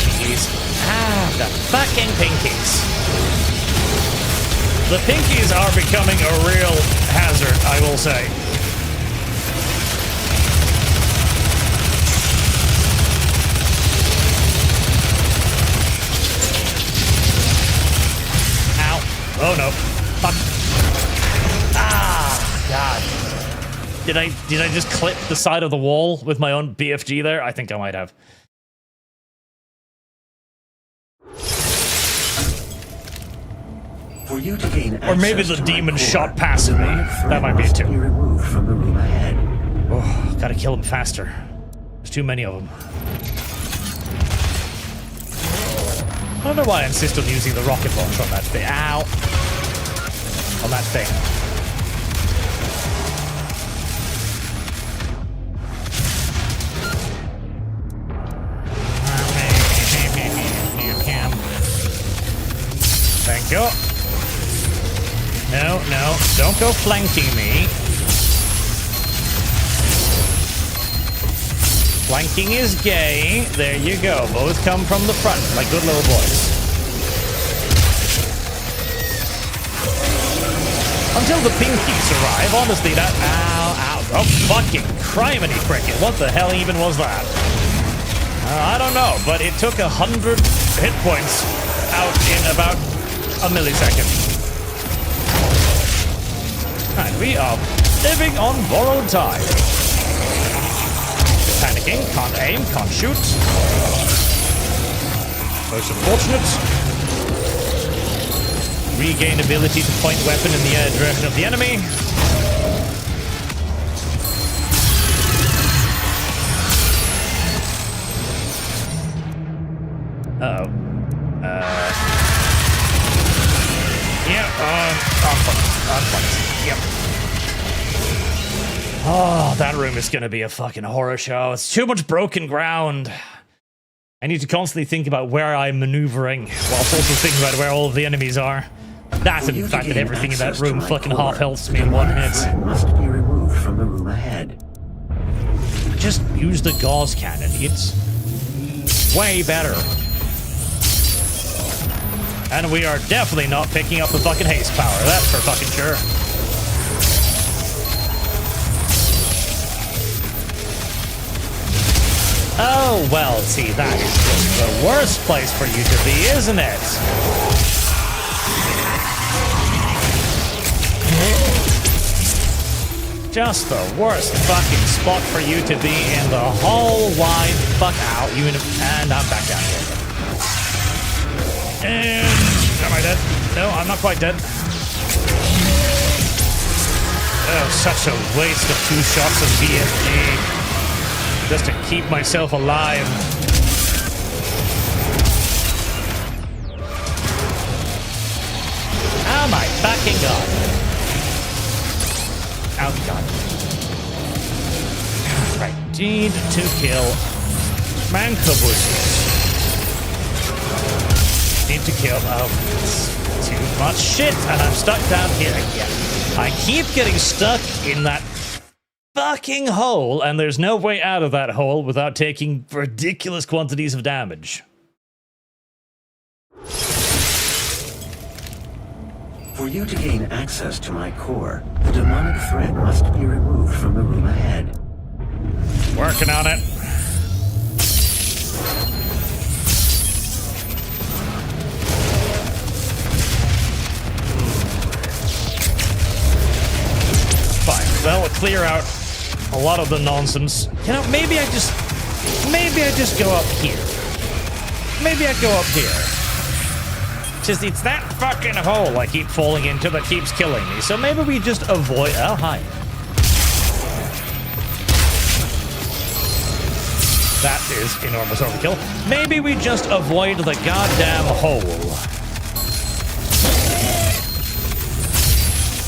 Pinkies. Ah, the fucking pinkies. The pinkies are becoming a real hazard, I will say. Oh no. Fuck. Ah, God. Did I just clip the side of the wall with my own BFG there? I think I might have. For you to gain or maybe the demon shot past me. That might be it too. Removed from the room ahead. Oh, gotta kill them faster. There's too many of them. I don't know why I insist on using the rocket launcher on that thing. Ow! On that thing. Thank you. No, don't go flanking me. Flanking is gay. There you go. Both come from the front, like good little boys. Until the pinkies arrive, honestly, that... Ow. Oh, fucking criminy cricket. What the hell even was that? I don't know, but it took 100 hit points out in about a millisecond. And we are living on borrowed time. Panicking, can't aim, can't shoot. Most unfortunate. Regain ability to point weapon in the direction of the enemy. Oh, that room is gonna be a fucking horror show. It's too much broken ground. I need to constantly think about where I'm maneuvering, whilst also thinking about where all of the enemies are. That's in fact that everything in that room fucking half healths me in one hit. Must be removed from the room ahead. Just use the gauze cannon. It's way better. And we are definitely not picking up the fucking haste power. That's for fucking sure. Oh, well, see, that is just the worst place for you to be, isn't it? Just the worst fucking spot for you to be in the whole wide fuck out. And I'm back down here. And am I dead? No, I'm not quite dead. Oh, such a waste of 2 shots of BFG. Just to keep myself alive. Oh my fucking god. Oh god. Right, need to kill Mancobuses. Need to kill, oh, too much shit, and I'm stuck down here again. I keep getting stuck in that fucking hole, and there's no way out of that hole without taking ridiculous quantities of damage. For you to gain access to my core, the demonic threat must be removed from the room ahead. Working on it. Fine. That'll clear out a lot of the nonsense. You know, maybe I just go up here. Maybe I go up here. Just it's that fucking hole I keep falling into that keeps killing me. So maybe we just avoid. Oh, hi. That is enormous overkill. Maybe we just avoid the goddamn hole.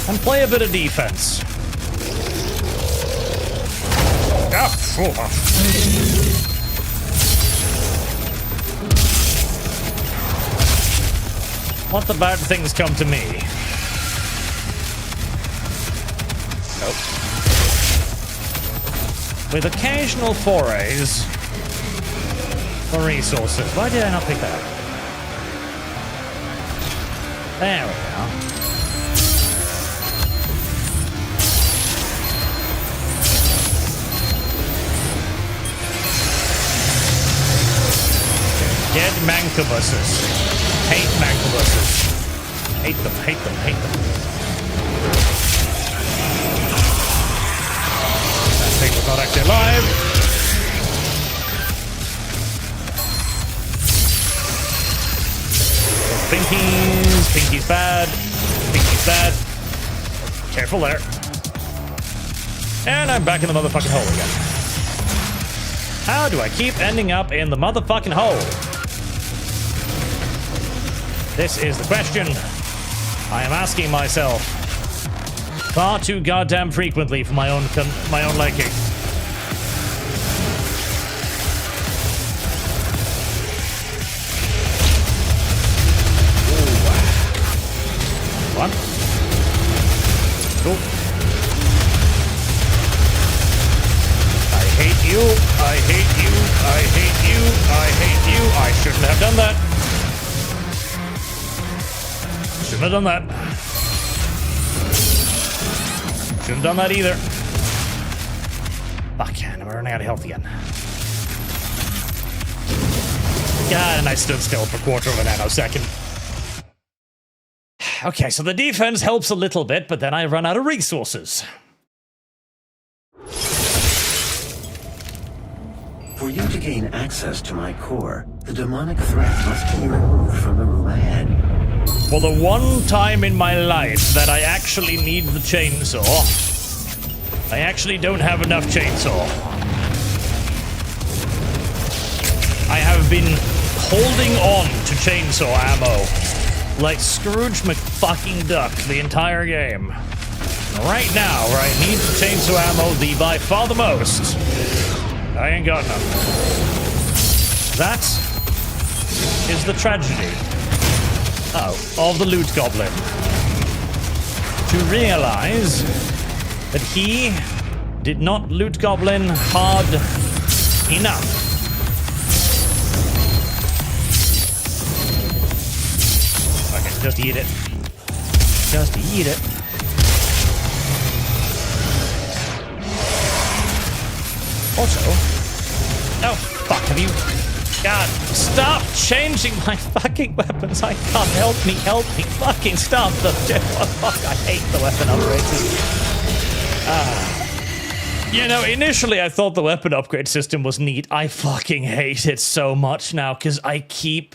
And play a bit of defense. Let the bad things come to me. Nope. With occasional forays for resources. Why did I not pick that up? There we go. Dead mancobuses. Hate mancobuses. Hate them, hate them, hate them. That thing was not actually alive. Pinkies. Pinky's bad. Pinky's bad. Careful there. And I'm back in the motherfucking hole again. How do I keep ending up in the motherfucking hole? This is the question I am asking myself far too goddamn frequently for my own liking. One. Cool. I hate you. I hate you. I hate you. I hate you. I shouldn't have done that. Shouldn't have done that. Shouldn't have done that either. Fuck, and we're running out of health again. God, and I stood still for a quarter of a nanosecond. Okay, so the defense helps a little bit, but then I run out of resources. For you to gain access to my core, the demonic threat must be removed from the room ahead. For the one time in my life that I actually need the chainsaw, I actually don't have enough chainsaw. I have been holding on to chainsaw ammo like Scrooge McFucking Duck the entire game. right now, where I need chainsaw ammo the by far the most. I ain't got none. That is the tragedy. Of the loot goblin. To realize that he did not loot goblin hard enough. Okay, just eat it. Just eat it. Also, oh fuck, have you? God, stop changing my fucking weapons. I can't help me. Fucking stop them. Oh, fuck, I hate the weapon upgrade system. You know, initially I thought the weapon upgrade system was neat. I fucking hate it so much now because I keep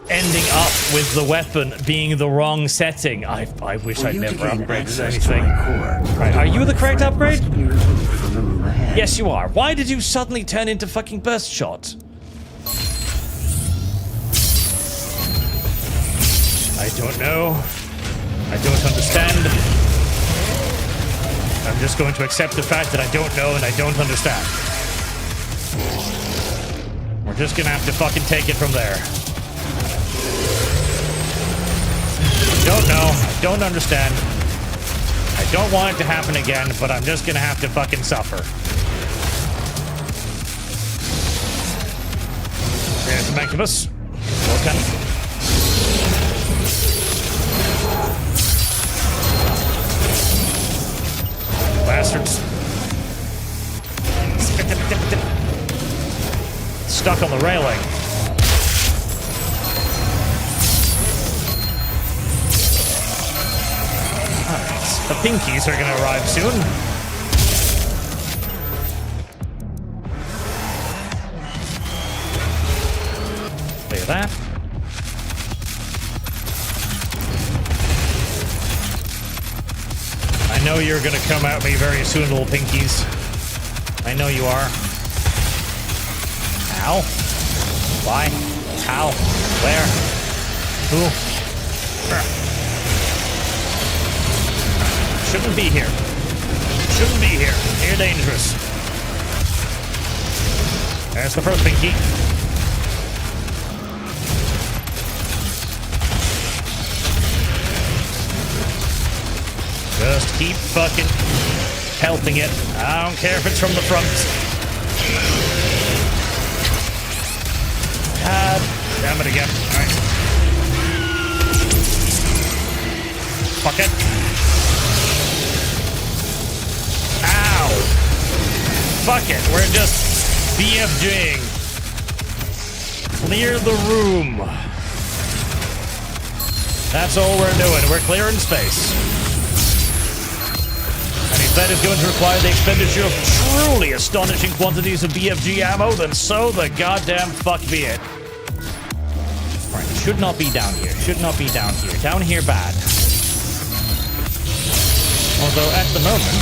ending up with the weapon being the wrong setting. I wish I'd never upgraded anything. Right, are you the correct upgrade? Yes, you are. Why did you suddenly turn into fucking burst shot? I don't know. I don't understand. I'm just going to accept the fact that I don't know and I don't understand. We're just gonna have to fucking take it from there. I don't know. I don't understand. I don't want it to happen again, but I'm just gonna have to fucking suffer. There's the Mancubus. Welcome. Bastards. Stuck on the railing. Alright, the pinkies are gonna arrive soon. Look at that. I know you're gonna come at me very soon, little pinkies. I know you are. Ow. Why? How? Where? Who? Shouldn't be here. Shouldn't be here. You're dangerous. There's the first pinky. Just keep fucking pelting it. I don't care if it's from the front. God damn it again. Alright. Fuck it. Ow. Fuck it. We're just BFGing. Clear the room. That's all we're doing. We're clearing space. That is going to require the expenditure of truly astonishing quantities of BFG ammo, then so the goddamn fuck be it. Alright, should not be down here. Should not be down here. Down here bad. Although at the moment...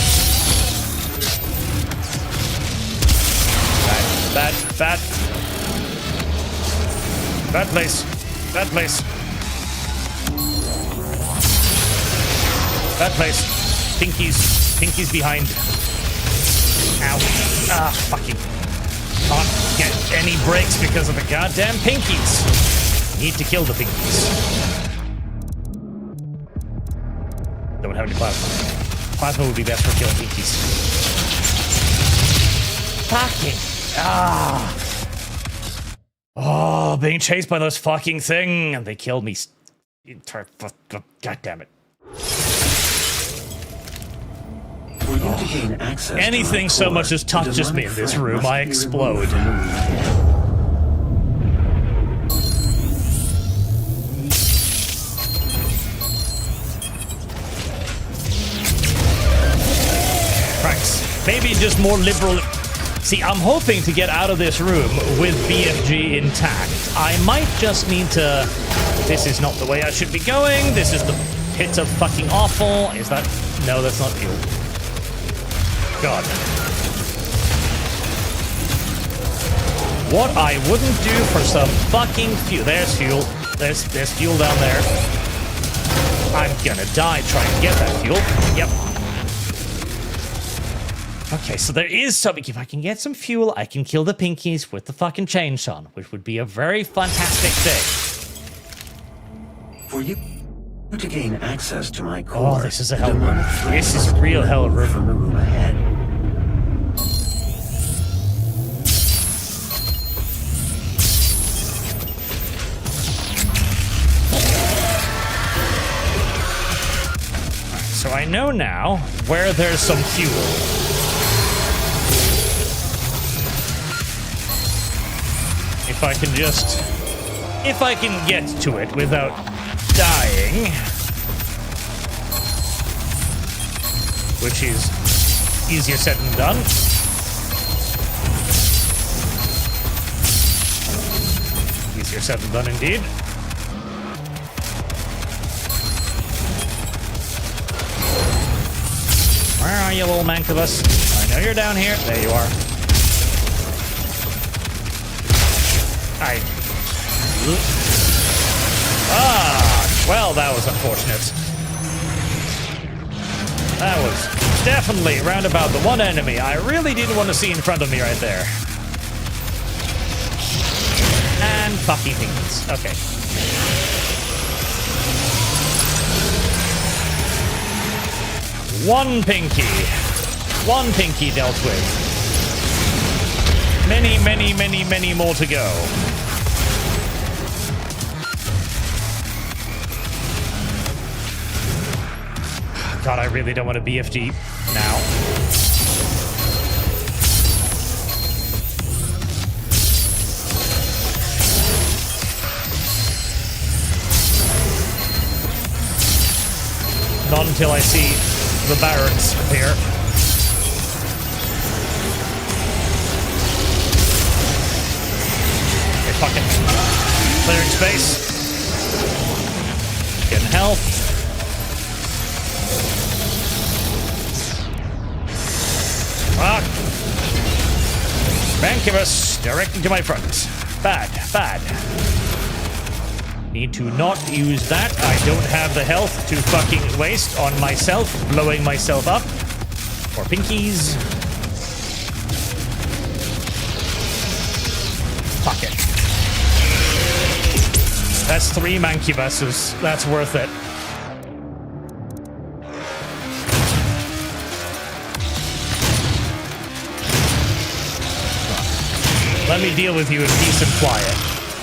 Bad place. Bad place. Bad place. Pinky's behind. Ow. Ah, fucking. Can't get any breaks because of the goddamn pinkies. Need to kill the pinkies. Don't have any plasma. Plasma would be best for killing pinkies. Fucking. Ah. Oh, being chased by those fucking thing. And they killed me. God damn it. Anything so much as touches me in this room, I explode. Christ. Maybe just more liberal... See, I'm hoping to get out of this room with BFG intact. I might just need to... This is not the way I should be going. This is the pit of fucking awful. Is that... No, that's not fuel. God. What I wouldn't do for some fucking fuel. There's fuel. There's fuel down there. I'm gonna die trying to get that fuel. Yep. Okay, so there is something. If I can get some fuel, I can kill the pinkies with the fucking chainsaw, which would be a very fantastic thing. For you to gain access to my core, Oh, this is a hell demonic room. threat This is must be real hell removed room. from the room ahead. So I know now where there's some fuel. If I can get to it without dying, which is easier said than done. Easier said than done indeed. Where are you, little mancubus? I know you're down here. There you are. Well, that was unfortunate. That was definitely round about the one enemy I really didn't want to see in front of me right there. And fucking things. Okay. One pinky dealt with. Many, many, many, many more to go. God, I really don't want to BFG now. Not until I see the barracks appear. Okay, fucking clearing space. Getting health. Fuck. Mancubus directing to my front. Bad, bad. Need to not use that. I don't have the health to fucking waste on myself, blowing myself up. Or pinkies. Fuck it. That's 3 mancubuses. That's worth it. Let me deal with you in peace and quiet.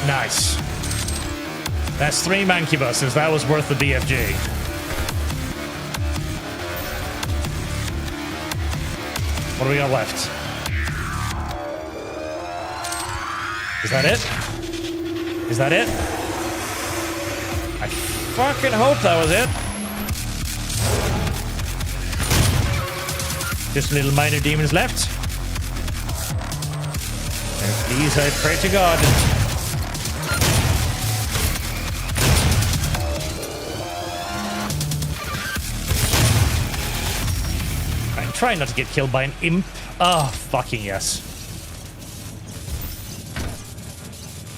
Nice. That's 3 mancubuses. That was worth the BFG. What do we got left? Is that it? Is that it? I fucking hope that was it. Just little minor demons left. And please, I pray to God. I'm trying not to get killed by an imp. Oh, fucking yes.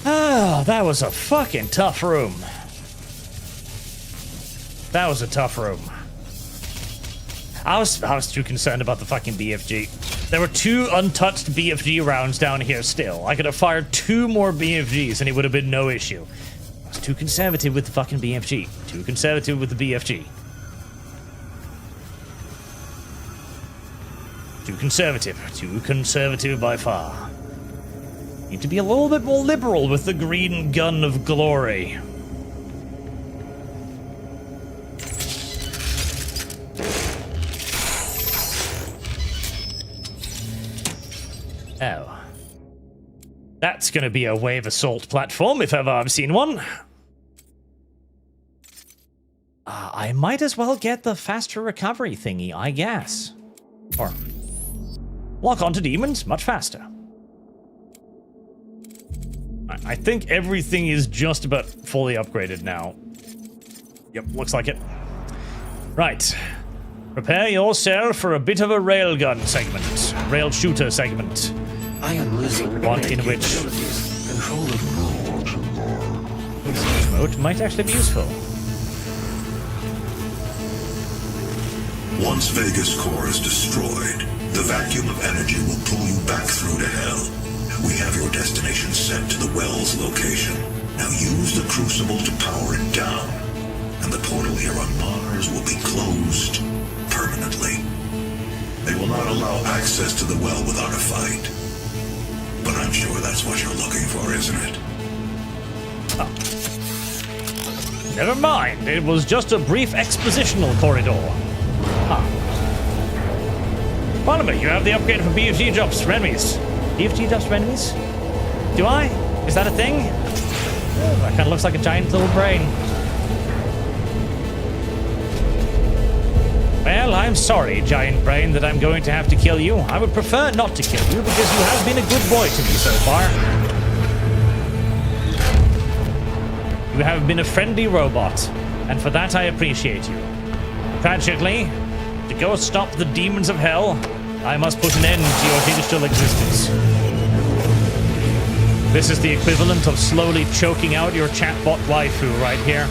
Oh, that was a fucking tough room. That was a tough room. I was too concerned about the fucking BFG. There were 2 untouched BFG rounds down here still. I could have fired 2 more BFGs and it would have been no issue. I was too conservative with the fucking BFG. Too conservative with the BFG. Too conservative. Too conservative by far. Need to be a little bit more liberal with the green gun of glory. Oh. That's gonna be a wave assault platform if ever I've seen one. I might as well get the faster recovery thingy, I guess. Or lock onto demons much faster. I think everything is just about fully upgraded now. Yep, looks like it. Right. Prepare yourself for a bit of a railgun segment. Rail shooter segment. I am losing One in which control of this mode might actually be useful. Once Vega's core is destroyed, the vacuum of energy will pull you back through to hell. We have your destination set to the well's location. Now use the crucible to power it down, and the portal here on Mars will be closed permanently. They will not allow access to the well without a fight. But I'm sure that's what you're looking for, isn't it? Oh. Never mind, it was just a brief expositional corridor. Ah. Pardon me, you have the upgrade for BFG drops for enemies. BFG drops for enemies? Do I? Is that a thing? Oh, that kind of looks like a giant little brain. Well, I'm sorry, giant brain, that I'm going to have to kill you. I would prefer not to kill you because you have been a good boy to me so far. You have been a friendly robot, and for that I appreciate you. Tragically, to go stop the demons of hell, I must put an end to your digital existence. This is the equivalent of slowly choking out your chatbot waifu right here.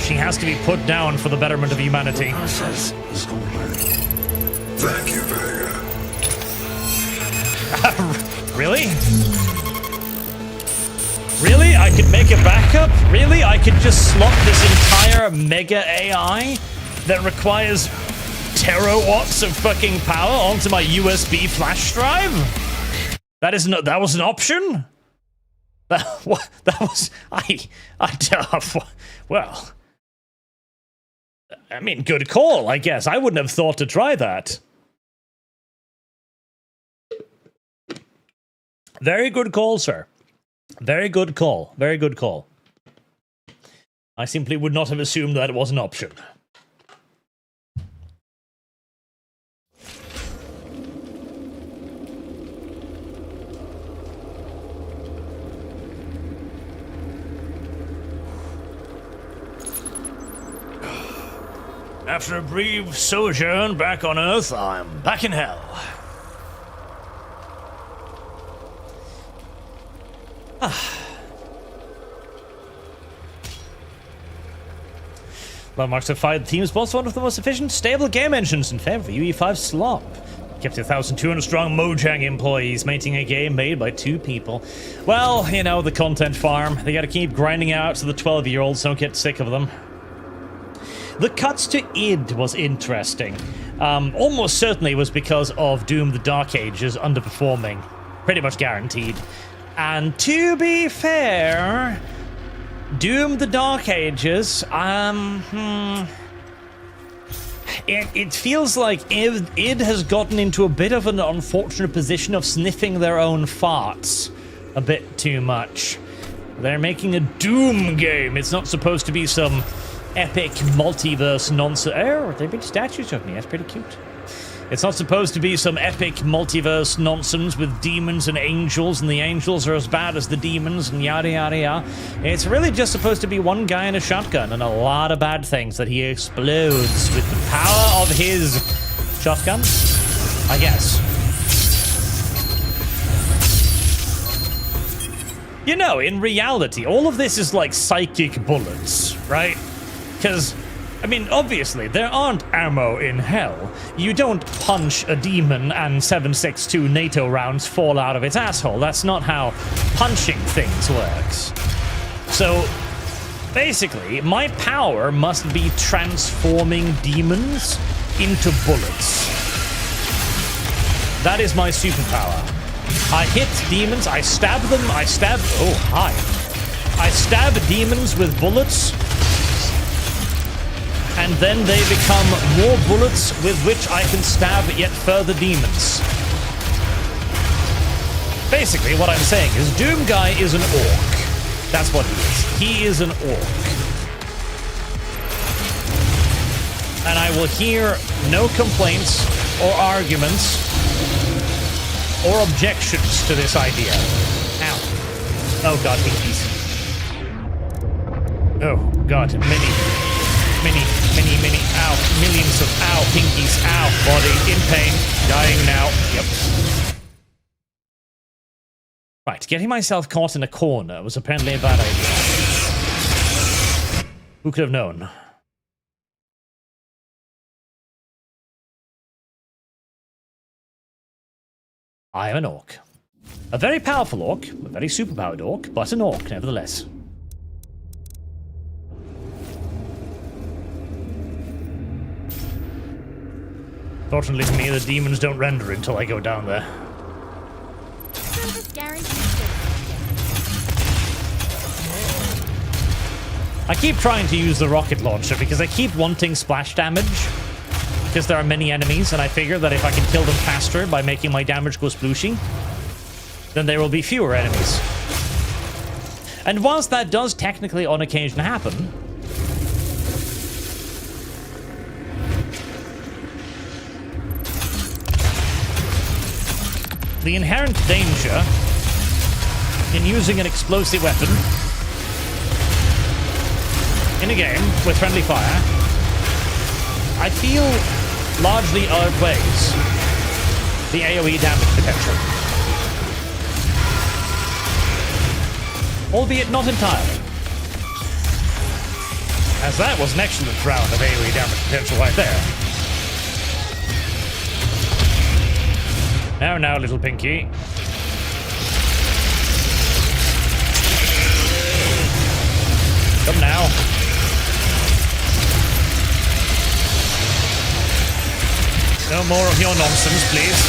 She has to be put down for the betterment of humanity. The process is complete. Thank you, Vega. Really? Really? I could make a backup? Really? I could just slot this entire mega AI that requires terawatts of fucking power onto my USB flash drive? That was an option? That was well, I mean, good call, I guess. I wouldn't have thought to try that. Very good call, sir. Very good call. Very good call. I simply would not have assumed that it was an option. After a brief sojourn back on Earth, I'm back in hell. Landmarks have fired the team responsible for one of the most efficient, stable game engines in favor of UE5 slop. Kept 1,200 strong Mojang employees, maintaining a game made by 2 people. Well, you know, the content farm. They gotta keep grinding out so the 12-year-olds don't get sick of them. The cuts to id was interesting. Almost certainly was because of Doom the Dark Ages underperforming. Pretty much guaranteed. And to be fair, Doom the Dark Ages, it feels like id has gotten into a bit of an unfortunate position of sniffing their own farts a bit too much. They're making a Doom game. It's not supposed to be some epic multiverse nonsense. Oh, they're big statues of me. That's pretty cute. It's not supposed to be some epic multiverse nonsense with demons and angels, and the angels are as bad as the demons, and yada yada yada. It's really just supposed to be one guy in a shotgun and a lot of bad things that he explodes with the power of his shotgun, I guess. You know, in reality, all of this is like psychic bullets, right? Because, I mean, obviously, there aren't ammo in hell. You don't punch a demon and 7.62 NATO rounds fall out of its asshole. That's not how punching things works. So, basically, my power must be transforming demons into bullets. That is my superpower. I hit demons, I stab them, I stab demons with bullets, and then they become more bullets with which I can stab yet further demons. Basically, what I'm saying is Doom Guy is an orc. That's what he is. He is an orc. And I will hear no complaints or arguments or objections to this idea. Ow. Oh god, pinkies. Oh god, many, ow, millions of ow, pinkies, ow, body, in pain, dying now, yep. Right, getting myself caught in a corner was apparently a bad idea. Who could have known? I am an orc. A very powerful orc, a very superpowered orc, but an orc nevertheless. Fortunately for me, the demons don't render until I go down there. Service guaranteed. I keep trying to use the rocket launcher because I keep wanting splash damage. Because there are many enemies, and I figure that if I can kill them faster by making my damage go splooshy, then there will be fewer enemies. And whilst that does technically on occasion happen, the inherent danger in using an explosive weapon in a game with friendly fire, I feel largely outweighs the AoE damage potential. Albeit not entirely. As that was an excellent round of AoE damage potential right there. Now, little Pinky. Come now. No more of your nonsense, please.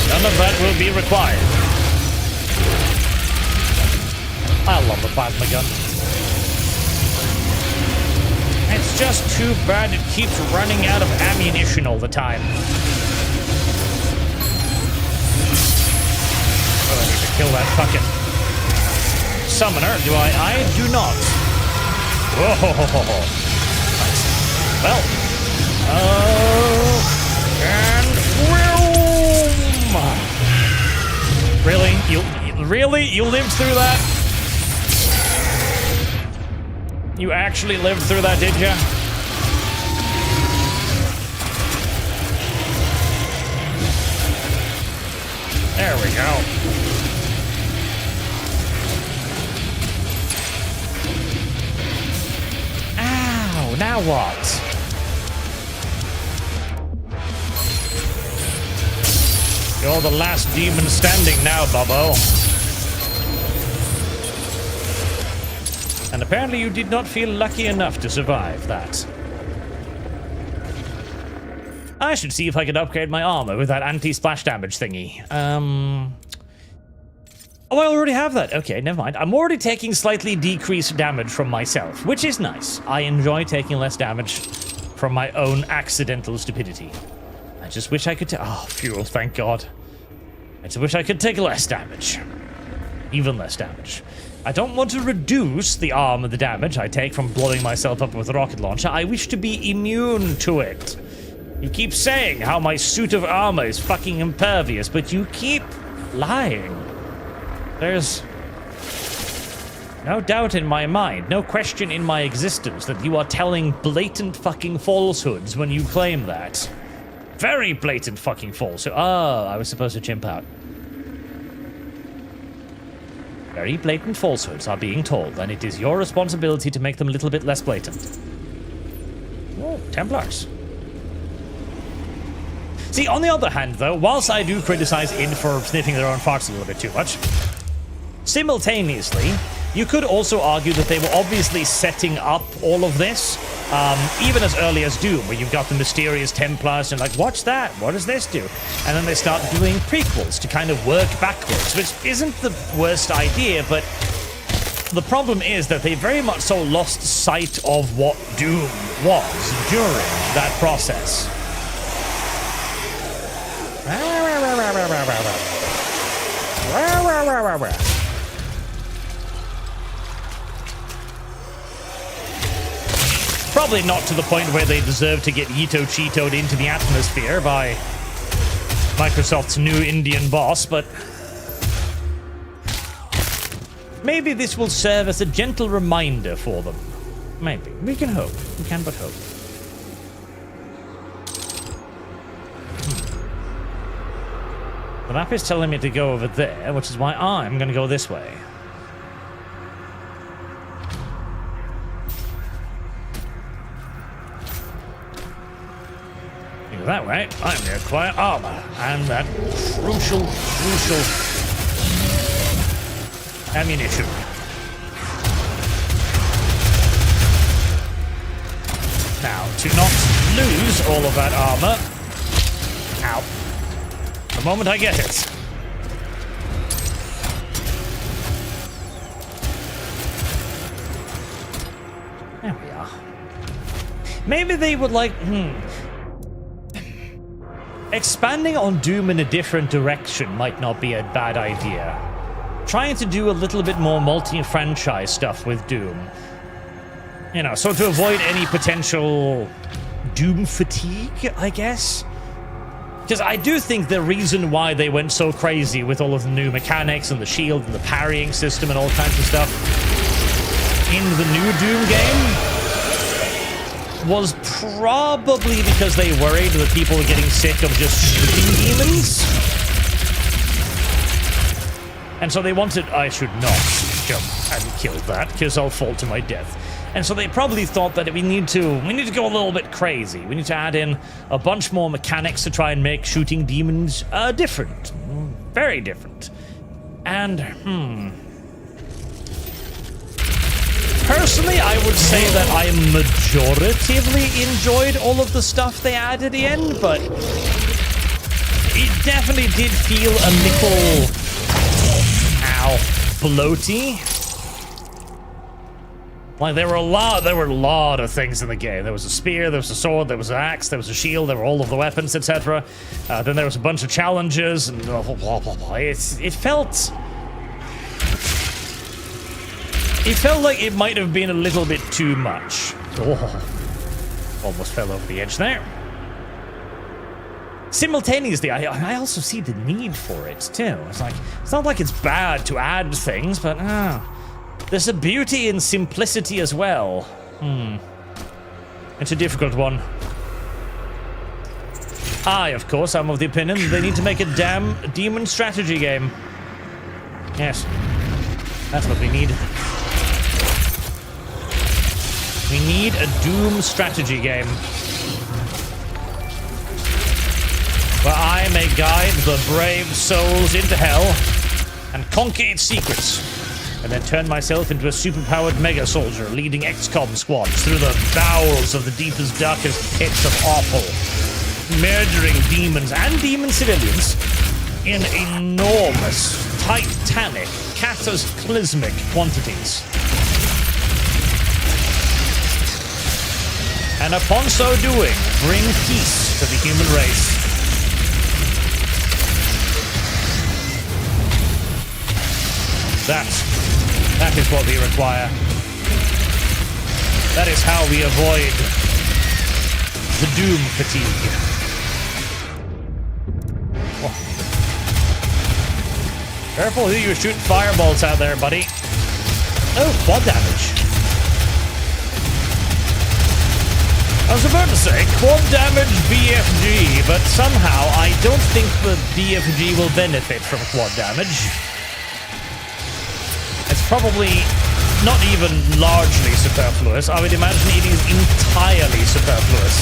None of that will be required. I love the plasma gun. It's just too bad it keeps running out of ammunition all the time. Oh, I need to kill that fucking summoner. Do I? I do not. Whoa. Nice. Well. And boom! Really? You lived through that? You actually lived through that, did ya? There we go. Ow, now what? You're the last demon standing now, Bubbo. And apparently you did not feel lucky enough to survive that. I should see if I could upgrade my armor with that anti-splash damage thingy. Oh, I already have that. Okay, never mind. I'm already taking slightly decreased damage from myself, which is nice. I enjoy taking less damage from my own accidental stupidity. I just wish I could oh, fuel, thank God. I just wish I could take less damage. Even less damage. I don't want to reduce the arm of the damage I take from blowing myself up with a rocket launcher. I wish to be immune to it. You keep saying how my suit of armor is fucking impervious, but you keep lying. There's no doubt in my mind, no question in my existence that you are telling blatant fucking falsehoods when you claim that. Very blatant fucking falsehood. Oh, I was supposed to chimp out. Very blatant falsehoods are being told, and it is your responsibility to make them a little bit less blatant. Oh, Templars. See, on the other hand, though, whilst I do criticize id for sniffing their own farts a little bit too much, simultaneously, you could also argue that they were obviously setting up all of this, even as early as Doom, where you've got the mysterious Templars and like, watch that, what does this do? And then they start doing prequels to kind of work backwards, which isn't the worst idea, but the problem is that they very much so lost sight of what Doom was during that process. Probably not to the point where they deserve to get Cheetoed into the atmosphere by Microsoft's new Indian boss, but maybe this will serve as a gentle reminder for them. Maybe. We can hope. We can but hope. The map is telling me to go over there, which is why I'm going to go this way. that way, I'm going to acquire armor. And that crucial ammunition. Now, to not lose all of that armor. Ow. The moment I get it. There we are. Maybe they would like... Expanding on Doom in a different direction might not be a bad idea. Trying to do a little bit more multi-franchise stuff with Doom. You know, so to avoid any potential Doom fatigue, I guess? Because I do think the reason why they went so crazy with all of the new mechanics and the shield and the parrying system and all kinds of stuff in the new Doom game was probably because they worried that people were getting sick of just shooting demons. And so they wanted... I should not jump and kill that, because I'll fall to my death. And so they probably thought that we need to go a little bit crazy. We need to add in a bunch more mechanics to try and make shooting demons different. Very different. And, personally, I would say that I majoritively enjoyed all of the stuff they added in, but it definitely did feel a little, bloaty. Like, there were a lot of things in the game. There was a spear, there was a sword, there was an axe, there was a shield, there were all of the weapons, etc. Then there was a bunch of challenges, and blah, blah, blah, blah. It felt like it might have been a little bit too much. Oh, almost fell over the edge there. Simultaneously, I also see the need for it, too. It's not like it's bad to add things, but, there's a beauty in simplicity as well. It's a difficult one. Of course, I'm of the opinion they need to make a damn demon strategy game. Yes. That's what we need. We need a Doom strategy game. Where I may guide the brave souls into hell and conquer its secrets. And then turn myself into a superpowered mega soldier leading XCOM squads through the bowels of the deepest, darkest pits of awful, murdering demons and demon civilians in enormous, titanic, cataclysmic quantities. And upon so doing, bring peace to the human race. That is what we require. That is how we avoid the Doom fatigue. Oh. Careful who you shoot fireballs out there, buddy. Oh, quad damage. I was about to say quad damage BFG, but somehow I don't think the BFG will benefit from quad damage. It's probably not even largely superfluous. I would imagine it is entirely superfluous.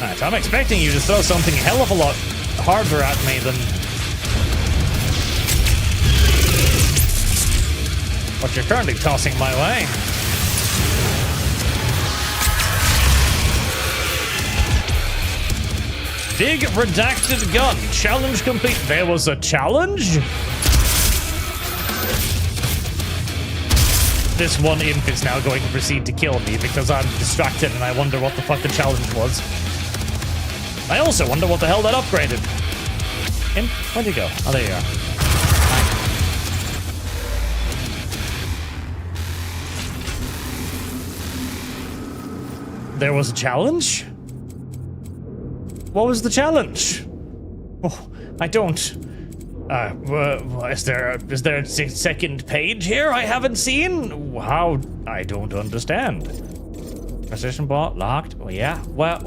Alright, I'm expecting you to throw something a hell of a lot harder at me than what you're currently tossing my way. Big redacted gun. Challenge complete. There was a challenge? This one imp is now going to proceed to kill me because I'm distracted and I wonder what the fuck the challenge was. I also wonder what the hell that upgraded. Imp? Where'd you go? Oh, there you are. There was a challenge? What was the challenge? Oh, I don't. Is there a second page here I haven't seen? How? I don't understand. Precision ball locked. Oh, yeah. What?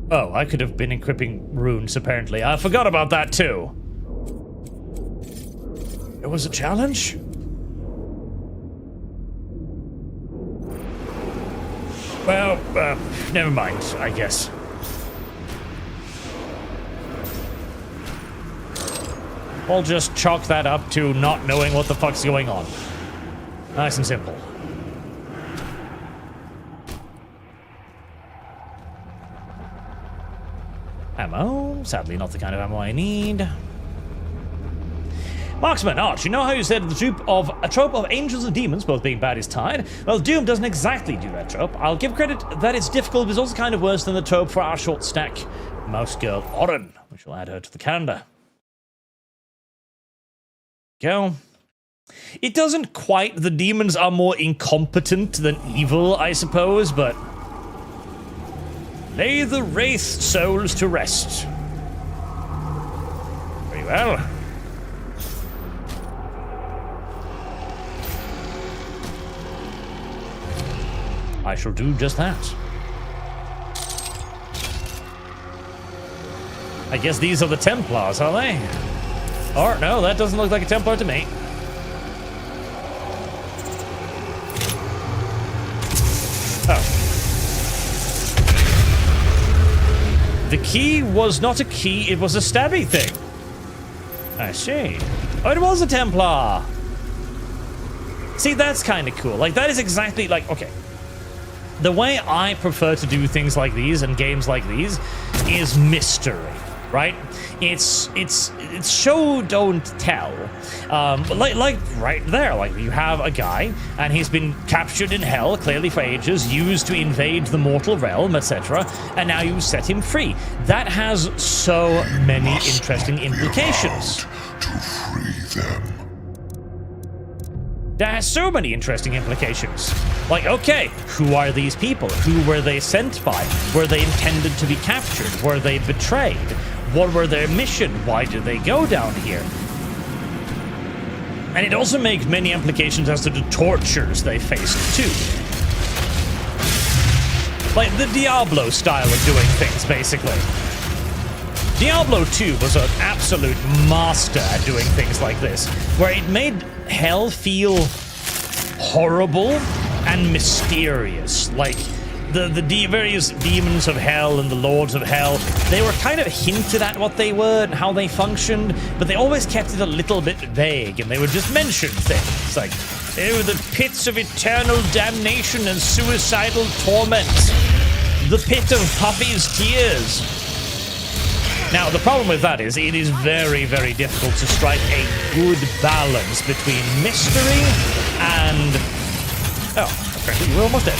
Oh, I could have been equipping runes, apparently. I forgot about that, too. It was a challenge? Well, never mind, I guess. We'll just chalk that up to not knowing what the fuck's going on. Nice and simple. Ammo. Sadly, not the kind of ammo I need. Marksman, Arch, you know how you said a trope of angels and demons both being bad is tied? Well, Doom doesn't exactly do that trope. I'll give credit that it's difficult, but it's also kind of worse than the trope for our short stack mouse girl, Oren. We shall add her to the calendar. Go. It doesn't quite. The demons are more incompetent than evil, I suppose, but... Lay the wraith souls to rest. Very well. I shall do just that. I guess these are the Templars, are they? Or, no, that doesn't look like a Templar to me. Oh. The key was not a key, it was a stabby thing. I see. Oh, it was a Templar. See, that's kind of cool. Like, that is exactly, like, okay. The way I prefer to do things like these and games like these is mystery, right? It's show don't tell. Like right there, like you have a guy and he's been captured in hell clearly for ages, used to invade the mortal realm, etc. And now you set him free. That has so many interesting implications. To free them. That has so many interesting implications. Like, okay, who are these people? Who were they sent by? Were they intended to be captured? Were they betrayed? What were their mission? Why did they go down here? And it also makes many implications as to the tortures they faced, too. Like the Diablo style of doing things, basically. Diablo 2 was an absolute master at doing things like this, where it made hell feel horrible and mysterious. Like, the various demons of hell and the lords of hell, they were kind of hinted at what they were and how they functioned, but they always kept it a little bit vague, and they would just mention things like, oh, the pits of eternal damnation and suicidal torment, the pit of Puffy's tears. Now, the problem with that is it is very, very difficult to strike a good balance between mystery and... Oh, apparently we're almost dead.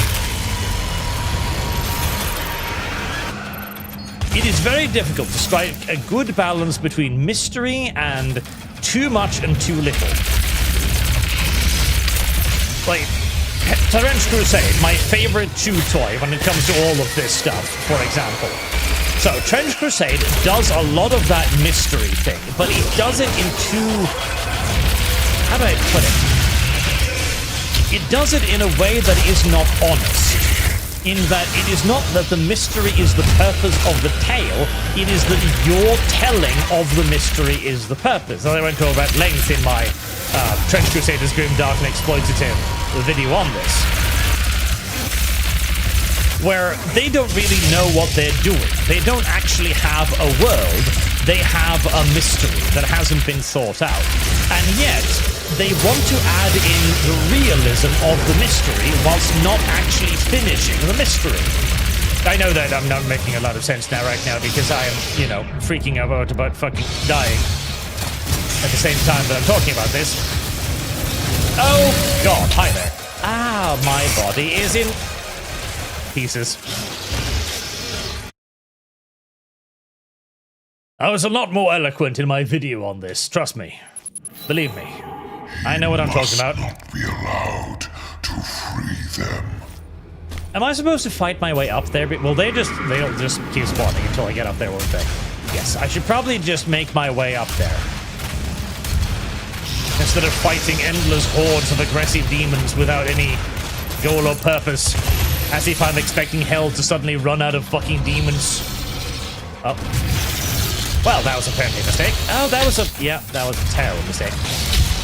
It is very difficult to strike a good balance between mystery and too much and too little. Like, Trench Crusade, my favorite chew toy when it comes to all of this stuff, for example. So, Trench Crusade does a lot of that mystery thing, but it does it in two... How do I put it? It does it in a way that is not honest. In that it is not that the mystery is the purpose of the tale, it is that your telling of the mystery is the purpose. As I went over at length in my Trench Crusaders Grim, Dark and Exploitative video on this, where they don't really know what they're doing. They don't actually have a world, they have a mystery that hasn't been thought out. And yet, they want to add in the realism of the mystery whilst not actually finishing the mystery. I know that I'm not making a lot of sense right now because I am, you know, freaking out about fucking dying at the same time that I'm talking about this. Oh, God, hi there. Ah, my body is in pieces. I was a lot more eloquent in my video on this, trust me. Believe me. I know what I'm talking about. Not be allowed to free them. Am I supposed to fight my way up there? Well, they'll just keep spawning until I get up there, won't they? Yes, I should probably just make my way up there. Instead of fighting endless hordes of aggressive demons without any goal or purpose. As if I'm expecting hell to suddenly run out of fucking demons. Oh. Well, that was apparently a mistake. Oh, that was a... Yeah, that was a terrible mistake.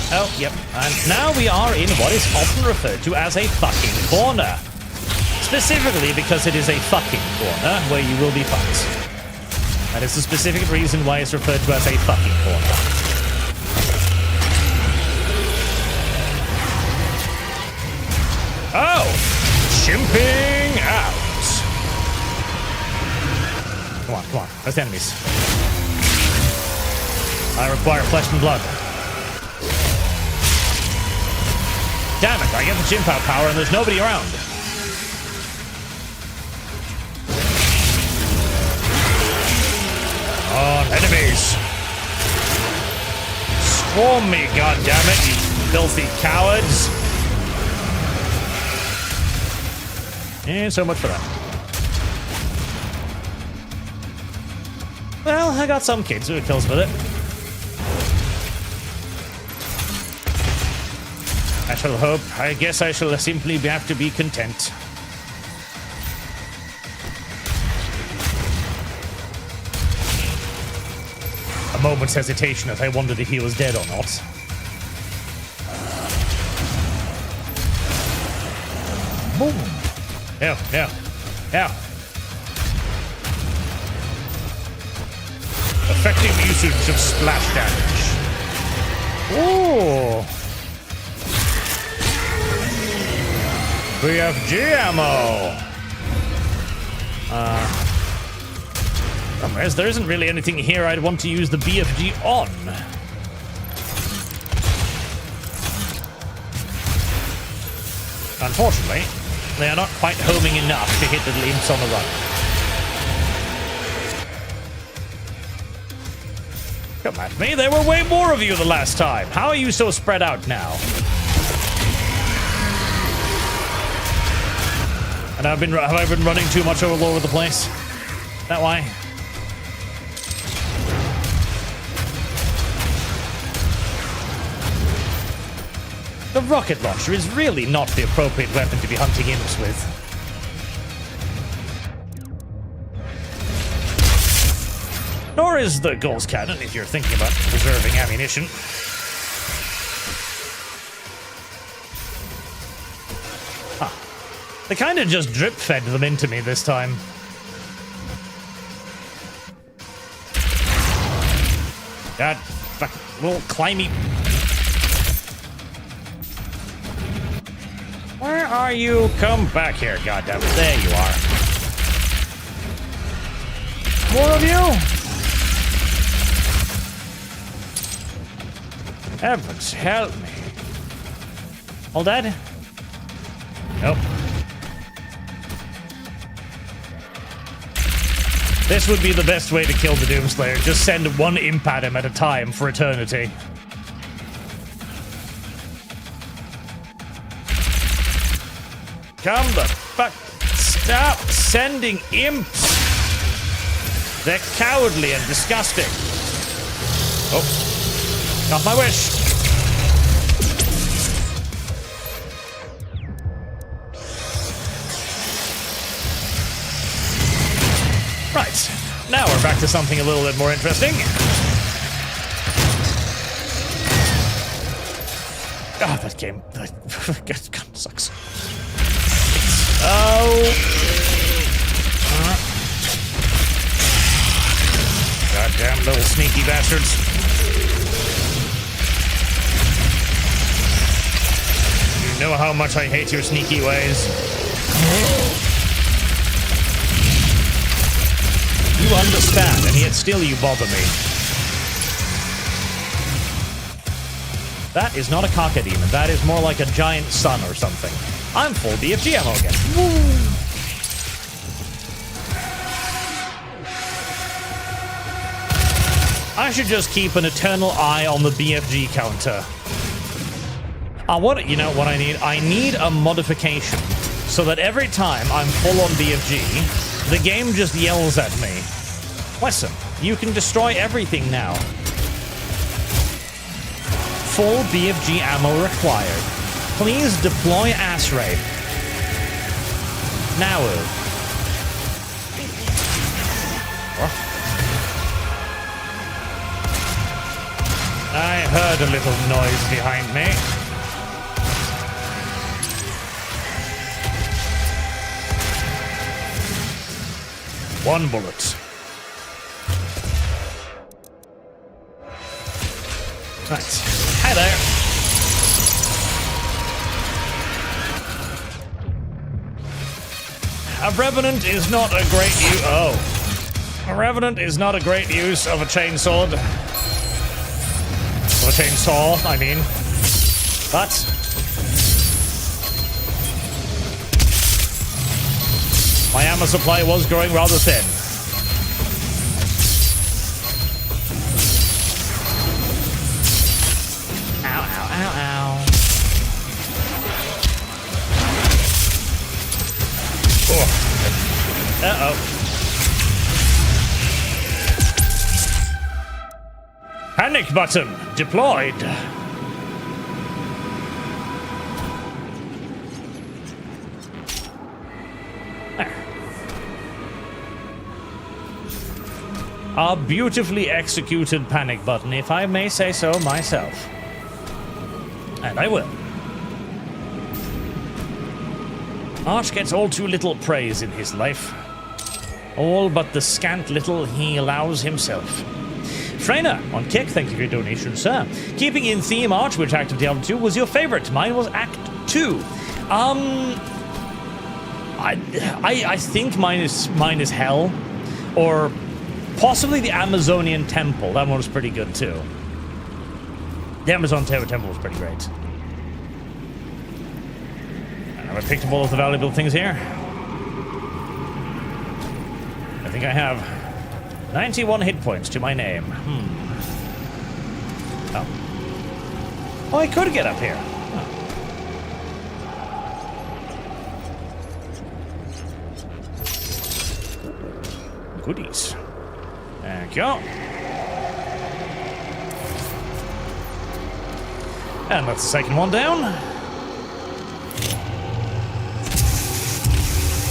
Oh, yep. And now we are in what is often referred to as a fucking corner. Specifically because it is a fucking corner where you will be fucked. That is the specific reason why it's referred to as a fucking corner. Oh! Chimping out! Come on, come on. Where's the enemies? I require flesh and blood. Damn it, I get the chimp out power and there's nobody around. Oh, enemies! Swarm me, goddammit, you filthy cowards! And so much for that. Well, I got some kids who kills with it. I shall hope. I guess I shall simply have to be content. A moment's hesitation as I wondered if he was dead or not. Boom! Yeah, yeah, yeah. Effective usage of splash damage. Ooh! BFG ammo! There isn't really anything here I'd want to use the BFG on. Unfortunately, they are not quite homing enough to hit the imps on the run. Come at me, there were way more of you the last time. How are you so spread out now? And have I been running too much all over the place? That why? The rocket launcher is really not the appropriate weapon to be hunting imps with. Nor is the Ghost Cannon if you're thinking about preserving ammunition. Huh. They kind of just drip-fed them into me this time. God, fucking little climby. Where are you? Come back here, goddammit. There you are. More of you? Heavens, help me. All dead? Nope. This would be the best way to kill the Doomslayer. Just send one imp at him at a time for eternity. Come the fuck... Stop sending imps! They're cowardly and disgusting. Oh. Not my wish. Right. Now we're back to something a little bit more interesting. God, that game... God, sucks. Oh. Goddamn little sneaky bastards. You know how much I hate your sneaky ways. You understand, and yet still you bother me. That is not a cockademon. That is more like a giant sun or something. I'm full BFG ammo again. Woo! I should just keep an eternal eye on the BFG counter. You know what I need? I need a modification so that every time I'm full on BFG, the game just yells at me. Listen, you can destroy everything now. Full BFG ammo required. Please deploy ass rape. Now. I heard a little noise behind me. One bullet. Right. Hi there. A revenant is not a great use. Oh. A revenant is not a great use of a chainsaw. Of a chainsaw, I mean. But my ammo supply was growing rather thin. Ow, ow, ow, ow. Oh. Uh-oh. Panic button deployed. A beautifully executed panic button, if I may say so myself. And I will. Arch gets all too little praise in his life. All but the scant little he allows himself. Freyna, on Kick, thank you for your donation, sir. Keeping in theme, Arch, which act of Diablo 2 was your favorite? Mine was Act 2. I think mine is Hell. Or possibly the Amazonian Temple. That one was pretty good too. The Amazon Temple was pretty great. And have I picked up all of the valuable things here? I think I have 91 hit points to my name. Oh. Oh, I could get up here. Oh. Goodies. There we go. And that's the second one down.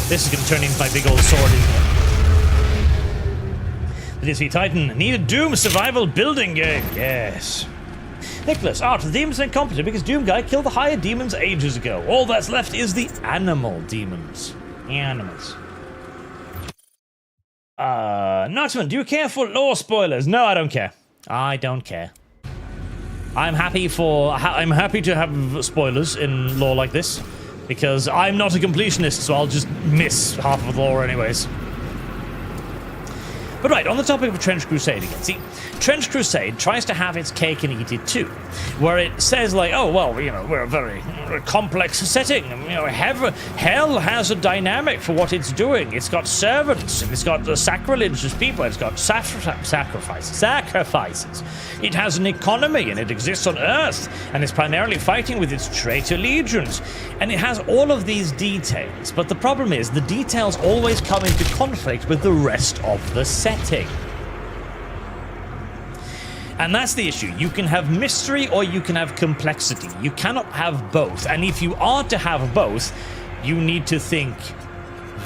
This is going to turn into my big old sword, isn't it? The DSV Titan. Need a Doom survival building game. Yes. Nicholas. Art, the demons are incompetent because Doom guy killed the higher demons ages ago. All that's left is the animal demons. Animals. Notman, do you care for lore spoilers? No, I don't care. I don't care. I'm happy to have spoilers in lore like this, because I'm not a completionist, so I'll just miss half of the lore anyways. But right, on the topic of Trench Crusade again. See, Trench Crusade tries to have its cake and eat it too, where it says like, oh, well, you know, we're a very complex setting. You know, hell has a dynamic for what it's doing. It's got servants, and it's got the sacrilegious people, it's got sacrifices. It has an economy, and it exists on Earth, and it's primarily fighting with its traitor legions. And it has all of these details, but the problem is the details always come into conflict with the rest of the setting. And that's the issue. You can have mystery or you can have complexity. You cannot have both. And if you are to have both, you need to think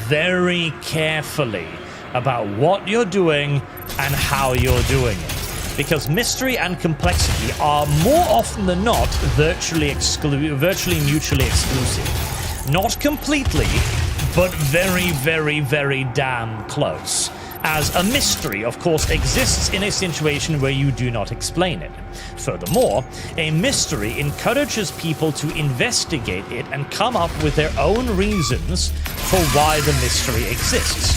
very carefully about what you're doing and how you're doing it. Because mystery and complexity are more often than not virtually mutually exclusive. Not completely, but very, very, very damn close. As a mystery, of course, exists in a situation where you do not explain it. Furthermore, a mystery encourages people to investigate it and come up with their own reasons for why the mystery exists.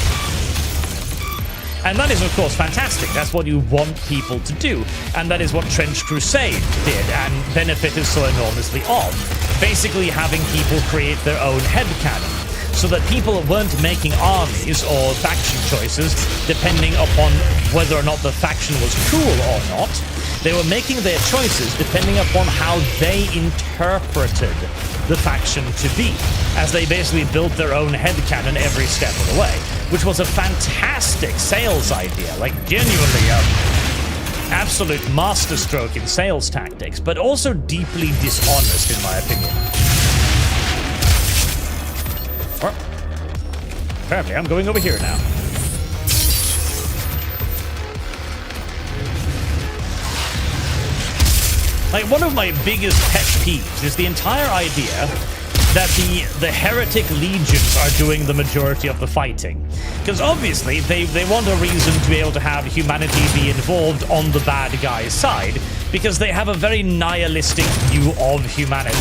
And that is, of course, fantastic. That's what you want people to do. And that is what Trench Crusade did and benefited so enormously of. Basically having people create their own headcanon, so that people weren't making armies or faction choices depending upon whether or not the faction was cool or not. They were making their choices depending upon how they interpreted the faction to be, as they basically built their own headcanon every step of the way, which was a fantastic sales idea, like genuinely absolute masterstroke in sales tactics, but also deeply dishonest in my opinion. Well, apparently I'm going over here now. Like, one of my biggest pet peeves is the entire idea that the heretic legions are doing the majority of the fighting. Because obviously, they want a reason to be able to have humanity be involved on the bad guy's side, because they have a very nihilistic view of humanity.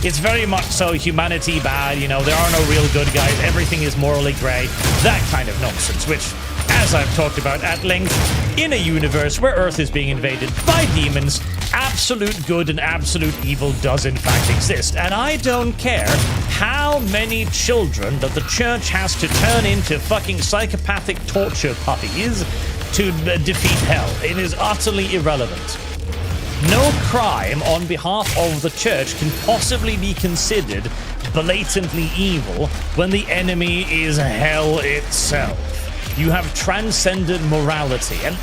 It's very much so humanity bad, you know, there are no real good guys, everything is morally grey, that kind of nonsense, which, as I've talked about at length, in a universe where Earth is being invaded by demons, absolute good and absolute evil does in fact exist. And I don't care how many children that the church has to turn into fucking psychopathic torture puppies to defeat hell. It is utterly irrelevant. No crime on behalf of the church can possibly be considered blatantly evil when the enemy is hell itself. You have transcended morality, and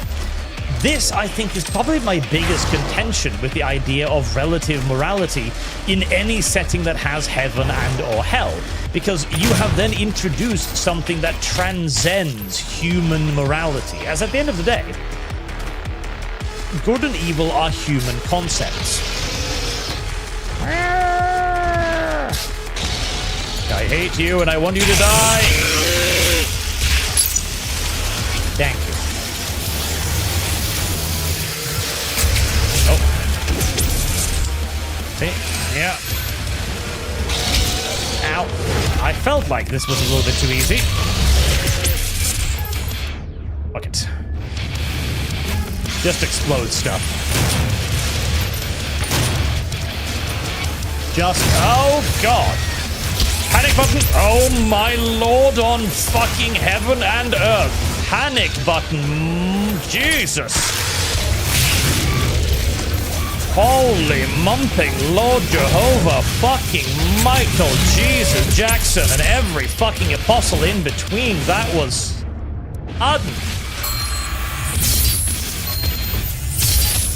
this, I think, is probably my biggest contention with the idea of relative morality in any setting that has heaven and or hell, because you have then introduced something that transcends human morality, as at the end of the day, good and evil are human concepts. I hate you and I want you to die. Thank you. Oh. See? Yeah. Ow. I felt like this was a little bit too easy. Fuck it. Just explode stuff. Just, oh god. Panic button. Oh my lord on fucking heaven and earth. Panic button. Jesus. Holy mumping Lord Jehovah, fucking Michael, Jesus, Jackson, and every fucking apostle in between. That was ardent.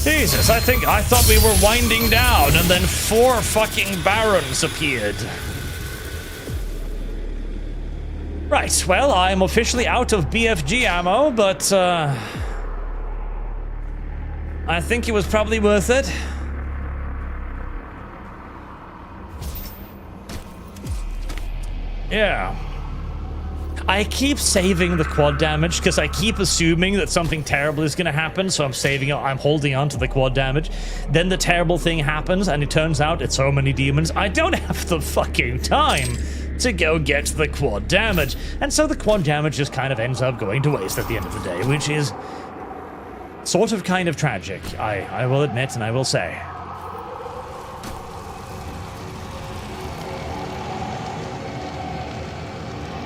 Jesus, I thought we were winding down, and then 4 fucking barons appeared. Right, well, I'm officially out of BFG ammo, but, I think it was probably worth it. Yeah. I keep saving the quad damage because I keep assuming that something terrible is going to happen, so I'm holding on to the quad damage. Then the terrible thing happens, and it turns out it's so many demons, I don't have the fucking time to go get the quad damage. And so the quad damage just kind of ends up going to waste at the end of the day, which is sort of kind of tragic, I will admit and I will say.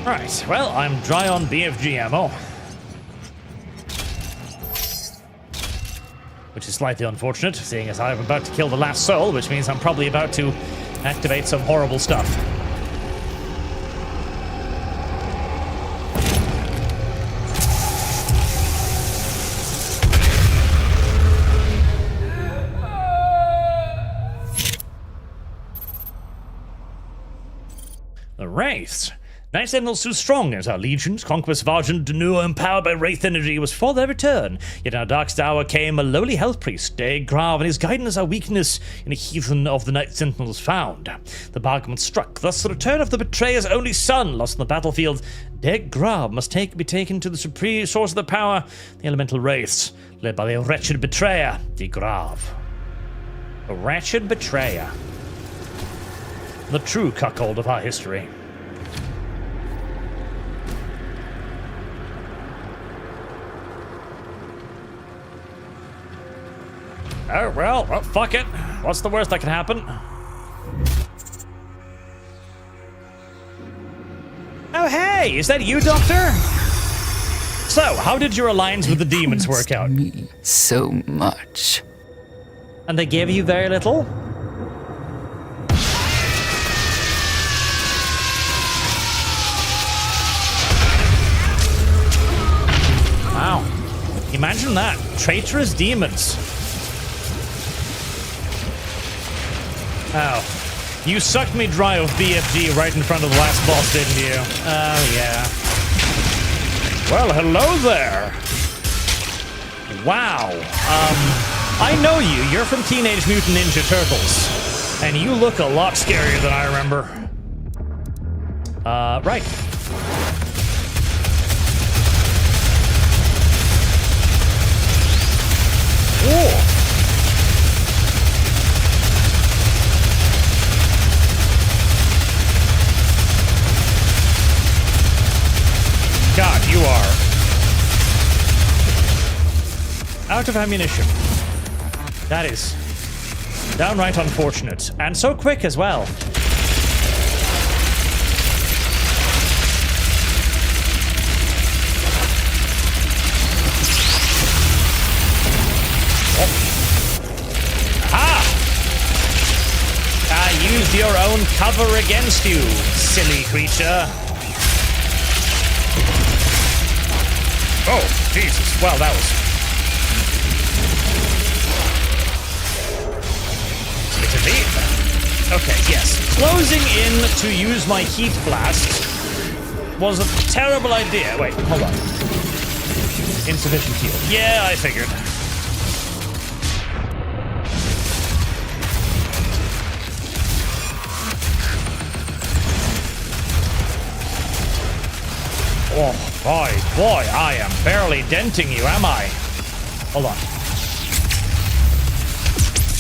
Right, well, I'm dry on BFG ammo. Which is slightly unfortunate, seeing as I'm about to kill the last soul, which means I'm probably about to activate some horrible stuff. The Wraiths. Night Sentinels too strong as our legions, conquest of Argent Danua, empowered by Wraith energy, was for their return. Yet in our darkest hour came a lowly health priest, Dag Grav, and his guidance our weakness in a heathen of the Night Sentinels found. The bargain was struck, thus the return of the betrayer's only son, lost on the battlefield. Dag Grav must be taken to the supreme source of the power, the elemental Wraiths, led by the wretched betrayer, Dag Grav. A wretched betrayer. The true cuckold of our history. Oh, well, fuck it. What's the worst that can happen? Oh, hey, is that you, Doctor? So, how did your alliance with the demons work out? Me so much. And they gave you very little? Wow. Imagine that. Traitorous demons. Oh. You sucked me dry of BFG right in front of the last boss, didn't you? Oh, yeah. Well, hello there. Wow. I know you. You're from Teenage Mutant Ninja Turtles. And you look a lot scarier than I remember. Right. Whoa. God, you are out of ammunition. That is downright unfortunate. And so quick as well. Used your own cover against you, silly creature. Oh, Jesus. Well, that was... Okay, yes. Closing in to use my heat blast was a terrible idea. Wait, hold on. Insufficient heal. Yeah, I figured. Oh, boy, I am barely denting you, am I? Hold on.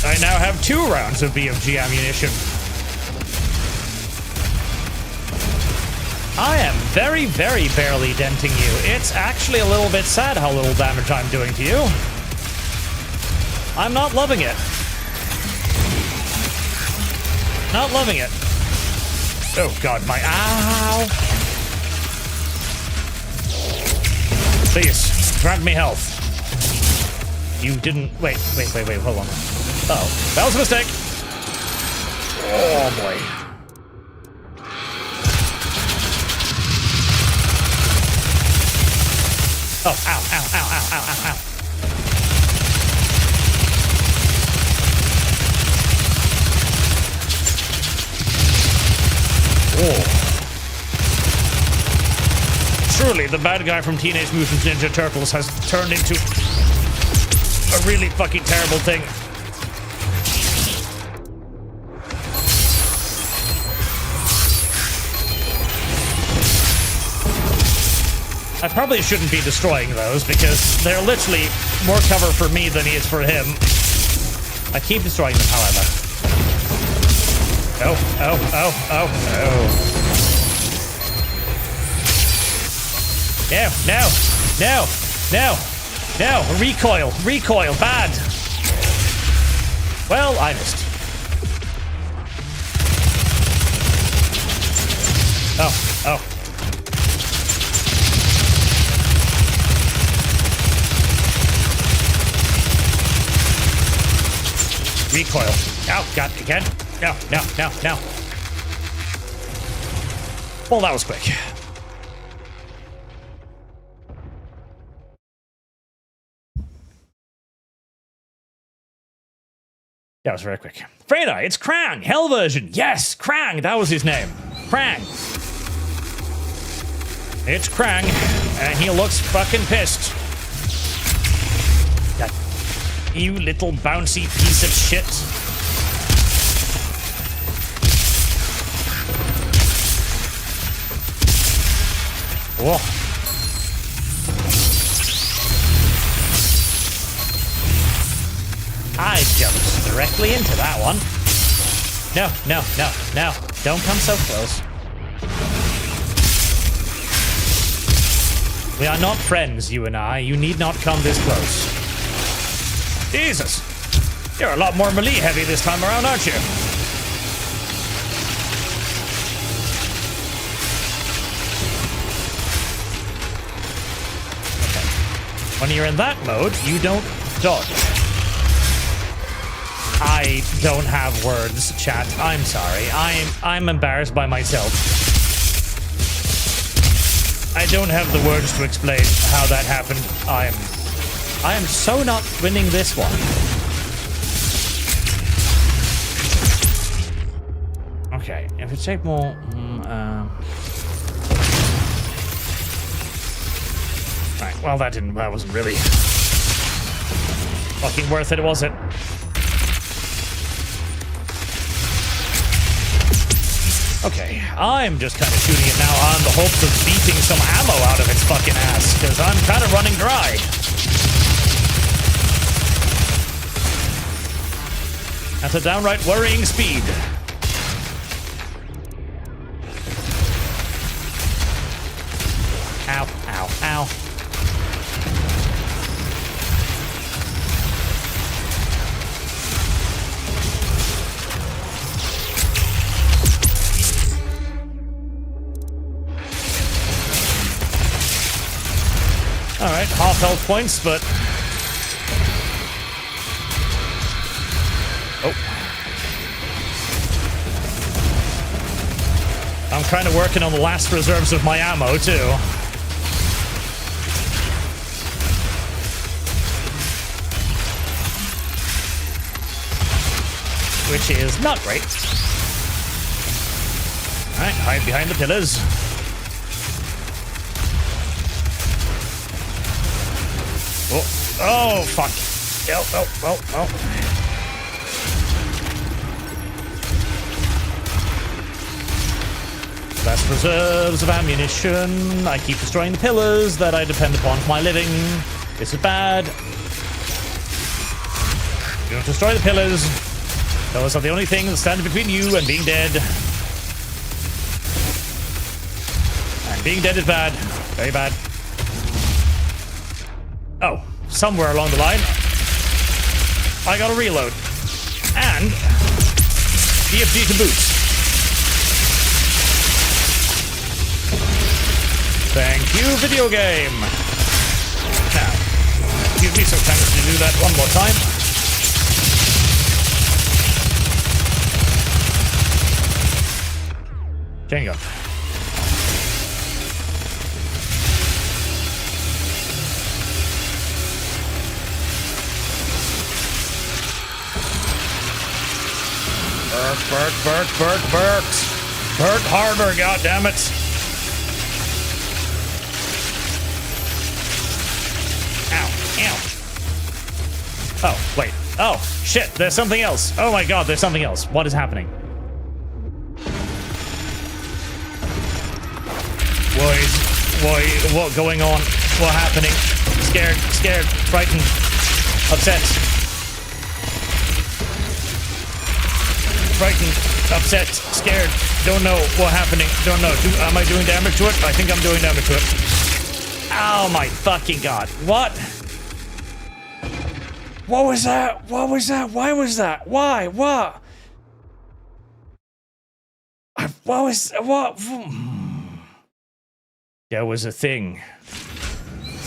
I now have 2 rounds of BFG ammunition. I am very, very barely denting you. It's actually a little bit sad how little damage I'm doing to you. I'm not loving it. Not loving it. Oh, God, my... Ow! Please, grant me health. You didn't... Wait, hold on. Uh-oh. That was a mistake. Oh, boy. Oh, ow. Oh. Truly, the bad guy from Teenage Mutant Ninja Turtles has turned into a really fucking terrible thing. I probably shouldn't be destroying those because they're literally more cover for me than he is for him. I keep destroying them, however. Oh. No. Recoil, bad. Well, I missed. Oh. Recoil. Oh, God, again. No. Well, that was quick. That was very quick. Freda, it's Krang, Hell version. Yes, Krang, that was his name. Krang. It's Krang, and he looks fucking pissed. That you little bouncy piece of shit. Whoa. I jumped directly into that one. No. Don't come so close. We are not friends, you and I. You need not come this close. Jesus. You're a lot more melee heavy this time around, aren't you? Okay. When you're in that mode, you don't dodge. I don't have words, chat. I'm sorry. I'm embarrassed by myself. I don't have the words to explain how that happened. I am so not winning this one. Okay, if it's 8 more... Right, well that wasn't really... fucking worth it, was it? Okay, I'm just kind of shooting it now on the hopes of beating some ammo out of its fucking ass, because I'm kind of running dry. At a downright worrying speed. Ow, ow, ow. Alright, half health points, but... Oh. I'm kind of working on the last reserves of my ammo, too. Which is not great. Alright, hide behind the pillars. Oh, oh, fuck. Oh, oh, oh, oh. Last reserves of ammunition. I keep destroying the pillars that I depend upon for my living. This is bad. You don't destroy the pillars. Those are the only things standing between you and being dead. And being dead is bad. Very bad. Oh, somewhere along the line, I gotta reload. And BFG to boot. Thank you, video game. Now, give me some time to do that one more time. Chain gun. Burk. Burk harder, goddammit. Ow. Oh, wait. Oh, shit, there's something else. Oh my god, there's something else. What is happening? What going on? What happening? Scared, frightened, upset. Frightened, upset, scared, don't know what's happening, don't know. Am I doing damage to it? I think I'm doing damage to it. Oh my fucking god. What? What was that? What was that? Why was that? Why? What? What was... What? There was a thing.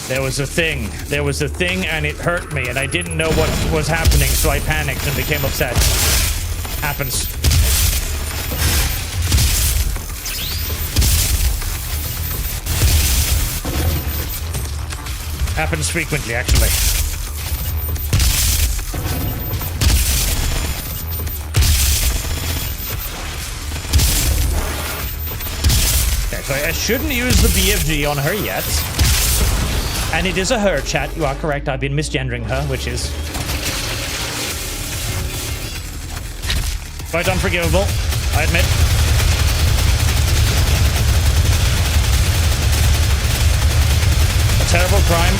There was a thing and it hurt me and I didn't know what was happening, so I panicked and became upset. Happens. Happens frequently, actually. Okay, so I shouldn't use the BFG on her yet. And it is a her, chat. You are correct. I've been misgendering her, which is quite unforgivable, I admit. A terrible crime.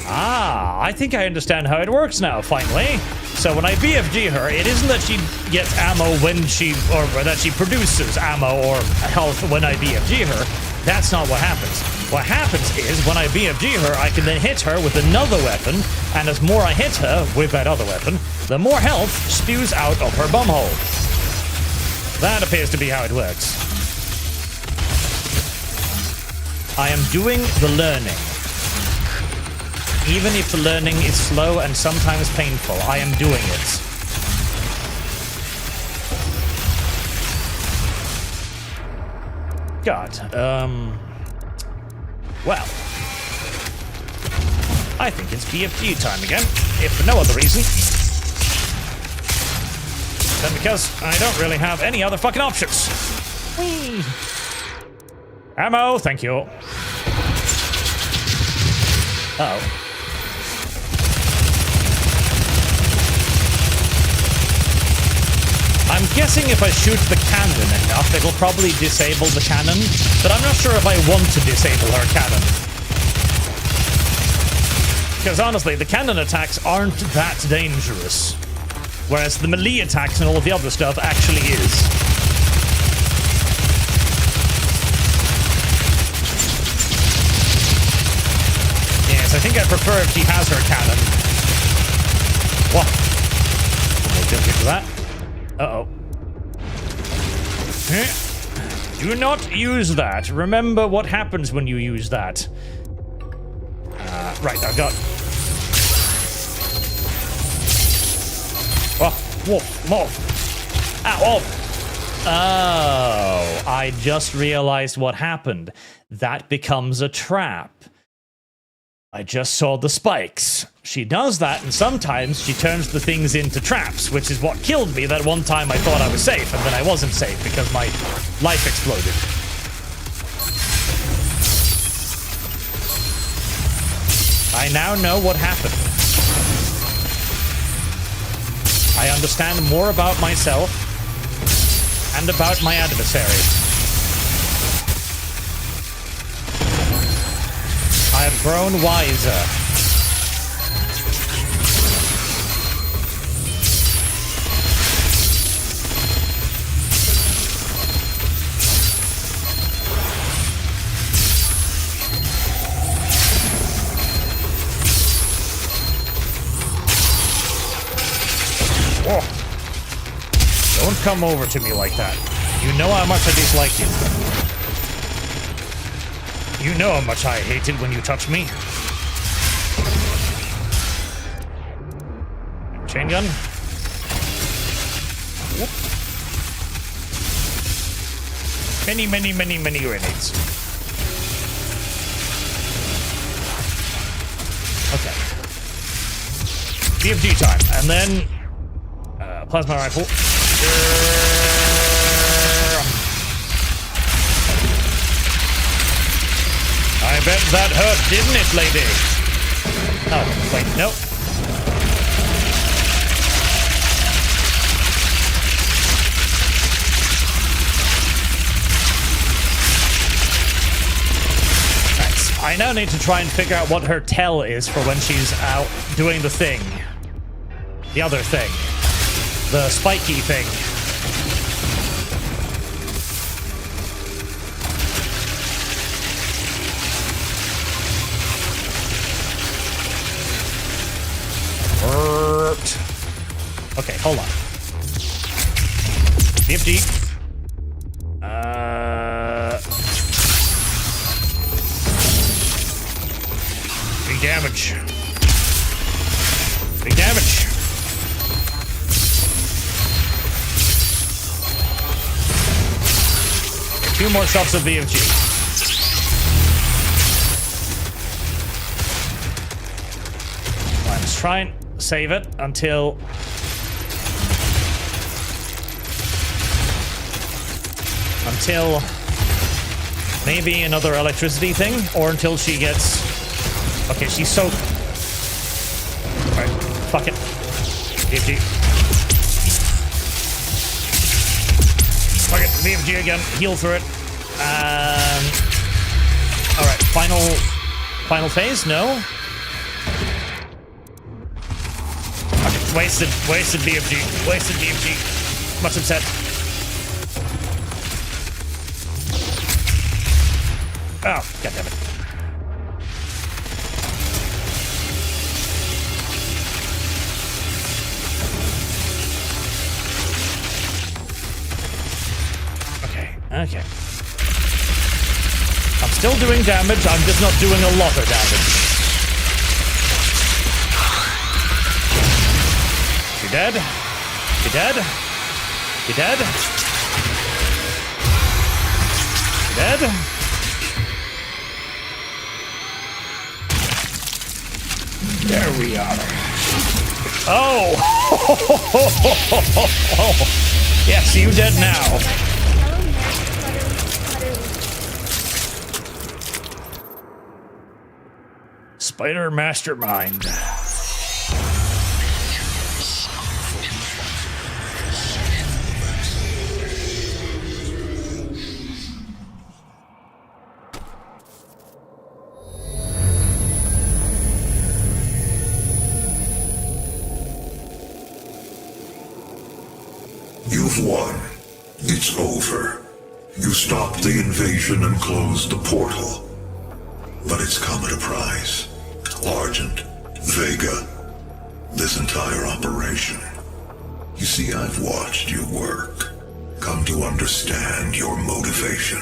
Ah, I think I understand how it works now, finally. So when I BFG her, it isn't that she gets ammo when she, or that she produces ammo or health when I BFG her. That's not what happens. What happens is when I BFG her, I can then hit her with another weapon, and as more I hit her with that other weapon, the more health spews out of her bumhole. That appears to be how it works. I am doing the learning. Even if the learning is slow and sometimes painful, I am doing it. God, well, I think it's BFG time again, if for no other reason. Then because I don't really have any other fucking options. Whee! Ammo, thank you. Uh-oh. I'm guessing if I shoot the cannon enough, it'll probably disable the cannon, but I'm not sure if I want to disable her cannon. Because honestly, the cannon attacks aren't that dangerous, whereas the melee attacks and all of the other stuff actually is. Yes, I think I prefer if she has her cannon. What? We'll jump into that. Uh-oh. Do not use that. Remember what happens when you use that. Right, I've got... Oh, whoa, whoa. Ow, oh, I just realized what happened. That becomes a trap. I just saw the spikes. She does that, and sometimes she turns the things into traps, which is what killed me that one time I thought I was safe, and then I wasn't safe because my life exploded. I now know what happened. I understand more about myself and about my adversary. I have grown wiser. Oh. Don't come over to me like that. You know how much I dislike you. You know how much I hate it when you touch me. Chain gun. Whoop. Many, many, many, many grenades. Okay. BFG time. And then... plasma rifle. I bet that hurt, didn't it, lady? Oh, wait, nope. Nice. I now need to try and figure out what her tell is for when she's out doing the thing. The other thing. The spiky thing. Okay, hold on. BFG. Big damage. Big damage. Two more shots of BFG. Let's try and save it until... maybe another electricity thing, or until she gets... Okay, she's so... Alright, fuck it. BFG. Fuck it, BFG again. Heal through it. Alright, final phase? No? Okay, wasted BFG. Wasted BFG. Much upset. Oh, goddammit. Okay. I'm still doing damage, I'm just not doing a lot of damage. You dead? You dead? You dead? You dead? There we are. Oh! Yes, you dead now. Spider Mastermind. You've won. It's over. You stopped the invasion and closed the portal. But it's come at a price. Argent, Vega, this entire operation. You see, I've watched your work. Come to understand your motivation.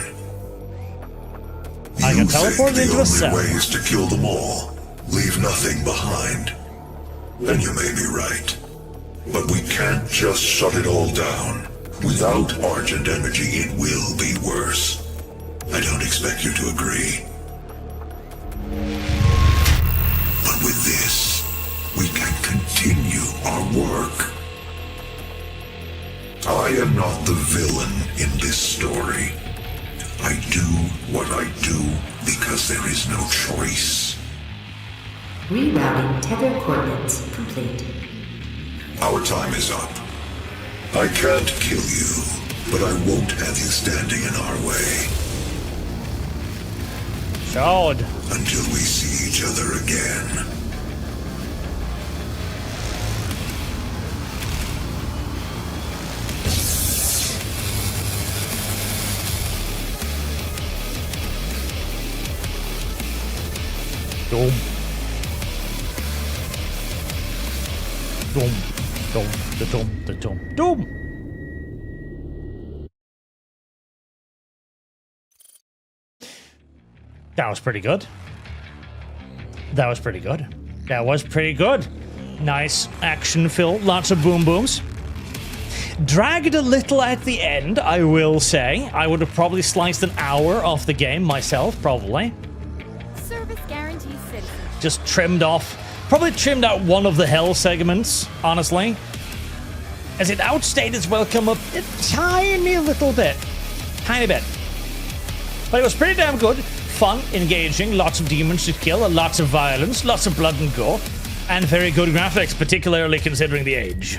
I can teleport think into the a cell. only way is to kill them all, leave nothing behind. And you may be right. But we can't just shut it all down. Without Argent energy, it will be worse. I don't expect you to agree. But with this, we can continue our work. I am not the villain in this story. I do what I do because there is no choice. Rerouting tether coordinates complete. Our time is up. I can't kill you, but I won't have you standing in our way God. until we see each other again. Doom. Doom. Doom. The doom. The doom. Doom. That was pretty good. That was pretty good. That was pretty good. Nice action filled. Lots of boom booms. Dragged a little at the end, I will say. I would have probably sliced an hour off the game myself, probably. Service guarantees citizens. Just trimmed off. Probably trimmed out one of the hell segments, honestly. As it outstayed its welcome a tiny little bit. Tiny bit. But it was pretty damn good. Fun, engaging, lots of demons to kill, lots of violence, lots of blood and gore, and very good graphics, particularly considering the age.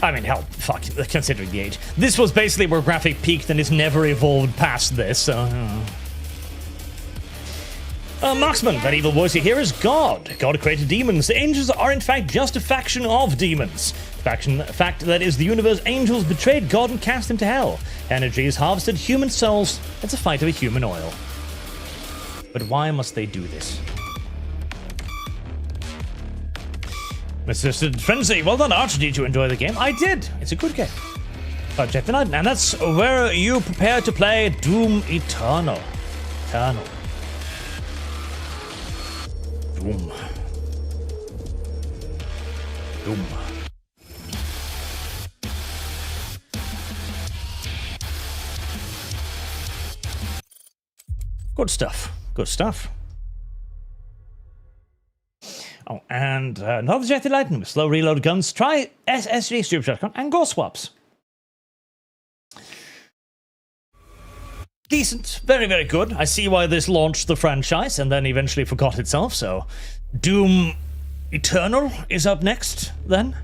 I mean, hell, fuck, considering the age. This was basically where graphic peaked and it's never evolved past this, so... Marksman, that evil voice you hear is God. God created demons. The angels are in fact just a faction of demons. Fact that is the universe. Angels betrayed God and cast him to hell. Energy is harvested, human souls. It's a fight over human oil. But why must they do this? Mr. Frenzy, well done, Arch. Did you enjoy the game? I did. It's a good game. Project the Night, and that's where you prepare to play Doom Eternal. Doom. Good stuff. Good stuff. Oh, and another Jetty Lightning with slow reload guns. Try SSG Super Shotgun and Go Swaps. Decent. Very, very good. I see why this launched the franchise and then eventually forgot itself, so... Doom Eternal is up next, then.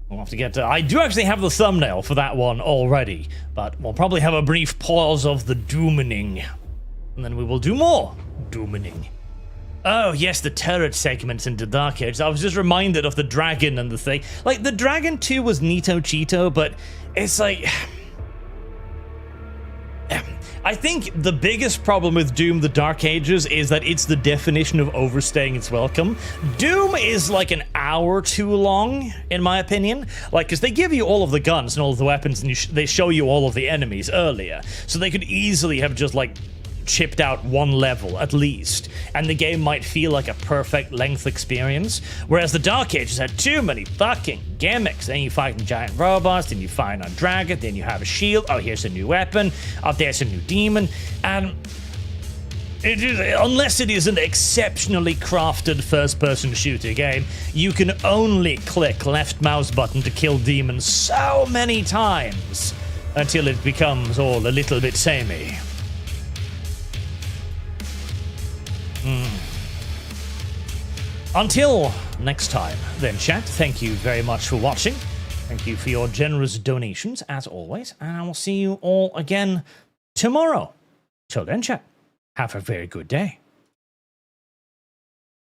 We'll have to get to... I do actually have the thumbnail for that one already, but we'll probably have a brief pause of the Doomening. And then we will do more Doomening. Oh, yes, the turret segments into Dark Age. I was just reminded of the dragon and the thing. Like, the Dragon 2 was Neato Cheeto, but it's like... I think the biggest problem with Doom the Dark Ages is that it's the definition of overstaying its welcome. Doom is like an hour too long, in my opinion. Like, because they give you all of the guns and all of the weapons, and they show you all of the enemies earlier. So they could easily have just, like, chipped out one level, at least. And the game might feel like a perfect length experience. Whereas the Dark Ages had too many fucking gimmicks. Then you fight giant robots, then you fight a dragon, then you have a shield. Oh, here's a new weapon. Oh, there's a new demon. And It is, unless it is an exceptionally crafted first-person shooter game, you can only click left mouse button to kill demons so many times until it becomes all a little bit samey. Until next time, then, chat, thank you very much for watching. Thank you for your generous donations, as always, and I will see you all again tomorrow. Till then, chat, have a very good day.